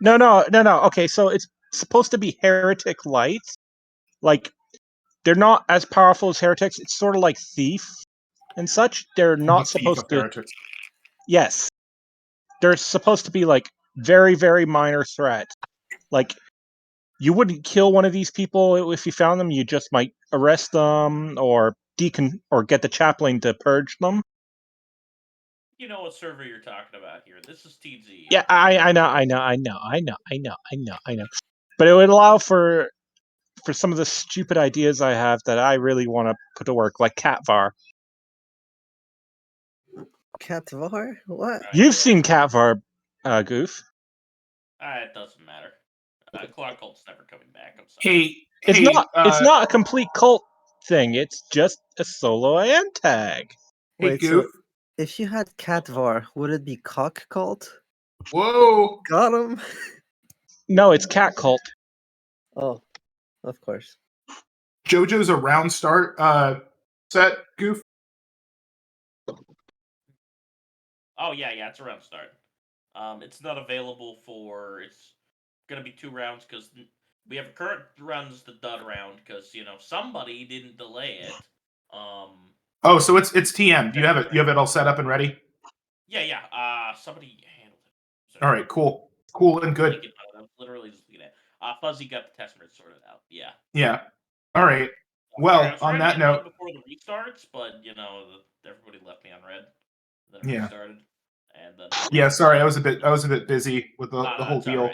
No. Okay, so it's supposed to be Heretic light. Like, they're not as powerful as Heretics. It's sort of like Thief and such. They're not supposed to. Heretics. Yes, they're supposed to be like very, very minor threat. Like, you wouldn't kill one of these people if you found them. You just might arrest them or get the chaplain to purge them. You know what server you're talking about here. This is TZ. Yeah, I know. But it would allow for some of the stupid ideas I have that I really want to put to work, like Catvar. Catvar? What? You've seen Catvar, Goof. It doesn't matter. Cloud Cult's never coming back. I'm sorry. It's not a complete cult thing. It's just a solo antag. Wait, so if you had Catvar, would it be Cock Cult? Whoa! Got him! No, it's Cat Cult. Oh, of course. JoJo's a round start set, Goof? Oh, yeah, it's a round start. It's not available for... It's going to be 2 rounds, because we have a current rounds the dud round, because, somebody didn't delay it. Oh, so it's TM. You have it all set up and ready? Yeah. Somebody handled it. All right, cool. Cool and good. I was literally just looking at it. Fuzzy got the test minutes sorted out. Yeah. Yeah. All right. Well, I was on trying that to get note, before the restarts, but everybody left me on red. Then Yeah. restarted, and then yeah, sorry, I was a bit busy with the whole it's all deal.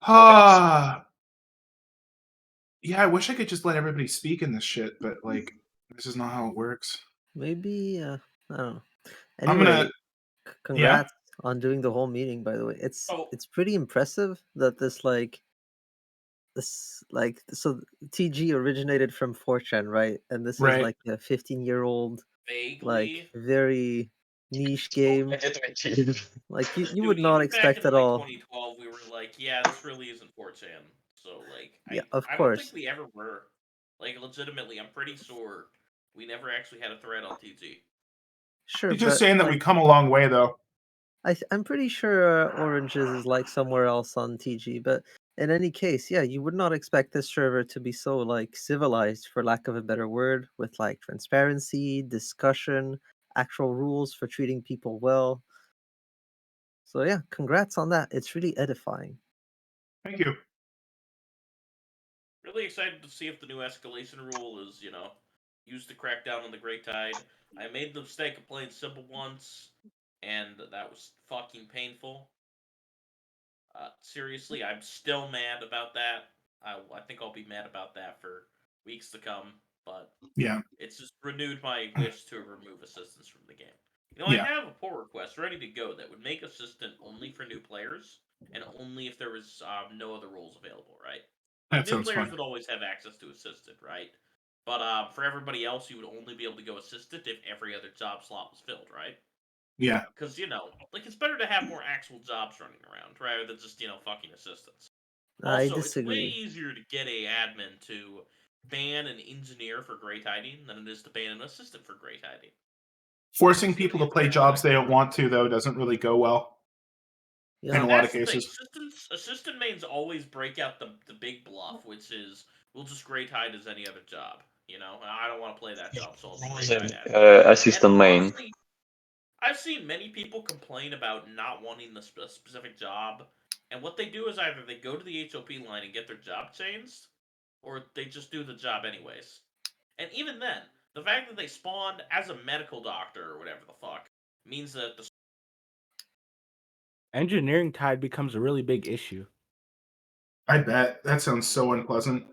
right. Yeah, I wish I could just let everybody speak in this shit, but this is not how it works. Maybe I don't know. I'm Anyway, gonna- congrats on doing the whole meeting. By the way, it's pretty impressive that so TG originated from 4chan, right? And this Right. is like a 15-year-old, Vaguely. very niche game. Like you Dude, would not even expect back in, at all. 2012, we were like, yeah, this really isn't 4chan. So Yeah, of I don't course. think we ever were. Legitimately, I'm pretty sure we never actually had a thread on TG. Sure, He's just but, saying that we come a long way, though. I'm pretty sure Oranges is like somewhere else on TG, but in any case, yeah, you would not expect this server to be so civilized, for lack of a better word, with transparency, discussion, actual rules for treating people well. So yeah, congrats on that. It's really edifying. Thank you. Really excited to see if the new escalation rule is, used to crack down on the Great Tide. I made the mistake of playing Simple once, and that was fucking painful. Seriously, I'm still mad about that. I think I'll be mad about that for weeks to come, but Yeah. it's just renewed my wish to remove assistance from the game. Yeah. I have a pull request ready to go that would make assistant only for new players, and only if there was no other rules available, right? That New sounds players fun. would always have access to assistant, right? But for everybody else, you would only be able to go assistant if every other job slot was filled, right? Yeah. Because, it's better to have more actual jobs running around rather than just, fucking assistants. I Also, it's way disagree. easier to get a admin to ban an engineer for great hiding than it is to ban an assistant for great hiding. Forcing people to play jobs they don't want to, though, doesn't really go well. Yeah. In a lot of cases. Assistant mains always break out the big bluff, which is, we'll just grade hide as any other job. You know, I don't want to play that job, so I'll just grade hide assistant main. Honestly, I've seen many people complain about not wanting the specific job, and what they do is either they go to the HOP line and get their job changed, or they just do the job anyways. And even then, the fact that they spawned as a medical doctor or whatever the fuck means that the Engineering tide becomes a really big issue. I bet. That sounds so unpleasant.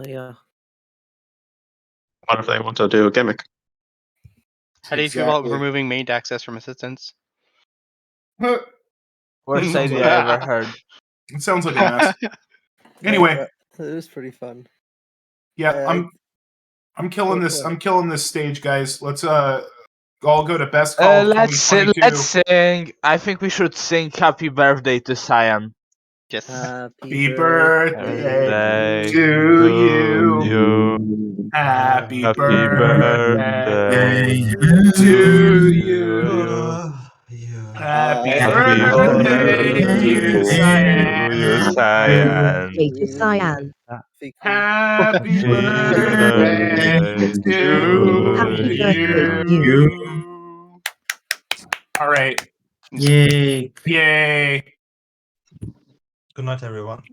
Yeah. What if they want to do a gimmick? How do you feel about removing main access from assistants? Worst idea I ever heard. It sounds like a mess. Anyway, it was pretty fun. Yeah, I'm killing this. I'm killing this stage, guys. Let's all go to best call. Of Let's 2022. let's sing. I think we should sing "Happy Birthday" to Cyan. Yes. Happy birthday to you. Happy birthday to you. Happy birthday, dear Cyan. To Cyan. Happy birthday to you. All right. Yay. Yay. Good night, everyone.